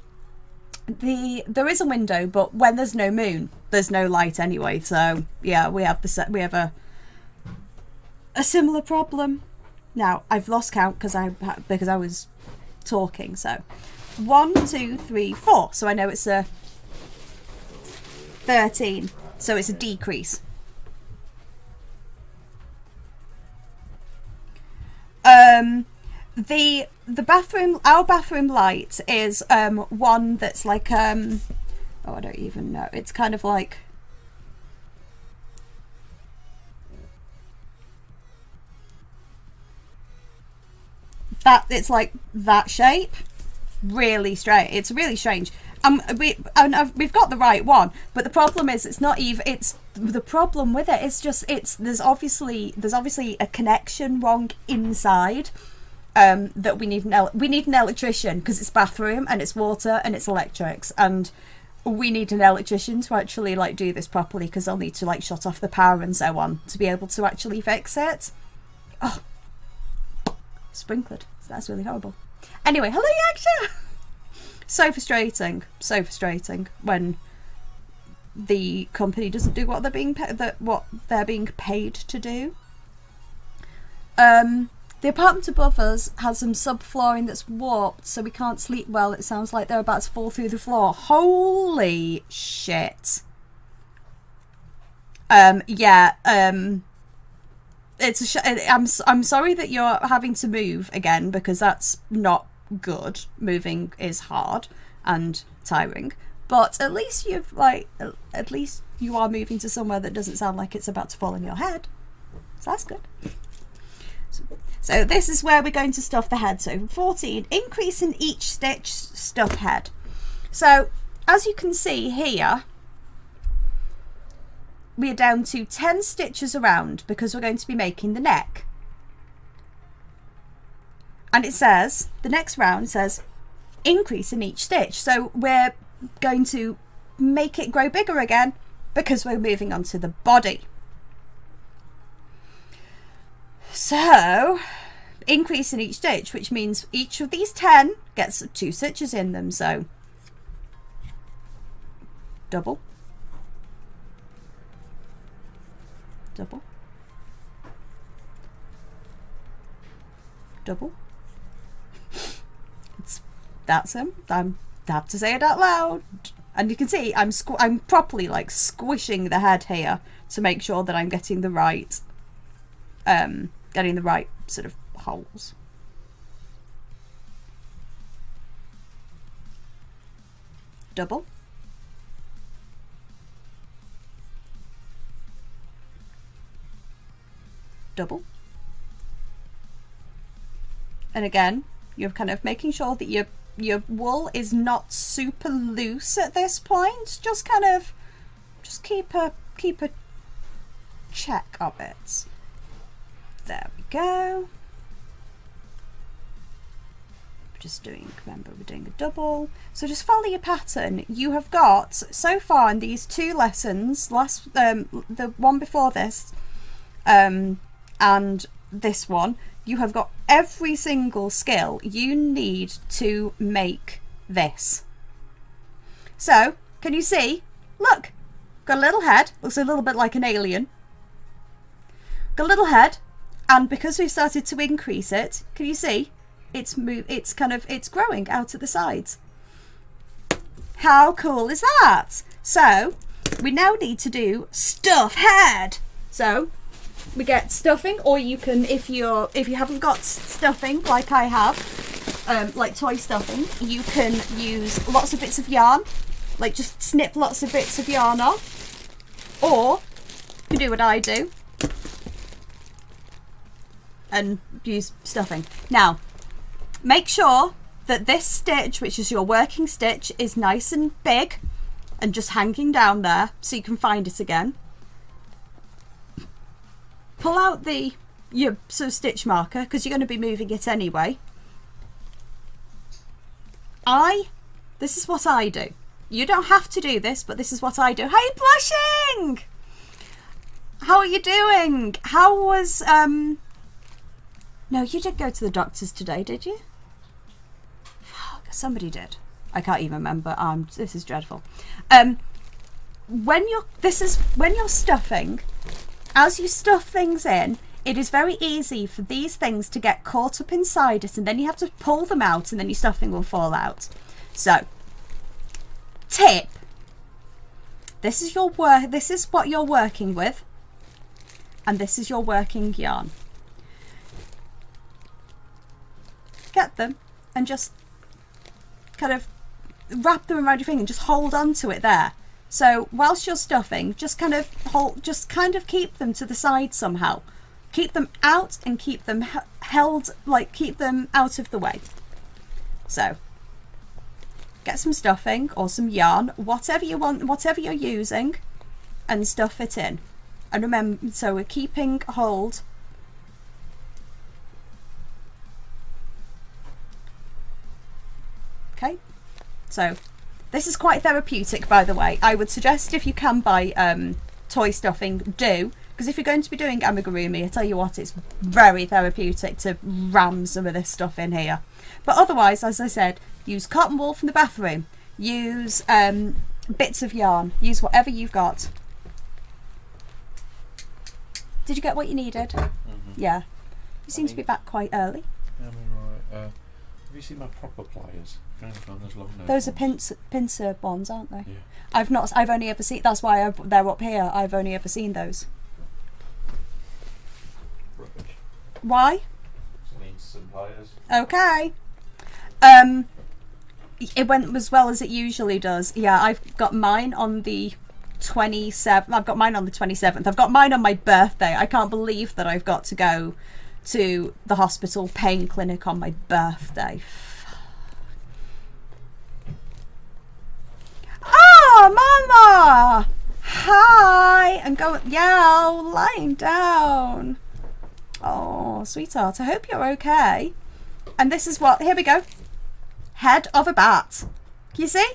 There is a window, but when there's no moon, there's no light anyway. So yeah, we have a similar problem. Now I've lost count because I was talking. So 1, 2, 3, 4. So I know it's a 13. So it's a decrease. The bathroom, our bathroom light is one that's like oh, I don't even know. It's kind of like that. It's like that shape. Really strange. It's really strange. We've got the right one, but the problem is it's not even. It's the problem with it. It's just there's obviously a connection wrong inside. That we need an electrician, because it's bathroom and it's water and it's electrics, and we need an electrician to actually like do this properly, because they'll need to like shut off the power and so on to be able to actually fix it. Oh, sprinklered. So that's really horrible. Anyway, hello Yaksha. So frustrating when the company doesn't do what they're being paid to do. The apartment above us has some subflooring that's warped, so we can't sleep well. It sounds like they're about to fall through the floor. Holy shit. Yeah. I'm sorry that you're having to move again, because that's not good. Moving is hard and tiring, but at least you are moving to somewhere that doesn't sound like it's about to fall on your head. So that's good. So this is where we're going to stuff the head. So 14, increase in each stitch, stuff head. So as you can see here, we are down to 10 stitches around because we're going to be making the neck. And it says, the next round says, increase in each stitch. So we're going to make it grow bigger again because we're moving on to the body. So, increase in each stitch, which means each of these 10 gets 2 stitches in them. So, double, double, double. That's him. I have to say it out loud. And you can see I'm properly like squishing the head here to make sure that I'm getting the right sort of holes. Double. Double. And again, you're kind of making sure that your wool is not super loose at this point. Just keep a check of it. There we go. Remember we're doing a double. So just follow your pattern. You have got, so far in these 2 lessons, the one before this, and this one, you have got every single skill you need to make this. So, can you see? Look, got a little head, looks a little bit like an alien. Got a little head, and because we've started to increase it, can you see? It's growing out at the sides. How cool is that? So we now need to do stuff head. So we get stuffing, or you can, if you haven't got stuffing like I have, like toy stuffing, you can use lots of bits of yarn, like just snip lots of bits of yarn off, or you can do what I do and use stuffing. Now make sure that this stitch, which is your working stitch, is nice and big and just hanging down there so you can find it again. Pull out your stitch marker, because you're going to be moving it anyway. This is what I do. You don't have to do this, but this is what I do. Hey, Blushing! How are you doing? How was, no, you did go to the doctor's today, did you? Somebody did. I can't even remember. This is dreadful. When you're stuffing, as you stuff things in, it is very easy for these things to get caught up inside it, and then you have to pull them out, and then your stuffing will fall out. So, tip. This is what you're working with, and this is your working yarn. Get them and just kind of wrap them around your finger and just hold on to it there. So whilst you're stuffing, just kind of keep them to the side somehow. Keep them out and keep them held, like keep them out of the way. So get some stuffing or some yarn, whatever you want, whatever you're using, and stuff it in. And remember, so we're keeping hold. Okay, so this is quite therapeutic, by the way. I would suggest, if you can buy toy stuffing, do, because if you're going to be doing amigurumi, I tell you what, it's very therapeutic to ram some of this stuff in here. But otherwise, as I said, use cotton wool from the bathroom, use bits of yarn, use whatever you've got. Did you get what you needed? Mm-hmm. Yeah. You seem to be back quite early. Yeah, right. Have you seen my proper pliers? Those are pincer ones, aren't they? Yeah. I've only ever seen. That's why they're up here. I've only ever seen those. Rubbish. Why? Just need some pliers. Okay. It went as well as it usually does. Yeah, I've got mine on the 27th. I've got mine on the 27th. I've got mine on my birthday. I can't believe that I've got to go to the hospital pain clinic on my birthday. Oh, Mama! Hi! And go, yeah, lying down. Oh, sweetheart, I hope you're okay. And this is what, here we go. Head of a bat. Can you see?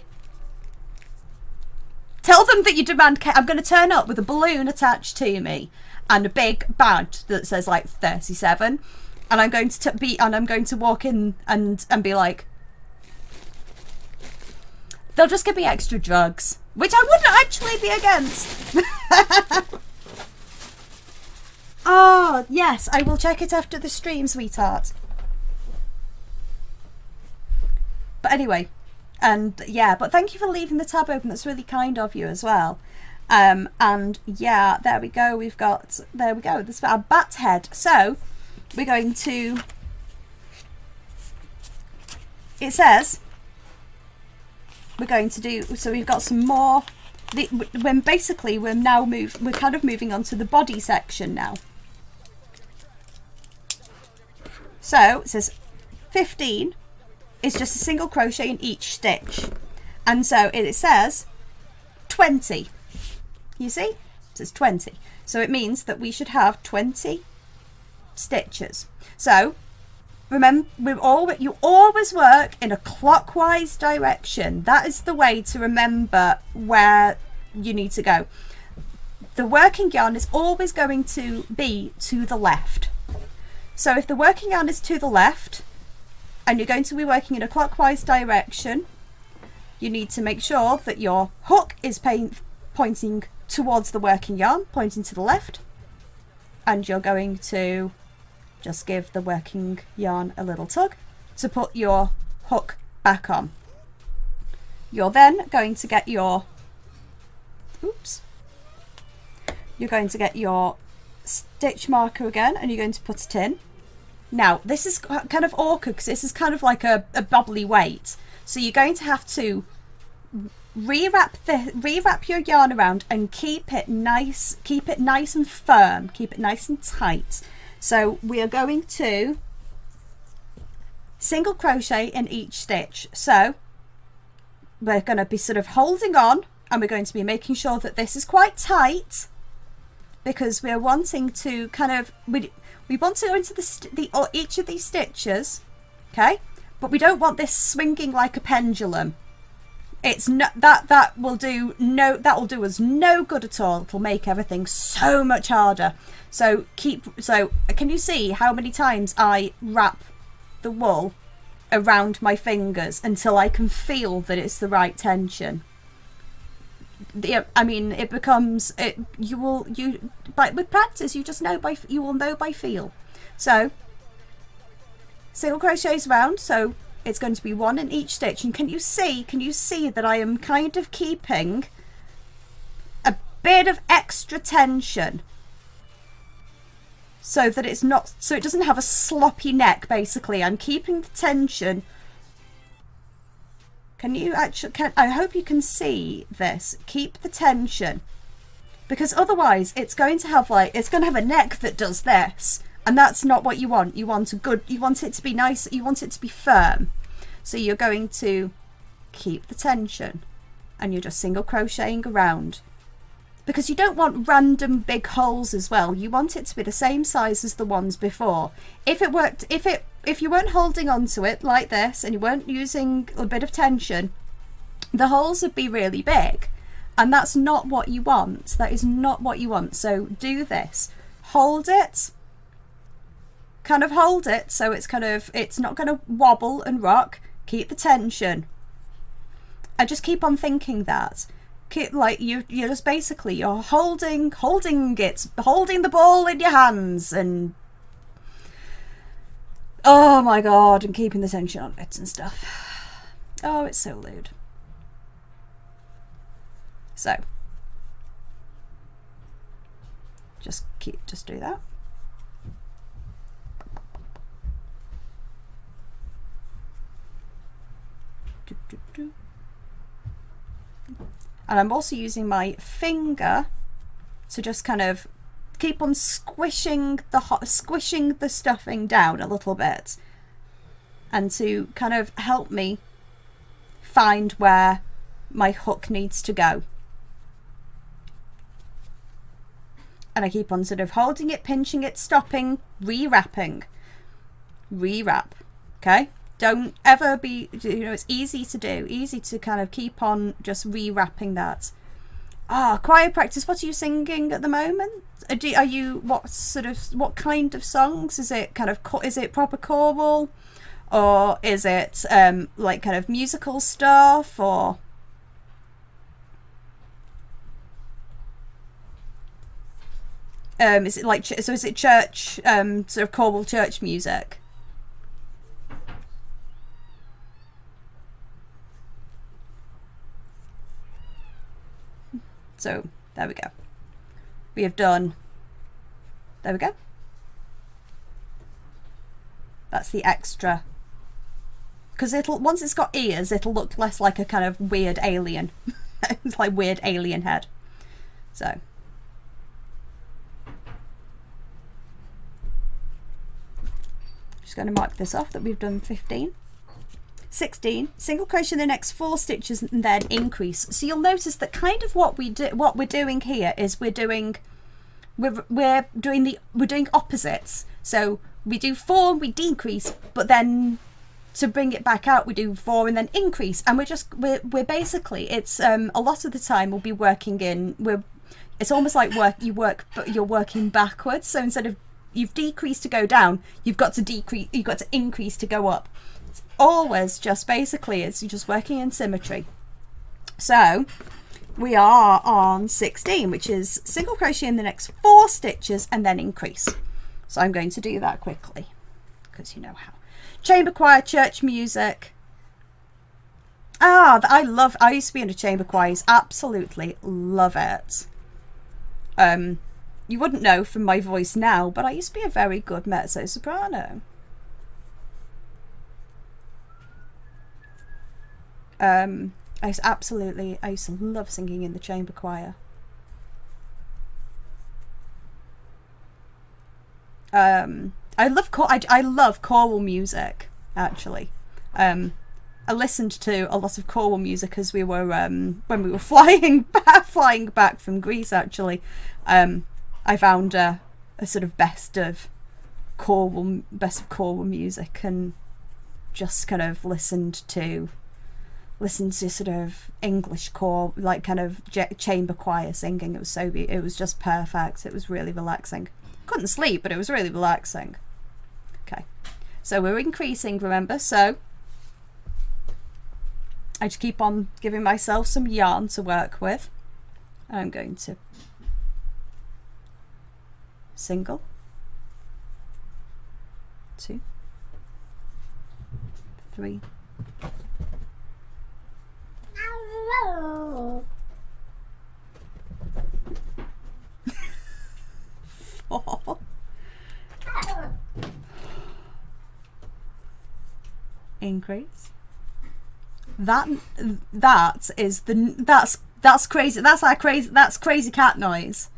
Tell them that you demand care. I'm going to turn up with a balloon attached to me and a big badge that says like 37. And I'm going to walk in and be like, they'll just give me extra drugs, which I wouldn't actually be against. Oh, yes, I will check it after the stream, sweetheart. But anyway, and yeah, but thank you for leaving the tab open. That's really kind of you as well. And yeah, there we go. There we go. This is our bat head. So we're going to, it says, we're going to do, so we've got some more, when basically we're kind of moving on to the body section now. So it says 15 is just a single crochet in each stitch, and so it says 20. You see, it says 20, so it means that we should have 20 stitches. So remember, you always work in a clockwise direction. That is the way to remember where you need to go. The working yarn is always going to be to the left. So if the working yarn is to the left and you're going to be working in a clockwise direction, you need to make sure that your hook is pointing towards the working yarn, pointing to the left, and you're going to just give the working yarn a little tug to put your hook back on. you're then going to get your, you're going to get your stitch marker again, and you're going to put it in. Now this is kind of awkward because this is kind of like a bobbly weight, so you're going to have to rewrap your yarn around and keep it nice and firm, keep it nice and tight. So we are going to single crochet in each stitch. So we're going to be sort of holding on, and we're going to be making sure that this is quite tight, because we're wanting to kind of we want to go into each of these stitches, okay, but we don't want this swinging like a pendulum. It's not that will do us no good at all. It'll make everything so much harder. So can you see how many times I wrap the wool around my fingers until I can feel that it's the right tension? I mean, it becomes but with practice you will know by feel. So single crochets around, so it's going to be one in each stitch. And can you see that I am kind of keeping a bit of extra tension so that it doesn't have a sloppy neck. Basically, I'm keeping the tension. I hope you can see this. Keep the tension, because otherwise it's going to have a neck that does this, and that's not what you want. You want it to be nice, you want it to be firm. So you're going to keep the tension, and you're just single crocheting around, because you don't want random big holes as well. You want it to be the same size as the ones before. If you weren't holding on to it like this and you weren't using a bit of tension, the holes would be really big, and that's not what you want. That is not what you want. So do this. Hold it. Kind of hold it so it's not going to wobble and rock. Keep the tension. I just keep on thinking that. You're just basically you're holding the ball in your hands, and oh my god, and keeping the tension on it and stuff. Oh, it's so lewd. So just do that. And I'm also using my finger to just kind of keep on squishing the stuffing down a little bit, and to kind of help me find where my hook needs to go. And I keep on sort of holding it, pinching it, stopping, rewrapping, rewrap. Okay, don't ever be, it's easy to do, easy to kind of keep on just rewrapping that. Choir practice. What are you singing at the moment? Are you what kind of songs? Is it proper choral, or is it like kind of musical stuff, or is it like is it church sort of choral church music? So there we go. We have done. There we go. That's the extra. Because once it's got ears, it'll look less like a kind of weird alien. It's like weird alien head. So. Just going to mark this off that we've done 15. 16, single crochet in the next 4 stitches and then increase. So you'll notice that kind of what we're doing here is we're doing opposites. So we do 4 and we decrease, but then to bring it back out we do 4 and then increase, and we're basically, it's a lot of the time we'll be working it's almost like you're working backwards. So instead of you've decreased to go down, you've got to increase to go up. It's always just basically it's just working in symmetry. So we are on 16, which is single crochet in the next 4 stitches and then increase. So I'm going to do that quickly because you know how. Chamber choir, church music. I used to be in a chamber choir. Absolutely love it. You wouldn't know from my voice now, but I used to be a very good mezzo soprano. I used to love singing in the chamber choir. I love choral music, actually. I listened to a lot of choral music as we were when we were flying back from Greece. Actually, I found a sort of best of choral music and just kind of listened to sort of English choir, like kind of chamber choir singing. It was just perfect. It was really relaxing. Couldn't sleep, but it was really relaxing. Okay, so we're increasing, remember, so I just keep on giving myself some yarn to work with. I'm going to single, 2, 3, 4, increase. That's crazy. That's crazy cat noise.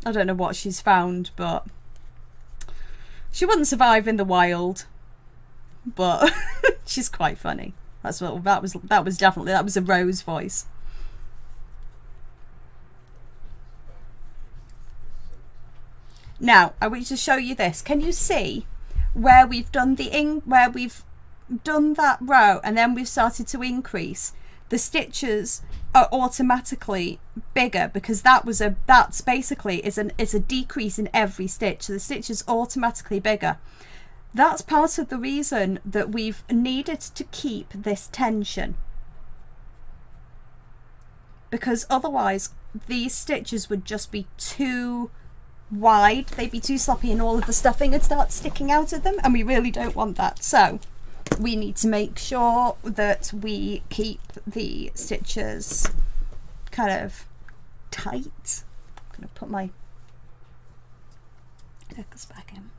I don't know what she's found, but she wouldn't survive in the wild. But she's quite funny. That was a Rose voice. Now I want to show you this. Can you see where we've done that row and then we've started to increase? The stitches are automatically bigger because it's a decrease in every stitch. So the stitch is automatically bigger. That's part of the reason that we've needed to keep this tension, because otherwise these stitches would just be too wide. They'd be too sloppy and all of the stuffing would start sticking out of them, and we really don't want that. So we need to make sure that we keep the stitches kind of tight. I'm going to put my necklace back in.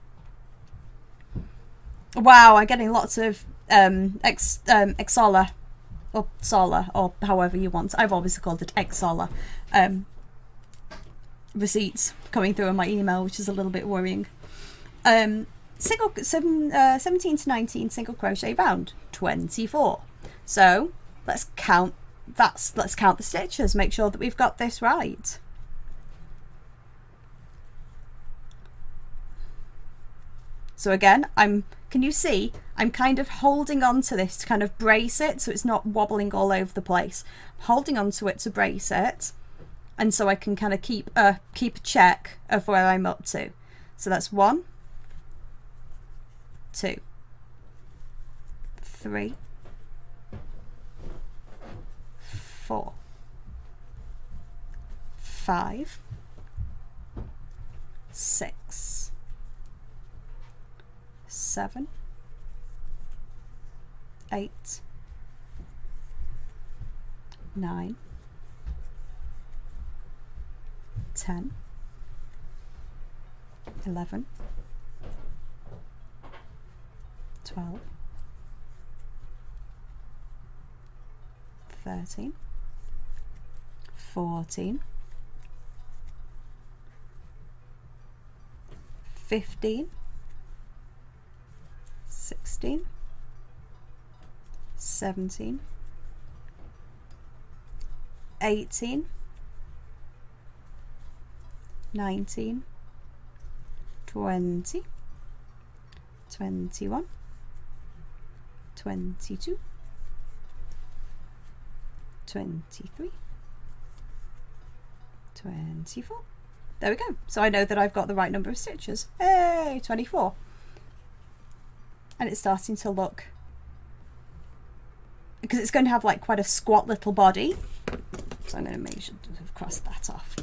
Wow, I'm getting lots of Exola or Sola, or however you want. I've obviously called it Exola. Receipts coming through on my email, which is a little bit worrying. 17 to 19 single crochet round, 24. So let's count the stitches, make sure that we've got this right. So again, can you see I'm kind of holding on to this to kind of brace it so it's not wobbling all over the place. I'm holding on to it to brace it, and so I can kind of keep a check of where I'm up to. So that's 1, 2, 3, 4, 5, 6, 7, 8, 9, 10, 11, 12, 13, 14, 15, 16, 17, 18, 19, 20, 21, 22, 23, 24. There we go. So I know that I've got the right number of stitches. Hey, 24. And it's starting to look, because it's going to have like quite a squat little body. So I'm going to make sure to cross that off.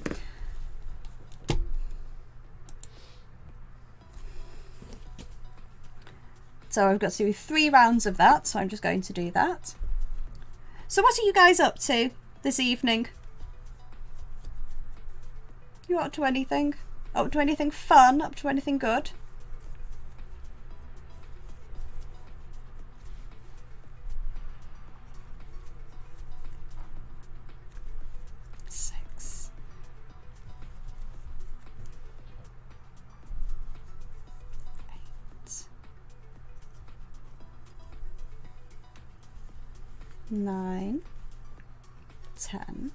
So I've got to do 3 rounds of that, so I'm just going to do that. So what are you guys up to this evening? You up to anything? Up to anything fun? Up to anything good? Nine, 10,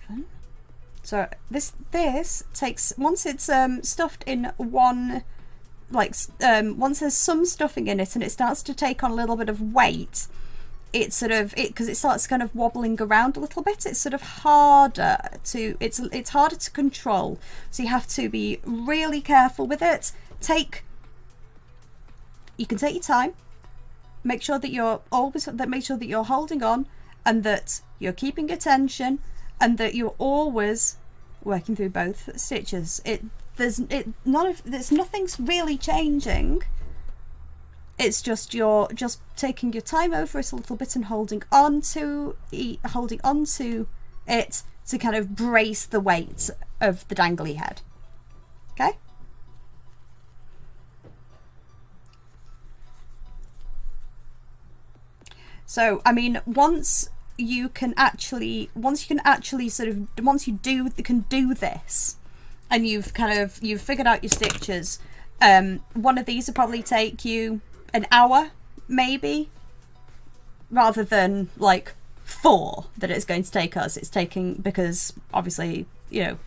11. So this takes, once it's stuffed in one, like once there's some stuffing in it and it starts to take on a little bit of weight, it's sort of because it starts kind of wobbling around a little bit, it's sort of harder to it's harder to control. So you have to be really careful with it. You can take your time, make sure that you're holding on, and that you're keeping attention, and that you're always working through both stitches. There's nothing's really changing. It's just you're just taking your time over it a little bit and holding on to it to kind of brace the weight of the dangly head. Okay? So, I mean, once you can actually do this, and you've figured out your stitches, one of these will probably take you an hour, maybe, rather than like 4 that it's going to take us. It's taking, because obviously, you know,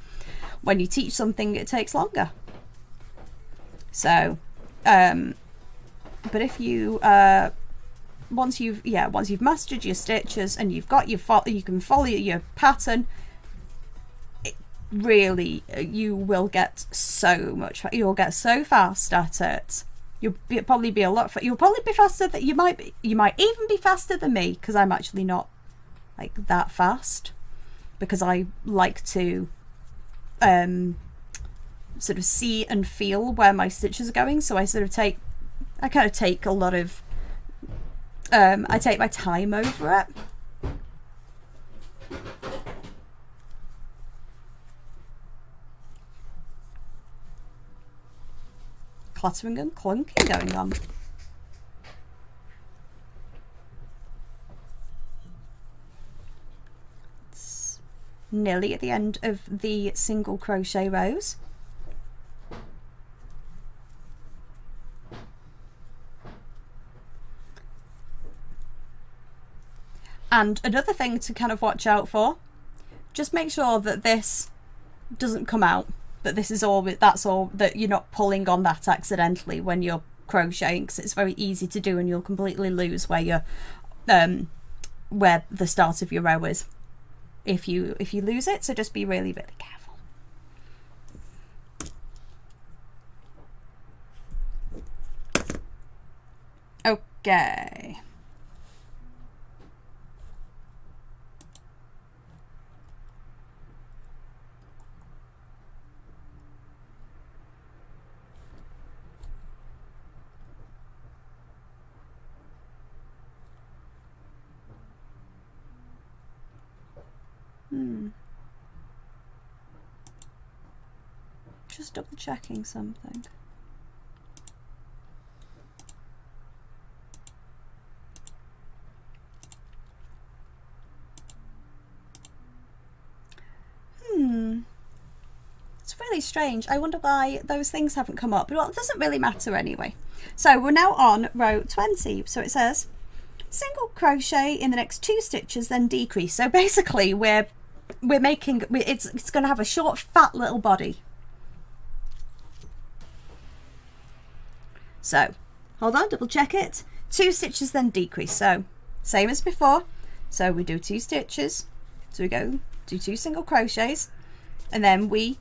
when you teach something, it takes longer. So, but if you once you've mastered your stitches and you've got you can follow your pattern, really you'll get so fast at it. You'll probably be faster that you might even be faster than me, because I'm actually not like that fast, because I like to sort of see and feel where my stitches are going. So I take a lot of I take my time over it. Cluttering and clunking going on. It's nearly at the end of the single crochet rows. And another thing to kind of watch out for, just make sure that this doesn't come out, that that you're not pulling on that accidentally when you're crocheting, because it's very easy to do and you'll completely lose where the start of your row is if you lose it. So just be really, really careful. Okay. Just double checking something. It's really strange. I wonder why those things haven't come up, but well, it doesn't really matter anyway. So we're now on row 20. So it says single crochet in the next 2 stitches, then decrease. So basically it's going to have a short, fat little body. So hold on, double check it. 2 stitches, then decrease. So same as before. So we do 2 stitches. So we go do 2 single crochets, and then we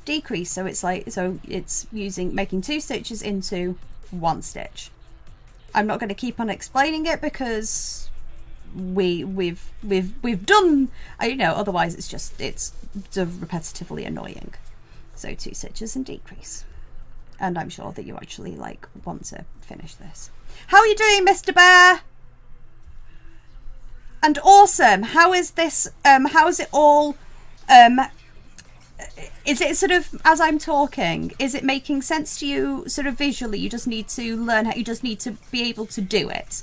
decrease. So it's making 2 stitches into 1 stitch. I'm not going to keep on explaining it because we've done, you know, otherwise it's sort of repetitively annoying. So 2 stitches and decrease. And I'm sure that you actually like want to finish this. How are you doing, Mr. Bear? And awesome. How is this? How is it all? Is it sort of, as I'm talking, is it making sense to you sort of visually? You just need to learn how, you just need to be able to do it.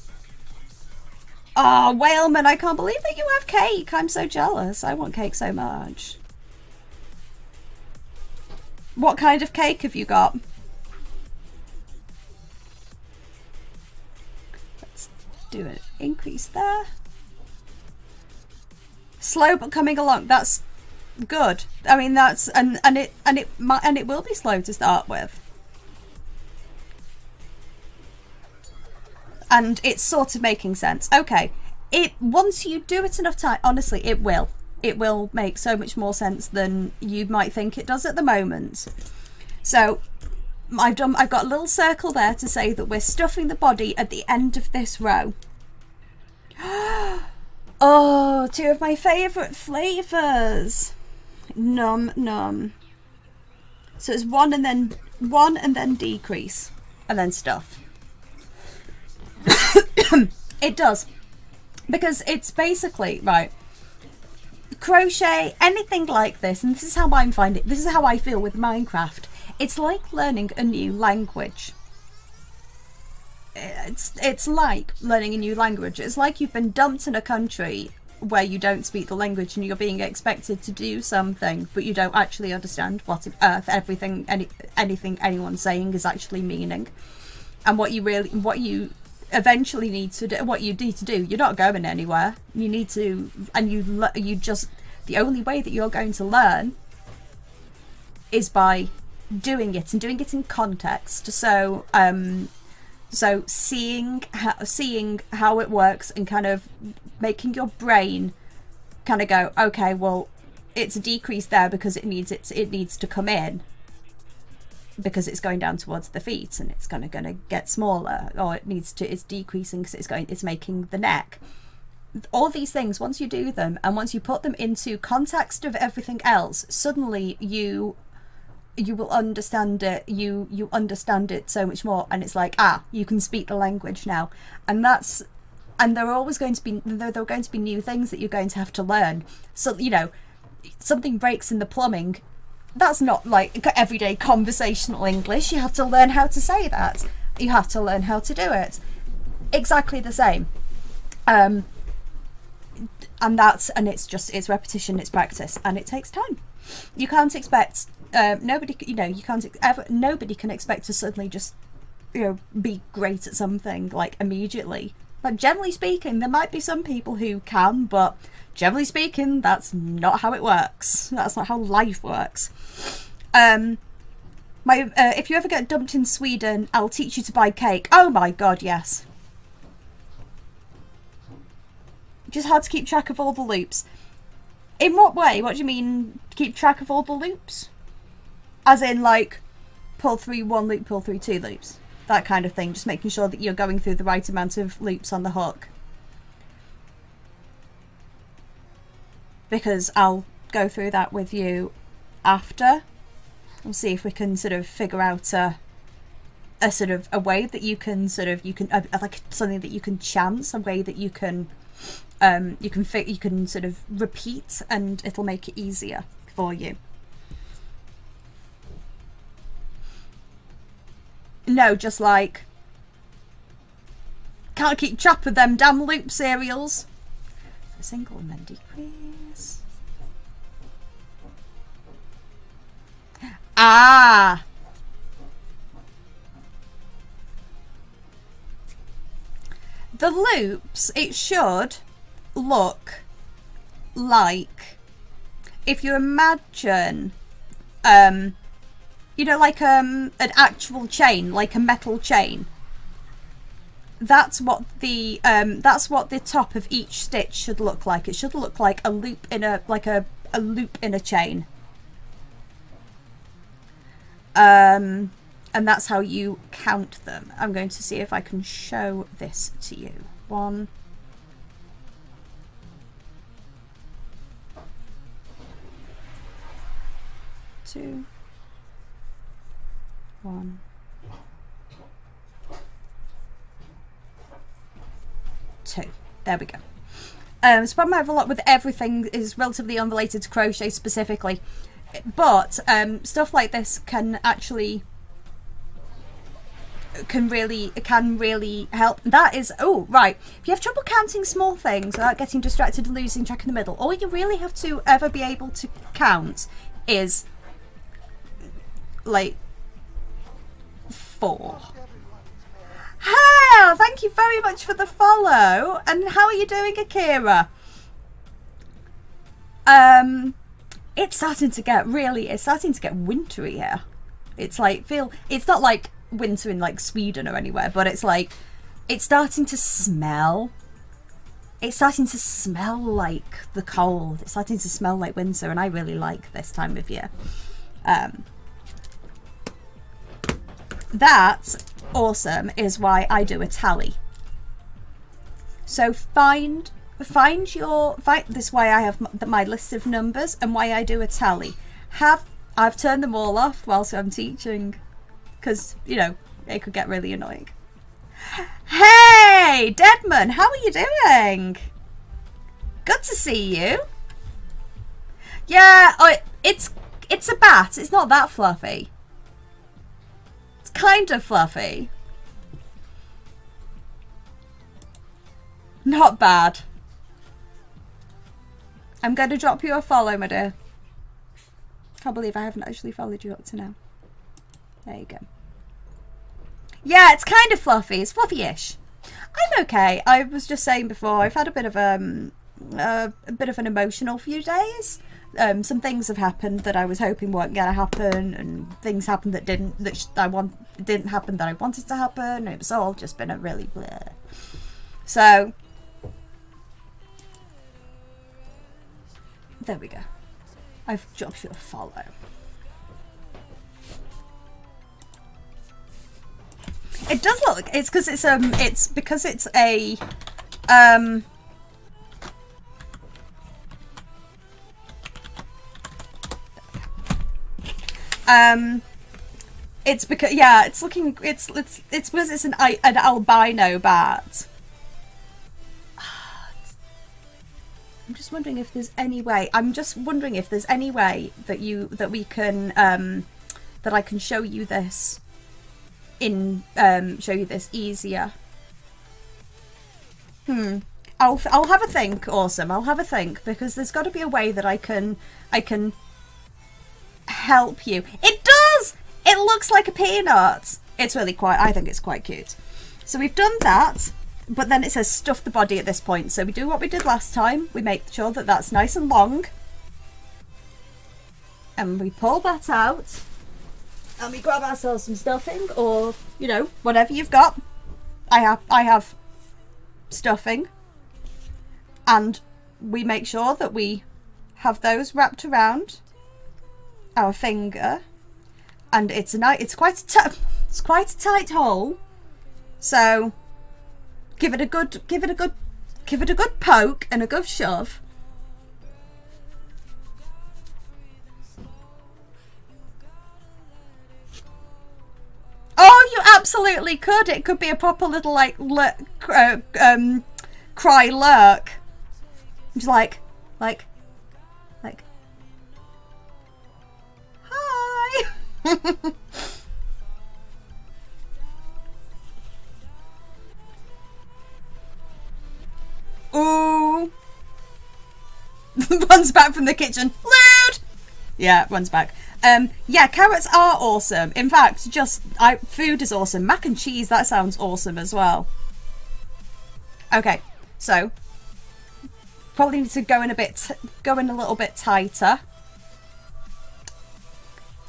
Oh, Whaleman, I can't believe that you have cake. I'm so jealous. I want cake so much. What kind of cake have you got? Let's do an increase there. Slow but coming along. That's good. I mean, that's and it will be slow to start with. And it's sort of making sense. Okay. Once you do it enough time, honestly, it will make so much more sense than you might think it does at the moment. So I've got a little circle there to say that we're stuffing the body at the end of this row. Oh, 2 of my favourite flavours. Num num. So it's 1 and then decrease and then stuff. It does, because it's basically, right, crochet, anything like this, and this is how I'm finding it, this is how I feel with Minecraft. It's like learning a new language. It's like learning a new language. It's like you've been dumped in a country where you don't speak the language and you're being expected to do something, but you don't actually understand what on earth anything anyone's saying is actually meaning. And what you eventually need to do, you're not going anywhere. You need to, and the only way that you're going to learn is by doing it, and doing it in context. So seeing how it works and kind of making your brain kind of go, okay, well, it's a decrease there because it needs to come in, because it's going down towards the feet and it's gonna get smaller, or it's decreasing because it's making the neck. All these things, once you do them and once you put them into context of everything else, suddenly you will understand it. You understand it so much more, and it's like, you can speak the language now. And there are going to be new things that you're going to have to learn. So, you know, something breaks in the plumbing, that's not like everyday conversational English. You have to learn how to say that. You have to learn how to do it. Exactly the same. And it's repetition, it's practice, and it takes time. You can't expect nobody can expect to suddenly just, you know, be great at something like immediately. Like, generally speaking, there might be some people who can, but generally speaking, that's not how it works. That's not how life works. If you ever get dumped in Sweden, I'll teach you to buy cake. Oh my god, yes. Just hard to keep track of all the loops. In what way? What do you mean, keep track of all the loops? As in, like, pull through 1 loop, pull through 2 loops. That kind of thing. Just making sure that you're going through the right amount of loops on the hook. Because I'll go through that with you after. We'll see if we can sort of figure out a sort of a way that you can like something that you can chance, a way that you can sort of repeat, and it'll make it easier for you. No, just like, can't keep track of them damn loop serials. So single and then decrease. The loops, it should look like, if you imagine, you know, like an actual chain, like a metal chain. That's what the top of each stitch should look like. It should look like a loop in a loop in a chain. And and that's how you count them. I'm going to see if I can show this to you. 1, 2, 1, 2. There we go. So problem I have a lot with everything is relatively unrelated to crochet specifically, but stuff like this can actually can really help. That is, oh right, if you have trouble counting small things without getting distracted and losing track in the middle, all you really have to ever be able to count is like 4. Hi, thank you very much for the follow. And how are you doing, Akira? It's starting to get wintry here. It's like it's not like winter in like Sweden or anywhere, but it's like it's starting to smell. It's starting to smell like the cold. It's starting to smell like winter, and I really like this time of year. That awesome is why I do a tally. So find this why I have my list of numbers and why I do a tally. I've turned them all off whilst I'm teaching because it could get really annoying. Hey Deadman, how are you doing? Good to see you. Yeah, it's a bat. It's not that fluffy. Kind of fluffy. Not bad. I'm going to drop you a follow, my dear. Can't believe I haven't actually followed you up to now. There you go. Yeah, it's kind of fluffy. It's fluffy-ish. I'm okay. I was just saying before, I've had a bit of an emotional few days. Some things have happened that I was hoping weren't going to happen, and things happened that didn't happen that I wanted to happen. It was all just been a really blur. So there we go. I've dropped you a follow. It does look. It's because it's a it's because it's because it's an albino bat. I'm just wondering if there's any way. that we can that I can show you this easier. I'll have a think. Awesome. I'll have a think, because there's got to be a way that I can help you. It does. It looks like a peanut. It's really I think it's quite cute. So we've done that, but then it says stuff the body at this point. So we do what we did last time. We make sure that that's nice and long, and we pull that out, and we grab ourselves some stuffing, or whatever you've got. I have stuffing, and we make sure that we have those wrapped around our finger, and it's quite a tight hole. So give it a good poke and a good shove. Oh, you absolutely could. It could be a proper little cry lurk. Just like hi. Ooh. Runs back from the kitchen. Lewd. Yeah, runs back. Yeah, carrots are awesome. In fact, food is awesome. Mac and cheese, that sounds awesome as well. Okay, so probably need to go in a little bit tighter.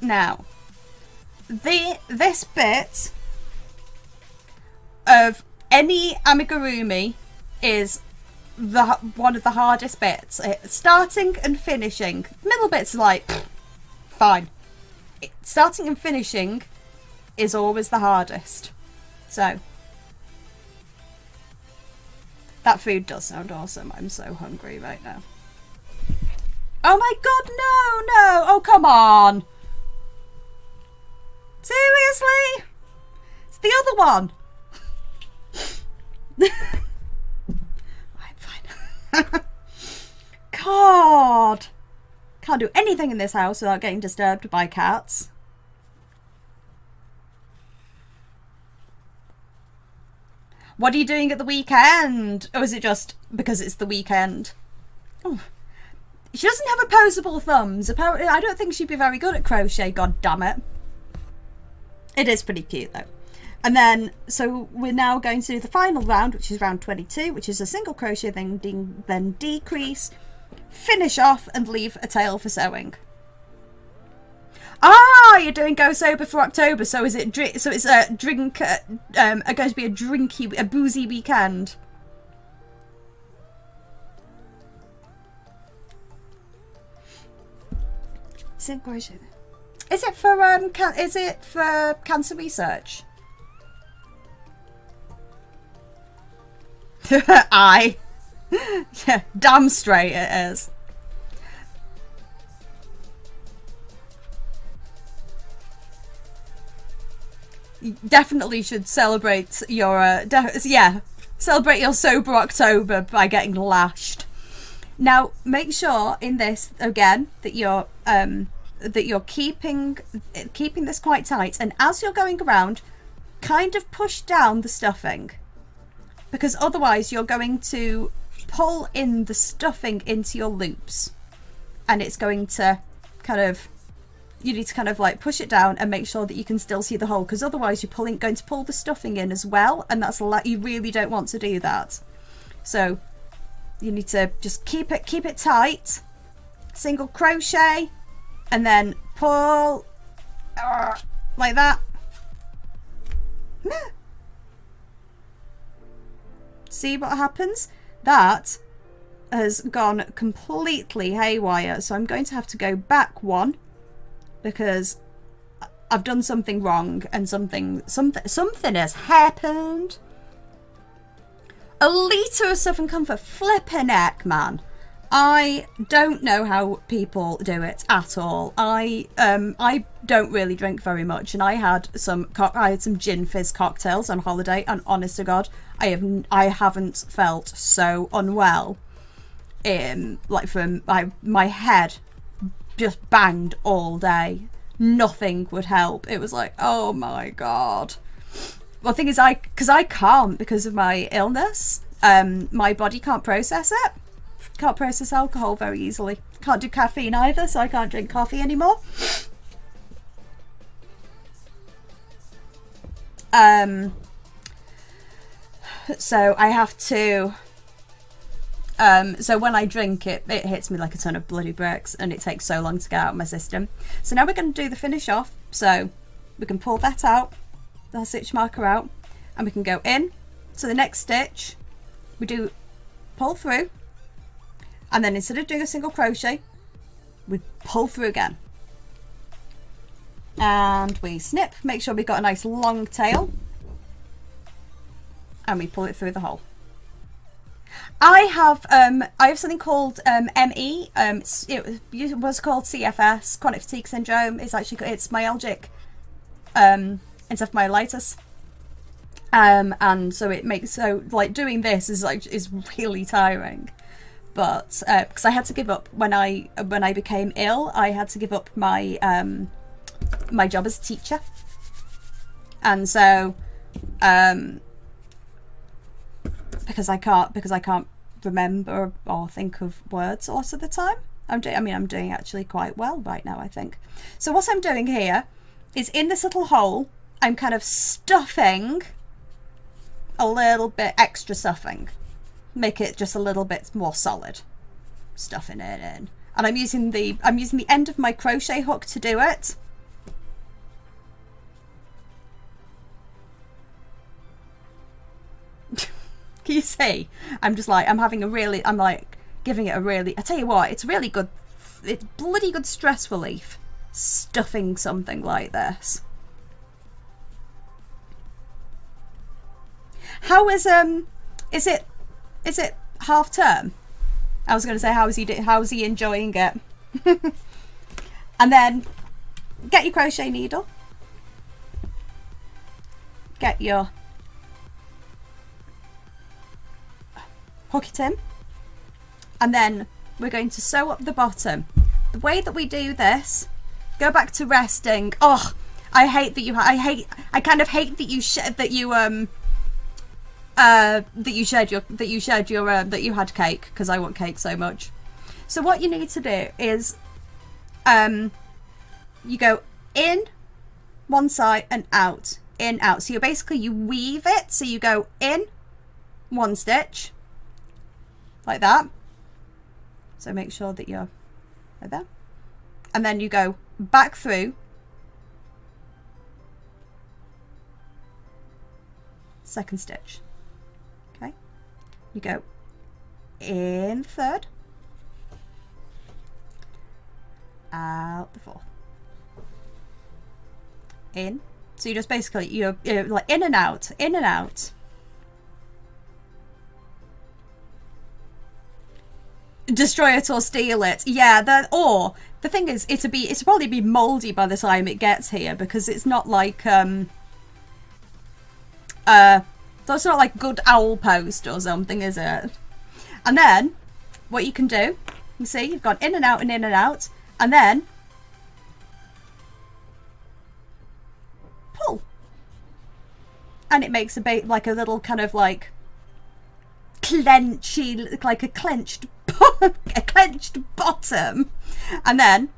Now, this bit of any amigurumi is one of the hardest bits. Starting and finishing. Middle bit's like fine. Starting and finishing is always the hardest. So that food does sound awesome. I'm so hungry right now. Oh my god, no! Oh, come on! Seriously? It's the other one! I'm fine. God! Can't do anything in this house without getting disturbed by cats. What are you doing at the weekend? Or is it just because it's the weekend? Oh. She doesn't have opposable thumbs. Apparently, I don't think she'd be very good at crochet, god damn it. It is pretty cute though. And then, so we're now going to do the final round, which is round 22, which is a single crochet, then decrease, finish off, and leave a tail for sewing. Ah, you're doing Go Sober for October, so is it? So it's a drink. Going to be a boozy weekend. Single crochet. Is it for cancer research? Yeah, damn straight it is. You definitely should celebrate your celebrate your sober October by getting lashed. Now make sure in this again that you're keeping this quite tight, and as you're going around, kind of push down the stuffing, because otherwise you're going to pull in the stuffing into your loops, and it's going to you need to kind of like push it down and make sure that you can still see the hole, because otherwise you're going to pull the stuffing in as well, and that's you really don't want to do that. So you need to just keep it tight, single crochet, and then pull like that. See what happens? That has gone completely haywire, so I'm going to have to go back one, because I've done something wrong and something has happened. A litre of Southern Comfort, flippin' heck, man. I don't know how people do it at all. I don't really drink very much, and I had some gin fizz cocktails on holiday, and honest to God, I haven't felt so unwell. From my head just banged all day. Nothing would help. It was like, oh my God. Well, the thing is, because I can't, because of my illness, my body can't process it. Can't process alcohol very easily. Can't do caffeine either, so I can't drink coffee anymore. So I have to so when I drink it hits me like a ton of bloody bricks, and it takes so long to get out of my system. So now we're going to do the finish off. So we can pull that out, the stitch marker out, and we can go in. So the next stitch we do pull through, and then instead of doing a single crochet, we pull through again, and we snip, make sure we've got a nice long tail, and we pull it through the hole. I have something called ME. It was called CFS, chronic fatigue syndrome. It's myalgic encephalomyelitis. And so it makes doing this is really tiring. But because I had to give up when I became ill, I had to give up my my job as a teacher, and so because I can't remember or think of words a lot of the time. I'm doing actually quite well right now, I think. So what I'm doing here is, in this little hole, I'm kind of stuffing a little bit extra stuffing, make it just a little bit more solid, stuffing it in, and I'm using the end of my crochet hook to do it. Can you see? I'm giving it a really, I tell you what, it's really good, it's bloody good stress relief, stuffing something like this. How is it half term? I was going to say, how's he enjoying it? And then get your crochet needle, get your hook it in, and then we're going to sew up the bottom. The way that we do this, go back to resting. Oh, I hate that I kind of hate that you had cake, because I want cake so much. So what you need to do is you go in one side and out, in, out. So you weave it. So you go in one stitch like that. So make sure that you're like that. And then you go back through second stitch. Okay. You go in the third, out the fourth, in. So you just basically you're like in and out, in and out. Destroy it or steal it. Yeah, or the thing is, it'll probably be mouldy by the time it gets here, because it's not like that's not like good owl post or something, is it? And then what you can do, you see, you've gone in and out and in and out, and then pull, and it makes a like a little kind of like clenchy, like a clenched bottom. And then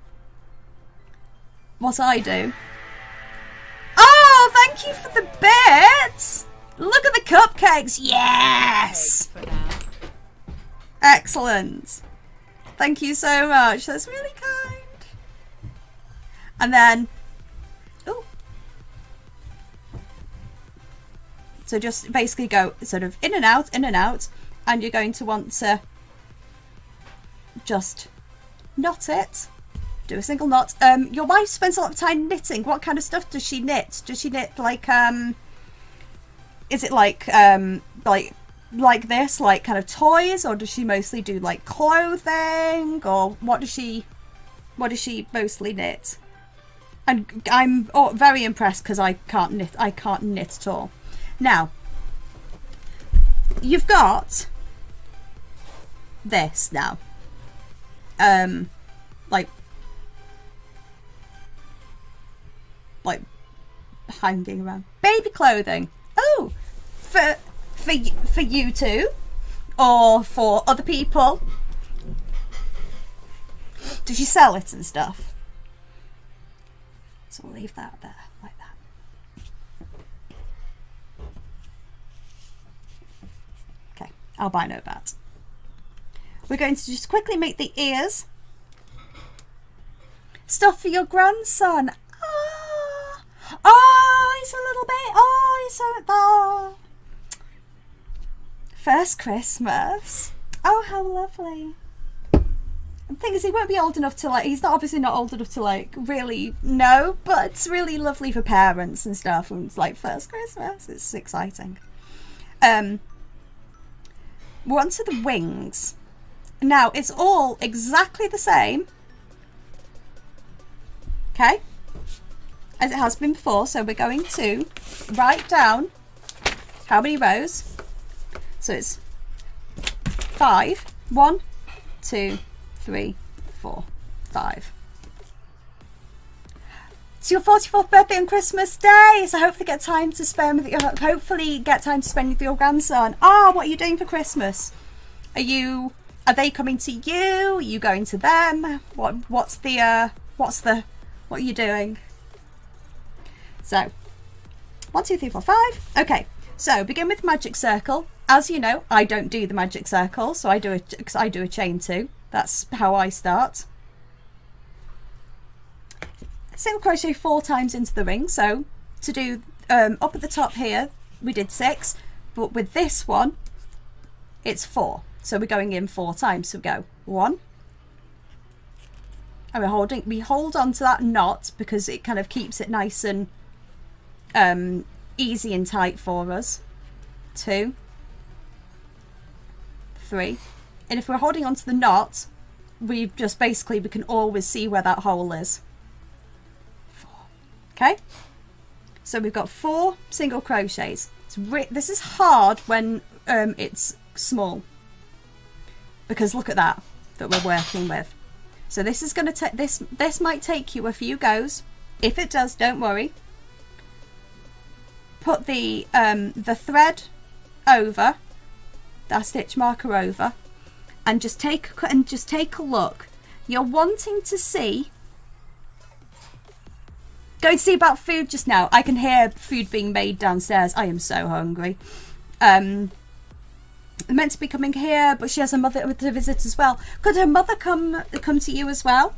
what I do, oh, thank you for the bits, look at the cupcakes, yes, excellent, thank you so much, that's really kind. And then ooh, so just basically go sort of in and out, and you're going to want to just knot it, do a single knot. Your wife spends a lot of time knitting. What kind of stuff does she knit? Does she knit like is it like this, like kind of toys, or does she mostly do like clothing, or what does she mostly knit? And I'm very impressed, because I can't knit at all. Now you've got this now, like hanging around baby clothing. Oh, for you two, or for other people. Does she sell it and stuff? So we'll leave that there like that. Okay, I'll buy no bat. We're going to just quickly make the ears. Stuff for your grandson. Oh, he's a little bit. Oh, he's so. Oh. First Christmas. Oh, how lovely. The thing is, he won't be old enough to like. He's obviously not old enough to like really know, but it's really lovely for parents and stuff. And it's like first Christmas. It's exciting. We're on to the wings. Now it's all exactly the same. Okay. As it has been before, so we're going to write down how many rows. So it's 5. 1, 2, 3, 4, 5. It's your 44th birthday on Christmas Day, so hopefully get time to spend with your with your grandson. Ah, what are you doing for Christmas? Are they coming to you? Are you going to them? What are you doing? So 1, 2, 3, 4, 5. Okay, so begin with magic circle. As you know, I don't do the magic circle, so I do a chain 2. That's how I start. Single crochet 4 times into the ring. So to do up at the top here, we did 6, but with this one, it's 4. So we're going in 4 times. So we go 1, and we hold on to that knot because it kind of keeps it nice and easy and tight for us. 2, 3, and if we're holding onto the knot, we can always see where that hole is. 4. Okay, so we've got 4 single crochets. This is hard when it's small, because look at that we're working with. So this is going to take this might take you a few goes. If it does, don't worry. Put the thread over that stitch marker over, and just take a look. You're wanting to see. Going to see about food just now. I can hear food being made downstairs. I am so hungry. Meant to be coming here, but she has a mother to visit as well. Could her mother come to you as well?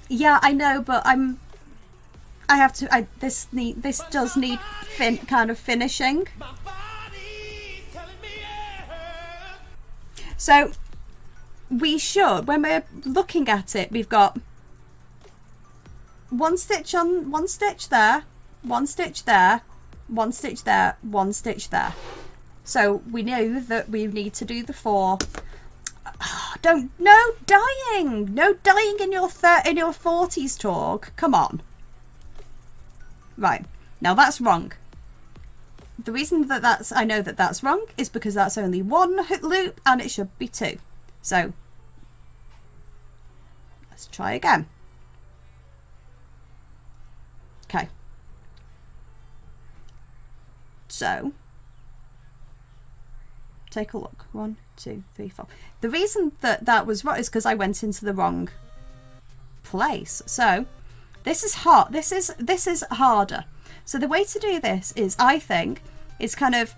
Yeah, I know, but I have to. This does need kind of finishing. So we should, when we're looking at it, we've got 1 stitch on 1 stitch there, 1 stitch there, 1 stitch there, 1 stitch there. So we know that we need to do the 4. No dying in your 40s talk. Come on. Right, now that's wrong. The reason that I know that that's wrong is because that's only 1 loop and it should be 2. So let's try again. Okay. So take a look. 1, 2, 3, 4. The reason that was wrong is because I went into the wrong place. So this is hard. This is harder. So the way to do this is, I think, is kind of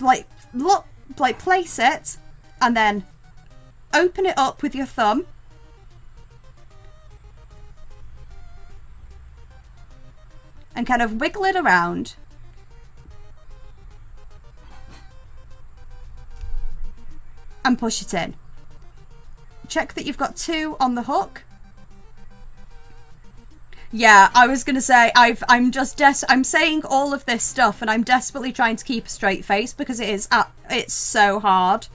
like place it and then open it up with your thumb. And kind of wiggle it around. And push it in. Check that you've got 2 on the hook. Yeah, I was gonna say I'm saying all of this stuff and I'm desperately trying to keep a straight face because it's so hard.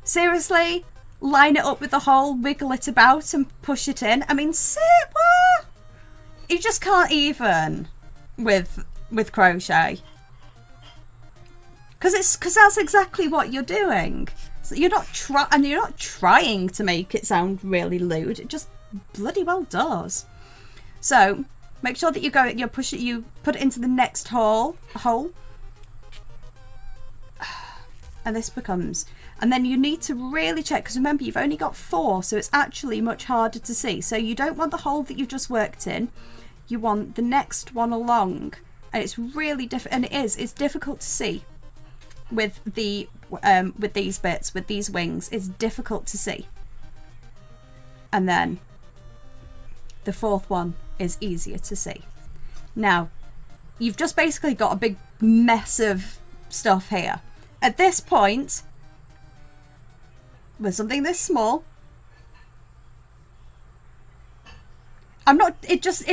Seriously, line it up with the hole, wiggle it about and push it in. I mean, what? You just can't even with crochet. Because that's exactly what you're doing. So you're not trying to make it sound really lewd. It just bloody well does. So make sure that you put it into the next hole, and this becomes. And then you need to really check, because remember you've only got 4, so it's actually much harder to see. So you don't want the hole that you've just worked in. You want the next one along, and it's really difficult. And it's difficult to see with these bits, with these wings. It's difficult to see. And then the 4th one is easier to see. Now you've just basically got a big mess of stuff here. At this point, with something this small, it just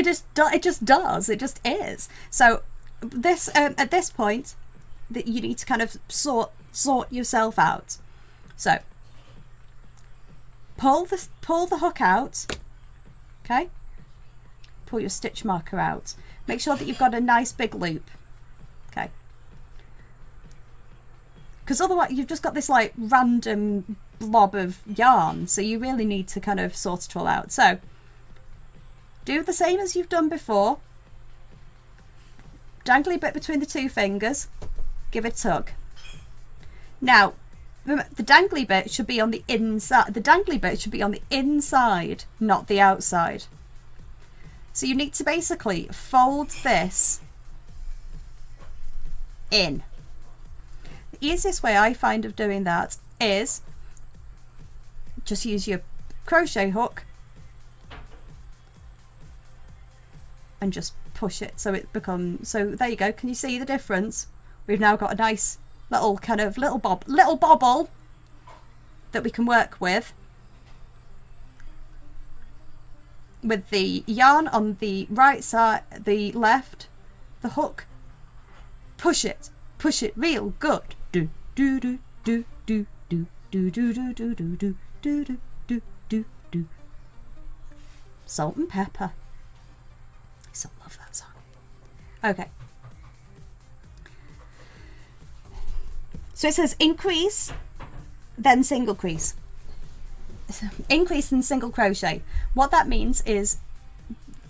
is. So this at this point that you need to kind of sort yourself out. So pull the hook out. Okay, pull your stitch marker out. Make sure that you've got a nice big loop. Okay, because otherwise you've just got this like random blob of yarn, so you really need to kind of sort it all out. So do the same as you've done before. Dangly bit between the 2 fingers, give it a tug. Now remember, the dangly bit should be on the inside. The dangly bit should be on the inside, not the outside. So you need to basically fold this in. The easiest way I find of doing that is just use your crochet hook and just push it so it becomes, so there you go. Can you see the difference? We've now got a nice little kind of little bobble that we can work with the yarn on the right side, the left, the hook. Push it real good. Do do do do do do do do do do do do do do do do. Salt and pepper. I still love that song. Okay. So it says increase, then single crease. Increase and single crochet. What that means is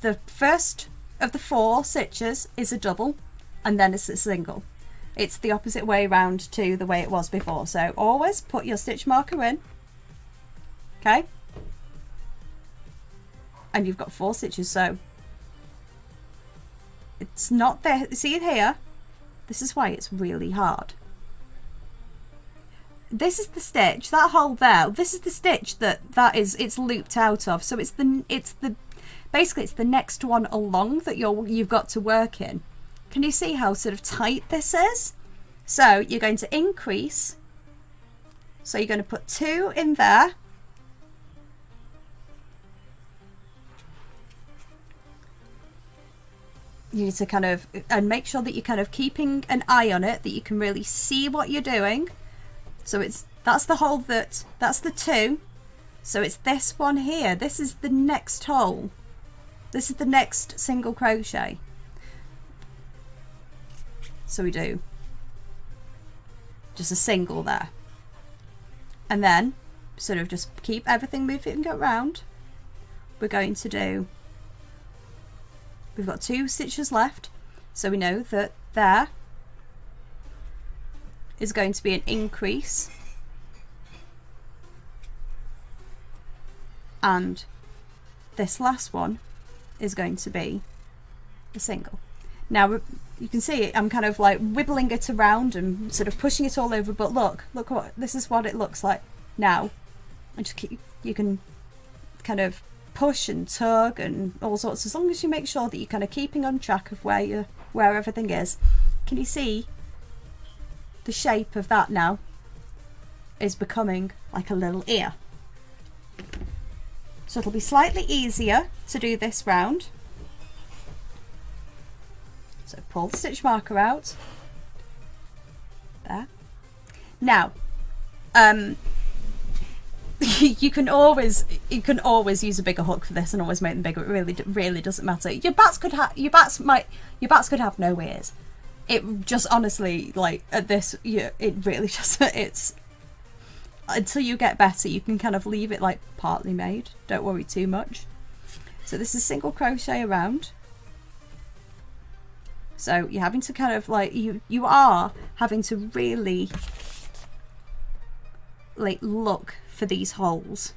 the first of the 4 stitches is a double and then it's a single. It's the opposite way round to the way it was before. So always put your stitch marker in. Okay? And you've got 4 stitches, so it's not there. See it here? This is why it's really hard. This is the stitch, that hole there, this is the stitch it's looped out of. So basically it's the next one along that you've got to work in. Can you see how sort of tight this is? So you're going to increase. So you're going to put 2 in there. You need to kind of, and make sure that you're kind of keeping an eye on it, that you can really see what you're doing. So that's the hole that's the 2. So it's this one here. This is the next hole. This is the next single crochet. So we do just a single there. And then sort of just keep everything moving around. We're going to do, we've got 2 stitches left. So we know that there is going to be an increase and this last one is going to be a single. Now you can see I'm kind of like wibbling it around and sort of pushing it all over, but look what this is what it looks like now. And just you can kind of push and tug and all sorts, as long as you make sure that you're kind of keeping on track of where everything is. Can you see the shape of that now is becoming like a little ear? So it'll be slightly easier to do this round. So pull the stitch marker out. There. Now, you can always use a bigger hook for this and always make them bigger. It really doesn't matter. Your bats could have no ears. It just honestly, like at this, it really just, it's, until you get better you can kind of leave it like partly made. Don't worry too much. So this is single crochet around. So you're having to kind of like, you are having to really like look for these holes.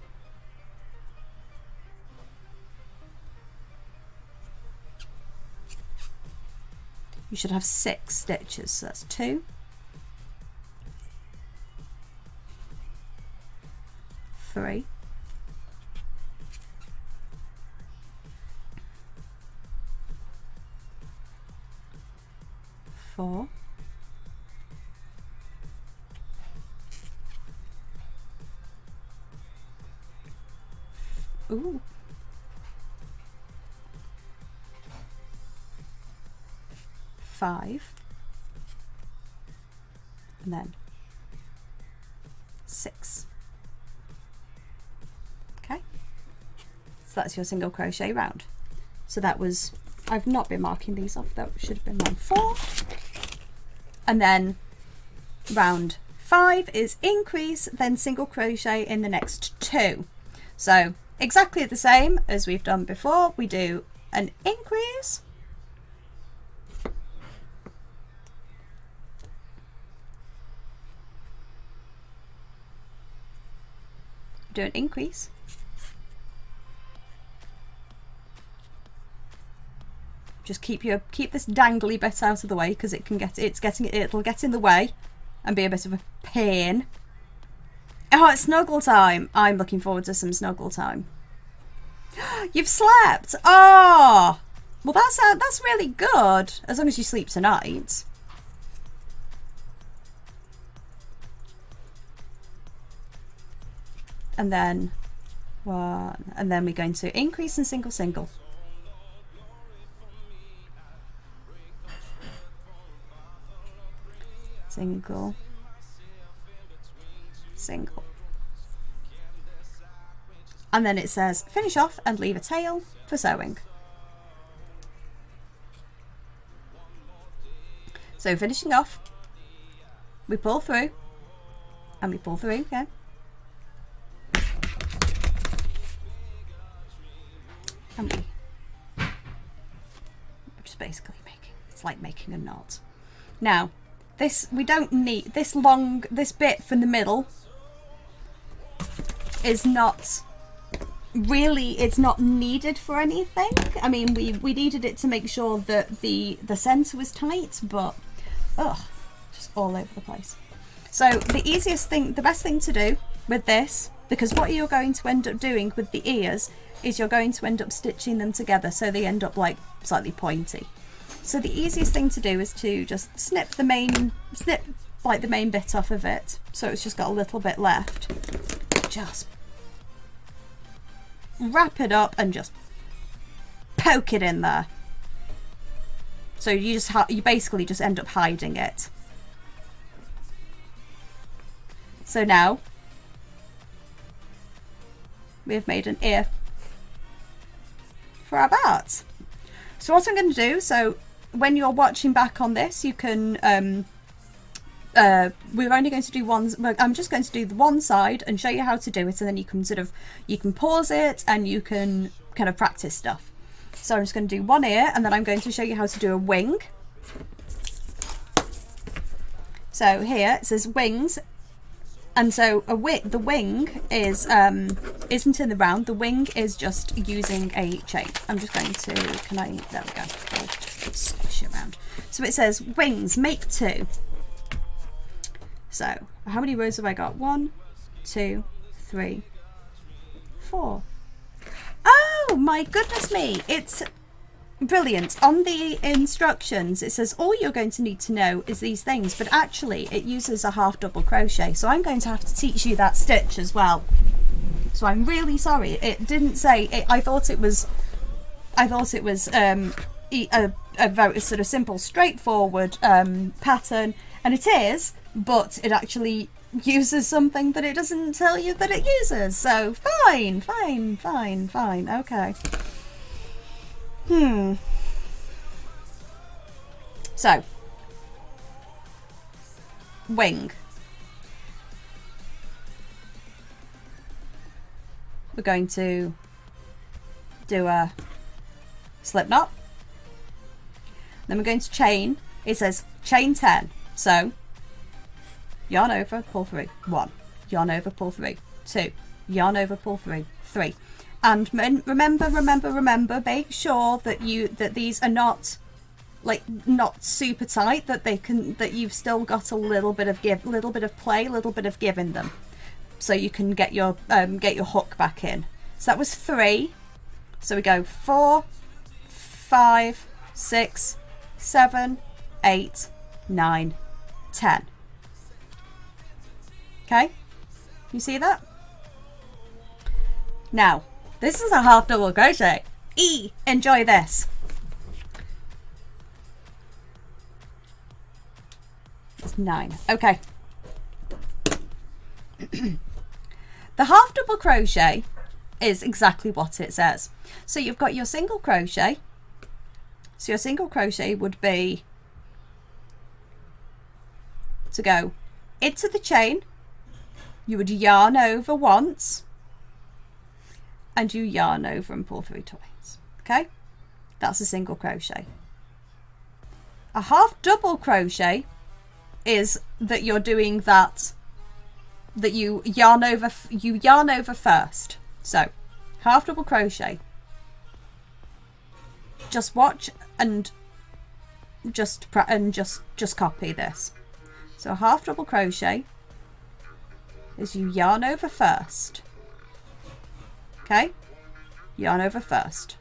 You should have 6 stitches, so that's 2, 3, 4, 5, and then 6. Okay, so that's your single crochet round. So that was, I've not been marking these off, that should have been round 4. And then round 5 is increase, then single crochet in the next 2. So exactly the same as we've done before. We do an increase, do an increase, just keep this dangly bit out of the way because it'll get in the way and be a bit of a pain. Oh, it's snuggle time. I'm looking forward to some snuggle time. You've slept. Oh, well that's really good, as long as you sleep tonight. And then 1, and then we're going to increase and single, single. single, single. And then it says finish off and leave a tail for sewing. So finishing off, we pull through and we pull through again. And we're just basically making, it's like making a knot. Now, this, we don't need, this bit from the middle is not really, it's not needed for anything. I mean, we needed it to make sure that the center was tight, but just all over the place. So the easiest thing, the best thing to do with this, because what you're going to end up doing with the ears is you're going to end up stitching them together so they end up like slightly pointy. So the easiest thing to do is to just snip like the main bit off of it, so it's just got a little bit left. Just wrap it up and just poke it in there. So you basically just end up hiding it. So now we have made an ear for our bat. So what I'm going to do, so when you're watching back on this, you can we're only going to do one. I'm just going to do the one side and show you how to do it, and then you can pause it and you can kind of practice stuff. So I'm just going to do one ear, and then I'm going to show you how to do a wing. So here it says wings, and so the wing is isn't in the round. The wing is just using a chain. I'm just going to, there we go. I'll just squish it around. So it says wings, make 2. So how many rows have I got? 1, 2, 3, 4. Oh my goodness me, it's brilliant. On the instructions it says all you're going to need to know is these things, but actually it uses a half double crochet, so I'm going to have to teach you that stitch as well. So I'm really sorry, it didn't say it. I thought it was a very sort of simple, straightforward pattern, and it is, but it actually uses something that it doesn't tell you that it uses. So fine, okay. So wing, we're going to do a slip knot, then we're going to chain. It says chain 10, so yarn over, pull through, 1, yarn over, pull through, 2, yarn over, pull through, 3. And remember, make sure that these are not super tight, that you've still got a little bit of give, a little bit of play, a little bit of give in them, so you can get your hook back in. So that was 3. So we go 4, 5, 6, 7, 8, 9, 10. Okay, you see that? Now, this is a half double crochet. Enjoy this. It's 9. Okay. The half double crochet is exactly what it says. So you've got your single crochet. So your single crochet would be to go into the chain. You would yarn over once, and you yarn over and pull through twice. Okay, that's a single crochet. A half double crochet is that you're doing that you yarn over first. So half double crochet, just watch and just copy this. So a half double crochet is you yarn over first. Okay, yarn over first.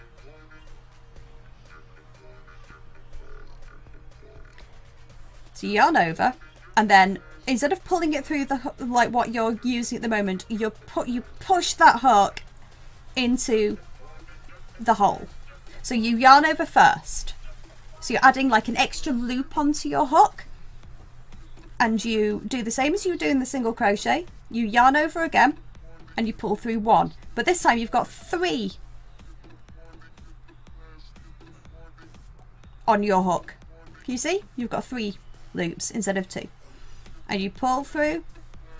So yarn over, and then instead of pulling it through the like what you're using at the moment, you push that hook into the hole. So you yarn over first. So you're adding like an extra loop onto your hook. and you do the same as you do in the single crochet. You yarn over again and you pull through 1, but this time you've got 3 on your hook. Can you see? You've got 3 loops instead of 2, and you pull through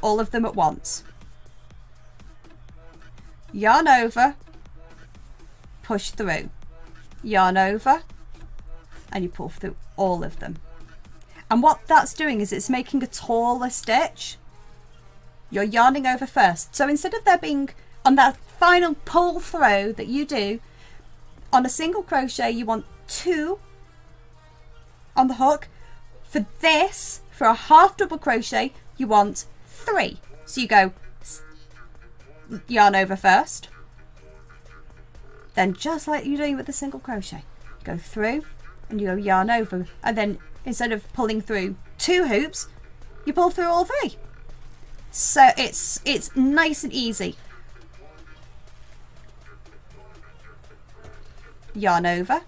all of them at once. Yarn over, push through, yarn over, and you pull through all of them. And what that's doing is it's making a taller stitch. You're yarning over first. So instead of there being, on that final pull through that you do, on a single crochet you want 2 on the hook. For this, for a half double crochet, you want 3. So you go yarn over first, then just like you're doing with the single crochet, go through and you go yarn over, and then instead of pulling through 2 hoops, you pull through all 3. So it's nice and easy. Yarn over,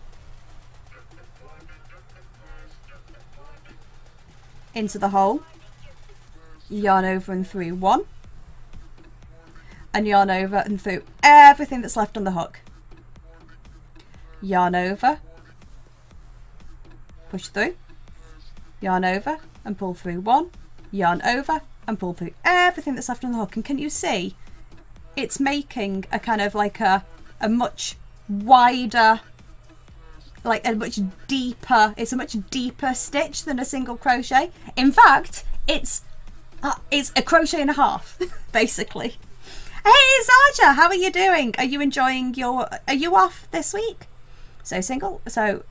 into the hole, yarn over and through 1, and yarn over and through everything that's left on the hook. Yarn over, push through, yarn over and pull through 1, yarn over and pull through everything that's left on the hook. And can you see it's making a kind of like a much wider, like a much deeper, it's a much deeper stitch than a single crochet. In fact, it's a crochet and a half basically. Hey Zarja, how are you doing? Are you enjoying are you off this week? So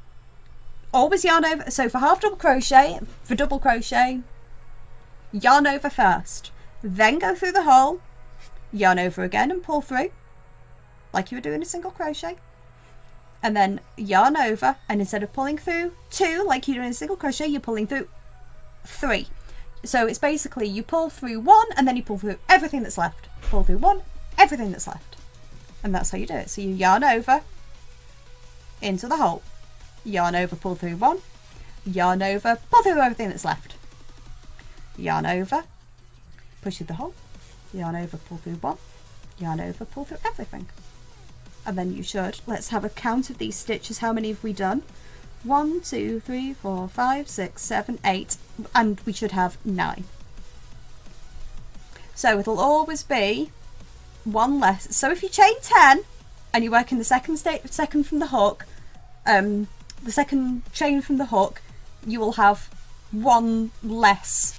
always yarn over. So for half double crochet, for double crochet, yarn over first, then go through the hole, yarn over again and pull through like you were doing a single crochet, and then yarn over, and instead of pulling through 2 like you do in a single crochet, you're pulling through 3. So it's basically you pull through 1 and then you pull through everything that's left, pull through 1, everything that's left, and that's how you do it. So you yarn over into the hole, yarn over, pull through 1, yarn over, pull through everything that's left, yarn over, push through the hole, yarn over, pull through 1, yarn over, pull through everything. And then you should, let's have a count of these stitches. How many have we done? 1, 2, 3, 4, 5, 6, 7, 8, and we should have 9. So it'll always be 1 less. So if you chain 10 and you work in the second from the hook, the second chain from the hook, you will have 1 less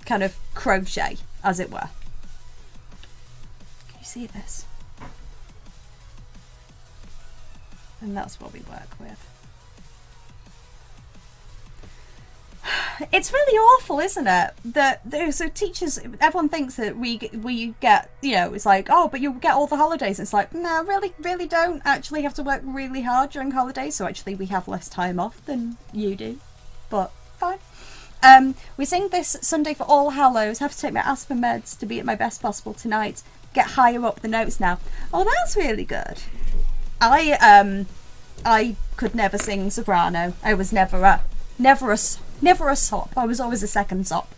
kind of crochet, as it were. Can you see this? And that's what we work with. It's really awful, isn't it? So teachers, everyone thinks that we get, you know, it's like, oh, but you'll get all the holidays. It's like, no, really don't actually have to work really hard during holidays. So actually we have less time off than you do, but fine. We sing this Sunday for All Hallows. Have to take my aspirin meds to be at my best possible tonight. Get higher up the notes now. Oh, that's really good. I could never sing soprano. I was never a sop. I was always a second sop.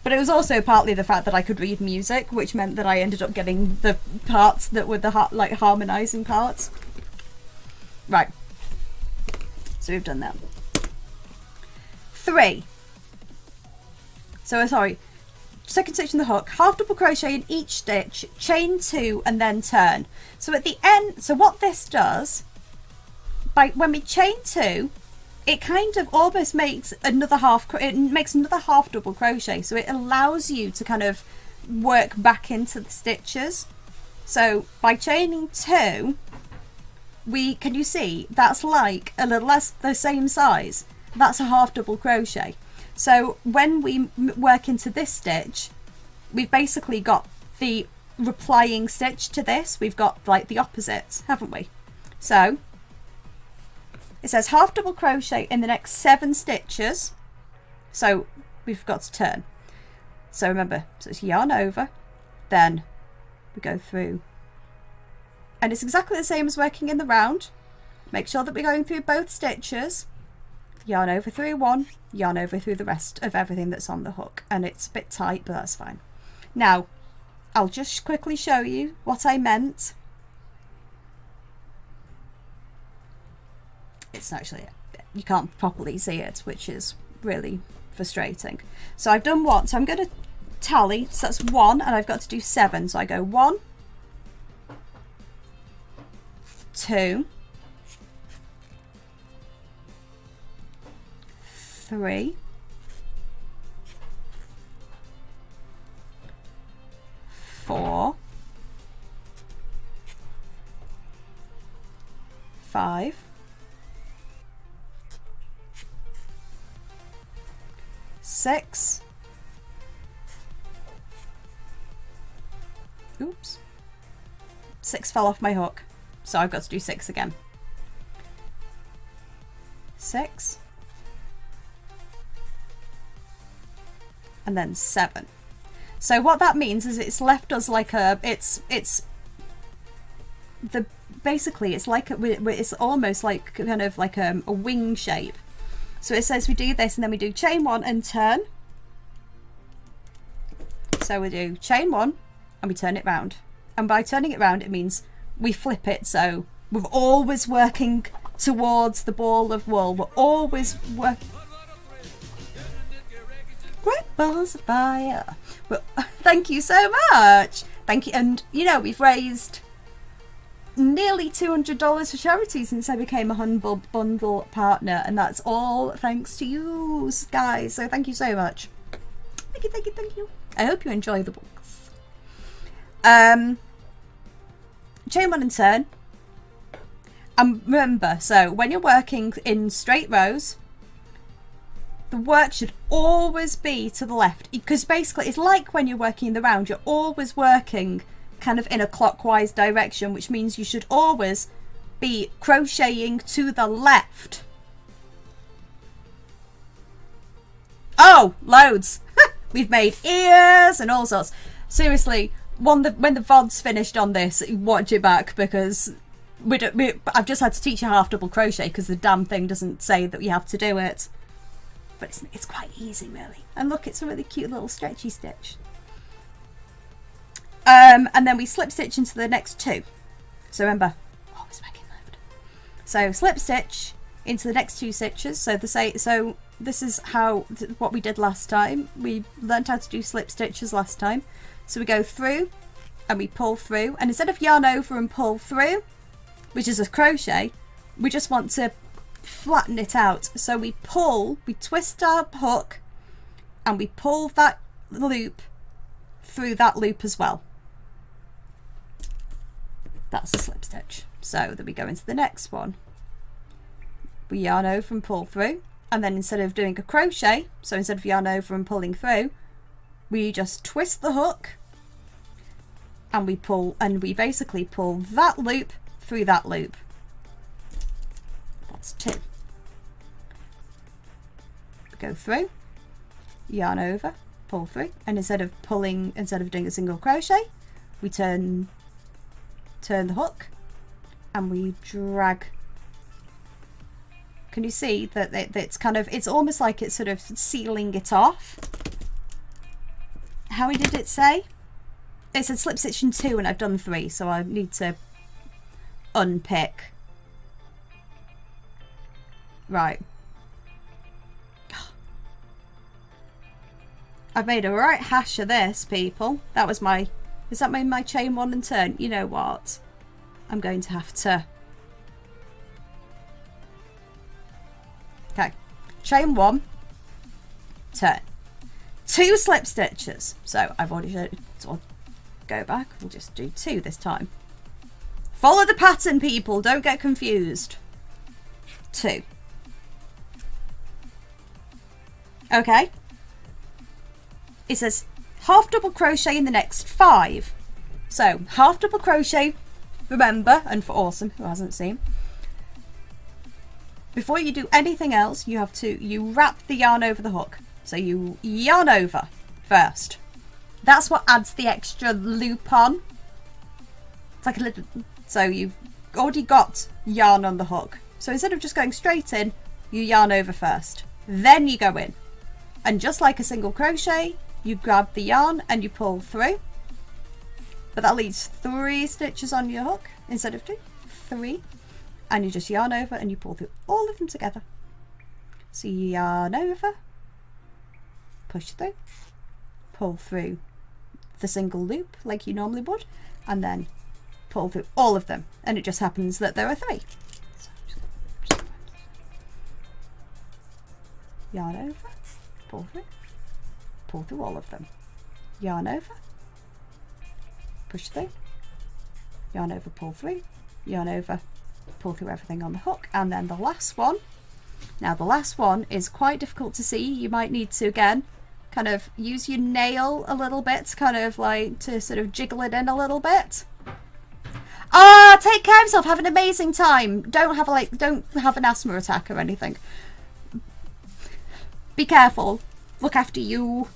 But it was also partly the fact that I could read music, which meant that I ended up getting the parts that were the like harmonizing parts. Right. So we've done that. 3. So sorry. Second stitch in the hook, half double crochet in each stitch, chain 2 and then turn. So at the end, so what this does, when we chain 2, it kind of almost makes another half double crochet. So it allows you to kind of work back into the stitches. So by chaining 2, can you see that's like a little less the same size? That's a half double crochet. So when we work into this stitch, we've basically got the replying stitch to this. We've got like the opposite, haven't we? So it says half double crochet in the next 7 stitches. So we've got to turn. So remember, so it's yarn over, then we go through. And it's exactly the same as working in the round. Make sure that we're going through both stitches. yarn over through one, yarn over through the rest of everything that's on the hook. And it's a bit tight, but that's fine. Now, I'll just quickly show you what I meant. It's actually, you can't properly see it, which is really frustrating. So I've done one, so I'm going to tally, so that's 1, and I've got to do 7. So I go 1, 2, 3, 4, 5, 6, oops, 6 fell off my hook, so I've got to do 6 again. 6, and then 7. So what that means is it's left us like a, basically it's like it's almost like kind of like a wing shape. So it says we do this and then we do chain 1 and turn. So we do chain 1 and we turn it round. And by turning it round, it means we flip it. So we're always working towards the ball of wool. We're always working. Great balls of fire. Well, thank you so much. Thank you. And you know, we've raised nearly $200 for charity since I became a Humble Bundle partner, and that's all thanks to you guys. So thank you so much. Thank you, thank you, thank you. I hope you enjoy the books. Chain 1 and turn. And remember, so when you're working in straight rows, the work should always be to the left, because basically it's like when you're working in the round, you're always working kind of in a clockwise direction, which means you should always be crocheting to the left. Oh, loads. We've made ears and all sorts. Seriously, when the VOD's finished on this, watch it back, because I've just had to teach you half double crochet because the damn thing doesn't say that you have to do it. But it's quite easy, really. And look, it's a really cute little stretchy stitch. And then we slip stitch into the next 2. So remember, always working left. So slip stitch into the next 2 stitches. So this is what we did last time. We learned how to do slip stitches last time. So we go through and we pull through, and instead of yarn over and pull through, which is a crochet, we just want to flatten it out. So we twist our hook and we pull that loop through that loop as well. That's a slip stitch. So then we go into the next one. We yarn over and pull through, and then instead of doing a crochet, so instead of yarn over and pulling through, we just twist the hook and we pull, and we basically pull that loop through that loop. That's 2. Go through, yarn over, pull through, and instead of doing a single crochet, we turn the hook and we drag. Can you see that it's almost like it's sort of sealing it off? How did it say? It said slip stitch in 2 and I've done 3, so I need to unpick. Right. I've made a right hash of this, people. That was my... Is that my chain 1 and turn? You know what? I'm going to have to... Okay. Chain 1, turn. 2 slip stitches. So I've already showed it. So I'll go back. We'll just do 2 this time. Follow the pattern, people. Don't get confused. 2. Okay. It says half double crochet in the next 5. So half double crochet, remember, and for Awesome who hasn't seen, before you do anything else, you wrap the yarn over the hook. So you yarn over first. That's what adds the extra loop on. It's like a little, so you've already got yarn on the hook. So instead of just going straight in, you yarn over first, then you go in, and just like a single crochet, you grab the yarn and you pull through, but that leaves 3 stitches on your hook instead of 2, 3, and you just yarn over and you pull through all of them together. So you yarn over, push through, pull through the single loop like you normally would, and then pull through all of them, and it just happens that there are 3. So yarn over, pull through all of them, yarn over, push through, yarn over, pull through, yarn over, pull through everything on the hook, and then the last one. Now the last one is quite difficult to see. You might need to again kind of use your nail a little bit, kind of like to sort of jiggle it in a little bit. Ah, take care of yourself, have an amazing time. Don't have an asthma attack or anything. Be careful, look after you.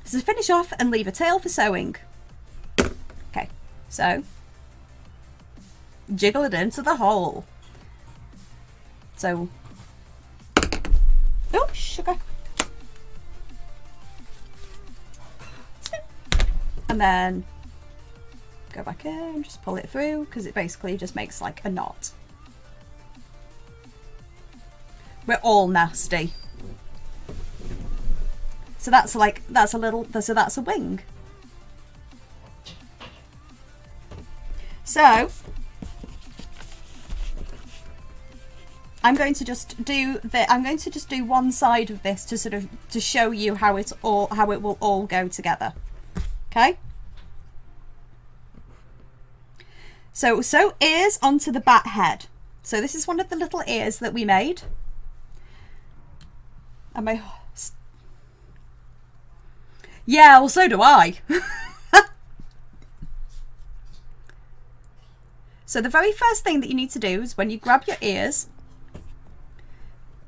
So finish off and leave a tail for sewing. Okay, so jiggle it into the hole. So, oh, sugar. And then go back in, just pull it through, because it basically just makes like a knot. We're all nasty. So that's like, that's a wing. So I'm going to just do one side of this to sort of to show you how it will all go together. Okay? So sew ears onto the bat head. So this is one of the little ears that we made. And my yeah, well so do I. So the very first thing that you need to do is when you grab your ears,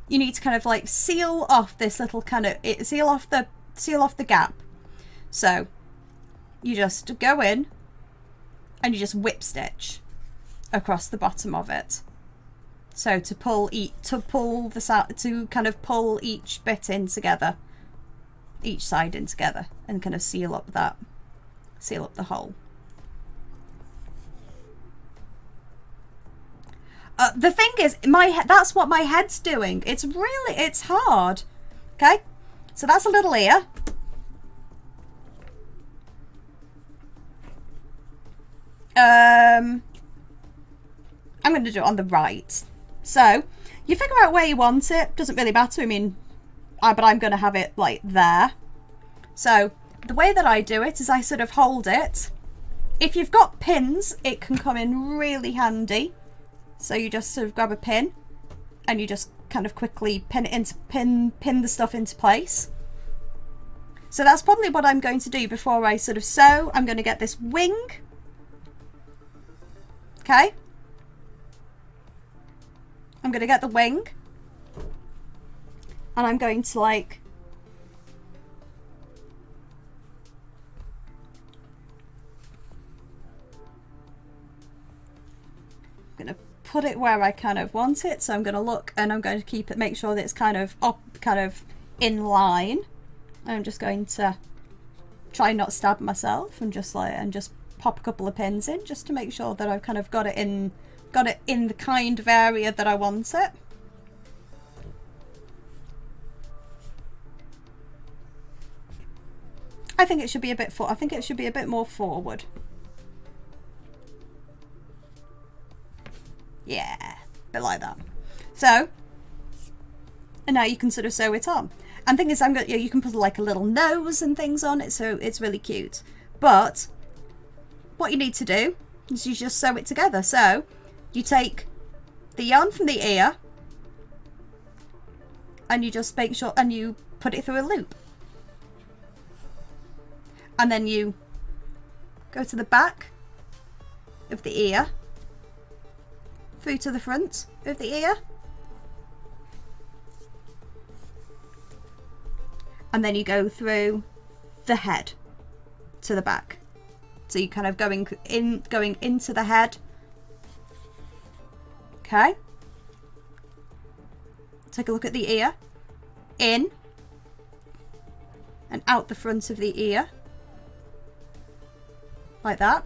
you need to kind of like seal off this little kind of seal off the gap. So you just go in and you just whip stitch across the bottom of it. So to pull each bit in together, each side in together, and kind of seal up the hole. The thing is, that's what my head's doing. It's hard. Okay, so that's a little ear. I'm going to do it on the right. So you figure out where you want it. Doesn't really matter. I mean, but I'm going to have it like there. So the way that I do it is I sort of hold it. If you've got pins, it can come in really handy. So you just sort of grab a pin and you just kind of quickly pin the stuff into place. So that's probably what I'm going to do before I sort of sew. I'm going to get this wing. Okay. I'm going to get the wing. And I'm going to like put it where I kind of want it. So I'm going to look and I'm going to keep it, make sure that it's kind of up, kind of in line. And I'm just going to try not stab myself and just pop a couple of pins in just to make sure that I've kind of got it in the kind of area that I want it. I think it should be a bit more forward. Yeah, a bit like that. So, and now you can sort of sew it on. And the thing is, you can put like a little nose and things on it, so it's really cute. But what you need to do is you just sew it together. So you take the yarn from the ear and you just make sure, and you put it through a loop. And then you go to the back of the ear, through to the front of the ear, and then you go through the head to the back. So you kind of going into the head. Okay, take a look at the ear, in and out the front of the ear, like that.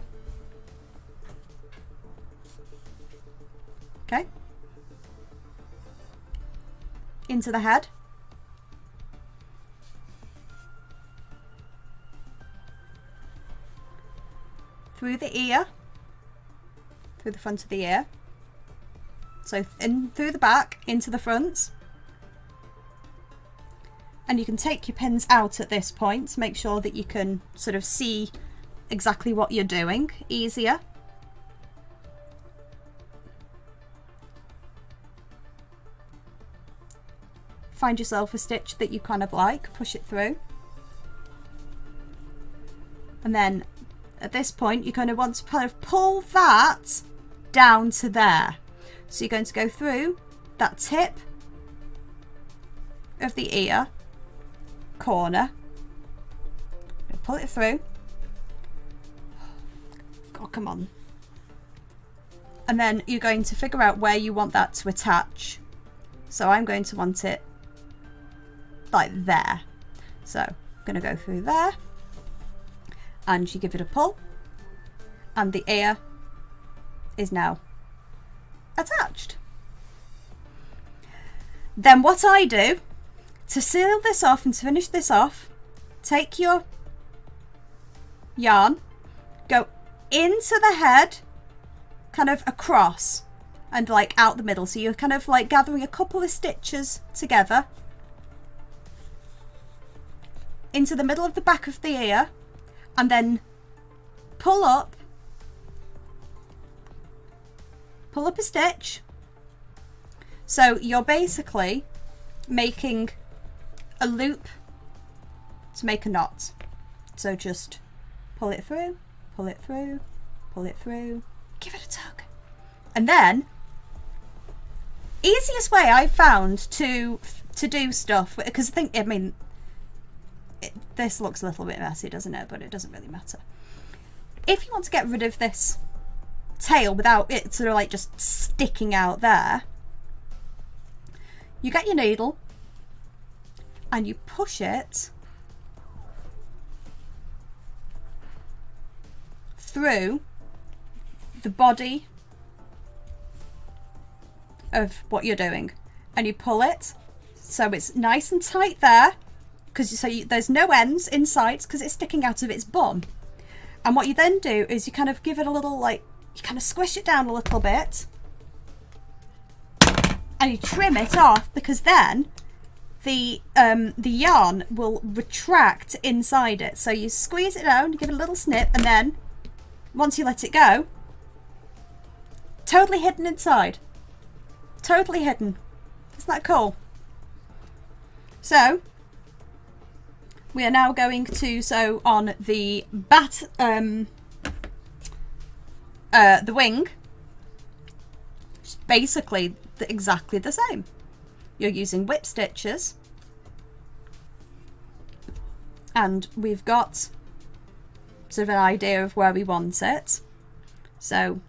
Okay. Into the head. Through the ear, through the front of the ear. So in through the back, into the front. And you can take your pins out at this point to make sure that you can sort of see exactly what you're doing easier. Find yourself a stitch that you kind of like, push it through. And then at this point, you're going to want to kind of pull that down to there. So you're going to go through that tip of the ear corner, pull it through. God, come on. And then you're going to figure out where you want that to attach. So I'm going to want it like there. So I'm going to go through there, and you give it a pull, and the ear is now attached. Then what I do to seal this off and to finish this off, take your yarn, go into the head, kind of across and like out the middle. So you're kind of like gathering a couple of stitches together into the middle of the back of the ear, and then pull up a stitch. So you're basically making a loop to make a knot. So just pull it through, pull it through, pull it through, give it a tug. And then, easiest way I've found to do stuff, because this looks a little bit messy, doesn't it? But it doesn't really matter. If you want to get rid of this tail without it sort of like just sticking out there, you get your needle and you push it through the body of what you're doing, and you pull it so it's nice and tight there, because there's no ends inside because it's sticking out of its bum. And what you then do is you kind of give it a little, like, you kind of squish it down a little bit and you trim it off, because then the yarn will retract inside it. So you squeeze it down, you give it a little snip, and then once you let it go, totally hidden inside. Totally hidden. Isn't that cool? So we are now going to sew on the the wing. It's basically exactly the same. You're using whip stitches, and we've got sort of an idea of where we want it. So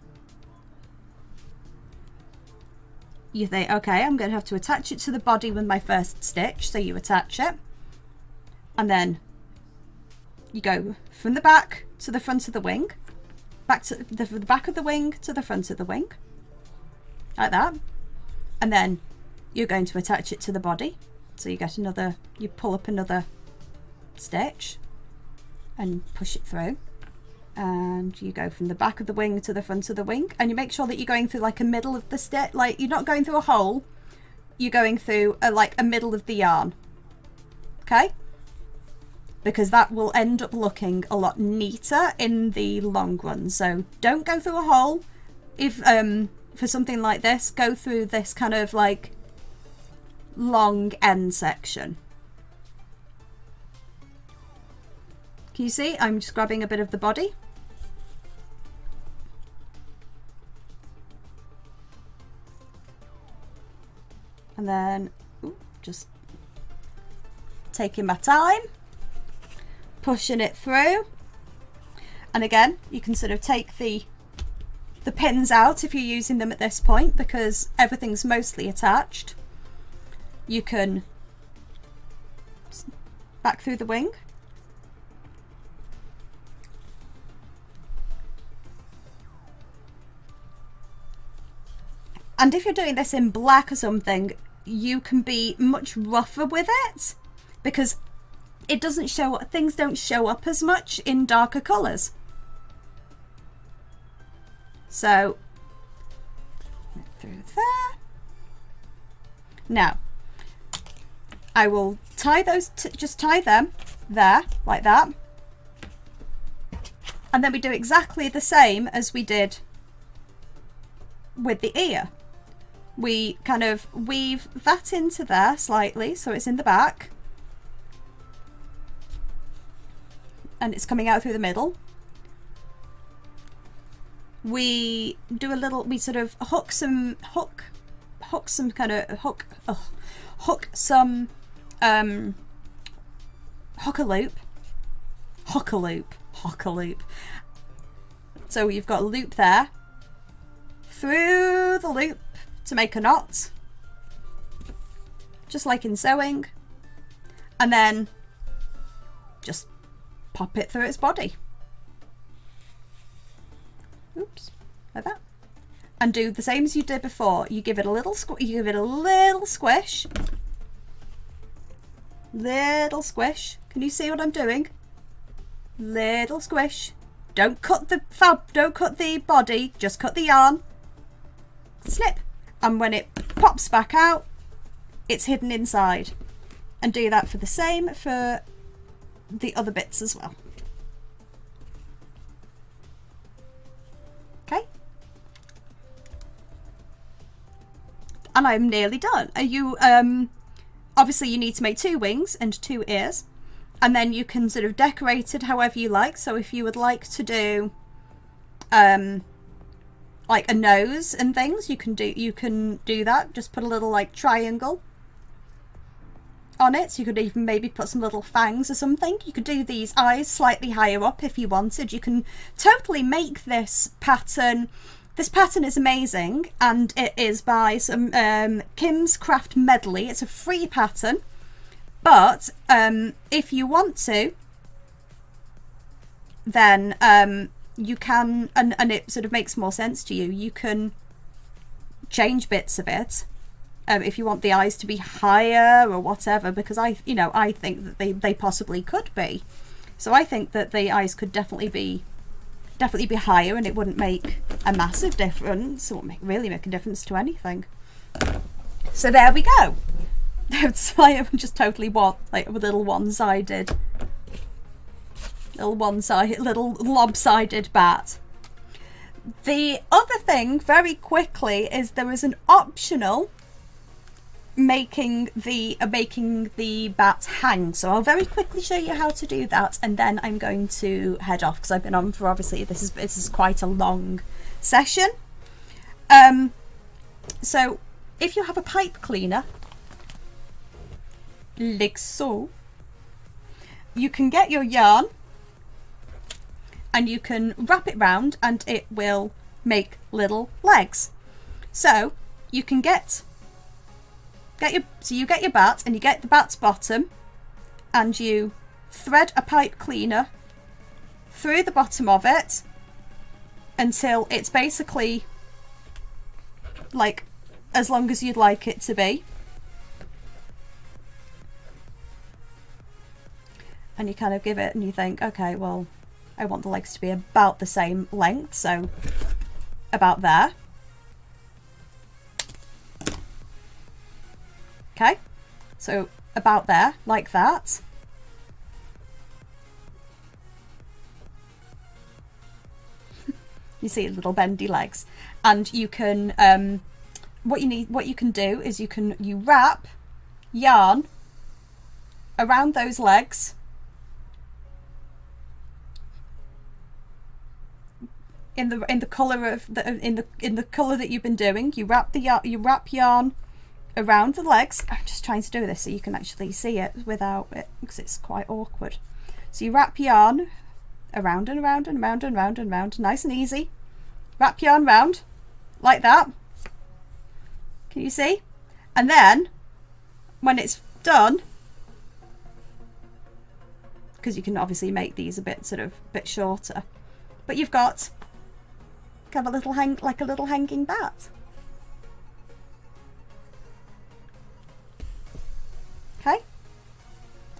you think, okay, I'm going to have to attach it to the body with my first stitch. So you attach it, and then you go from the back to the front of the wing, back to the back of the wing to the front of the wing, like that. And then you're going to attach it to the body. So you get another, you pull up another stitch and push it through, and you go from the back of the wing to the front of the wing, and you make sure that you're going through like a middle of the stitch, like you're not going through a hole, you're going through like a middle of the yarn, okay? Because that will end up looking a lot neater in the long run. So don't go through a hole. If for something like this, go through this kind of like long end section. Can you see? I'm just grabbing a bit of the body. And then just taking my time, pushing it through. And again, you can sort of take the pins out if you're using them at this point, because everything's mostly attached. you can back through the wing. And if you're doing this in black or something, you can be much rougher with it because it doesn't show, things don't show up as much in darker colours. So through there. Now I will tie those, just tie them there like that, and then we do exactly the same as we did with the ear. We kind of weave that into there slightly so it's in the back and it's coming out through the middle. We do a little, we sort of hook some hook a loop. So you've got a loop there, through the loop to make a knot, just like in sewing, and then just pop it through its body. Oops, like that. And do the same as you did before. You give it a little squish. Little squish. Can you see what I'm doing? Little squish. Don't cut the don't cut the body, just cut the yarn. Snip. And when it pops back out, it's hidden inside. And do that for the same for the other bits as well. Okay. And I'm nearly done. Are you obviously you need to make 2 wings and 2 ears, and then you can sort of decorate it however you like. So if you would like to do like a nose and things, you can do that. Just put a little like triangle on it. So you could even maybe put some little fangs or something. You could do these eyes slightly higher up if you wanted. You can totally make this pattern. This pattern is amazing, and it is by some Kim's Craft Medley. It's a free pattern, but if you want to, then you can, and it sort of makes more sense to you, you can change bits of it if you want the eyes to be higher or whatever, because I think that they possibly could be. So I think that the eyes could definitely be higher, and it wouldn't make a massive difference. It wouldn't really make a difference to anything. So there we go. That's why I'm just totally like a little one-sided, little lopsided bat. The other thing, very quickly, is there is an optional making the bat hang. So I'll very quickly show you how to do that, and then I'm going to head off because I've been on for, obviously this is quite a long session. So if you have a pipe cleaner like so, you can get your yarn and you can wrap it round and it will make little legs. So you can get your bat, and you get the bat's bottom, and you thread a pipe cleaner through the bottom of it until it's basically like as long as you'd like it to be. And you kind of give it, and you think, okay, well, I want the legs to be about the same length, so about there. Okay, so about there, like that. You see little bendy legs, and you can what you can do is you wrap yarn around those legs in the color of in the color that you've been doing. You wrap yarn around the legs. I'm just trying to do this so you can actually see it without it, because it's quite awkward. So you wrap yarn around and around and around and around and around, nice and easy. Wrap yarn round like that. Can you see? And then when it's done, because you can obviously make these a bit shorter, but you've got kind of a little hanging bat. Okay,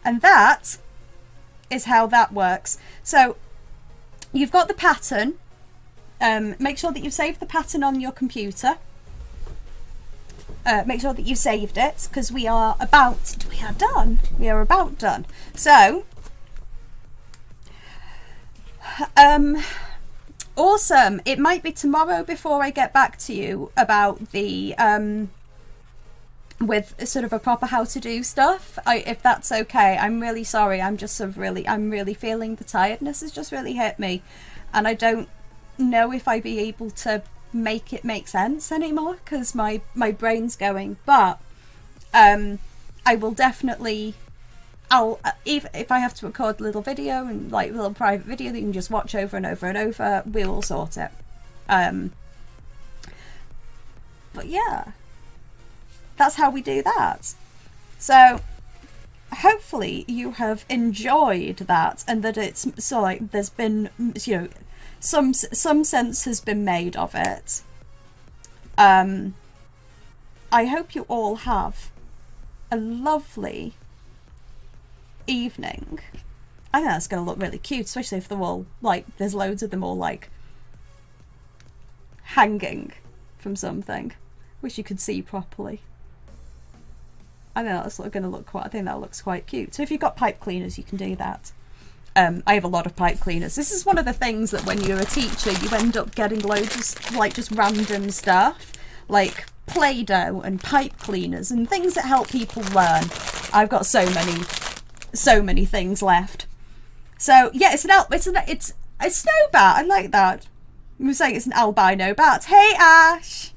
and that is how that works. So you've got the pattern. Make sure that you've saved the pattern on your computer. Make sure that you've saved it, because we are done. We are about done. So awesome. It might be tomorrow before I get back to you about the with sort of a proper how to do stuff, if that's okay. I'm really sorry. I'm just I'm really feeling the tiredness has just really hit me, and I don't know if I'd be able to make it make sense anymore, because my brain's going. But I will definitely, if I have to record a little video and like a little private video that you can just watch over and over and over, we will sort it. But yeah, that's how we do that. So hopefully you have enjoyed that, and that it's so like there's been, you know, some sense has been made of it. I hope you all have a lovely evening. I think that's going to look really cute, especially if they're all like, there's loads of them all like hanging from something. Wish you could see properly. I think that's going to look quite, I think that looks quite cute. So if you've got pipe cleaners, you can do that. I have a lot of pipe cleaners. This is one of the things that when you're a teacher, you end up getting loads of like just random stuff, like Play-Doh and pipe cleaners and things that help people learn. I've got so many things left. So yeah, it's a snow bat. I like that. I'm saying it's an albino bat. Hey Ash.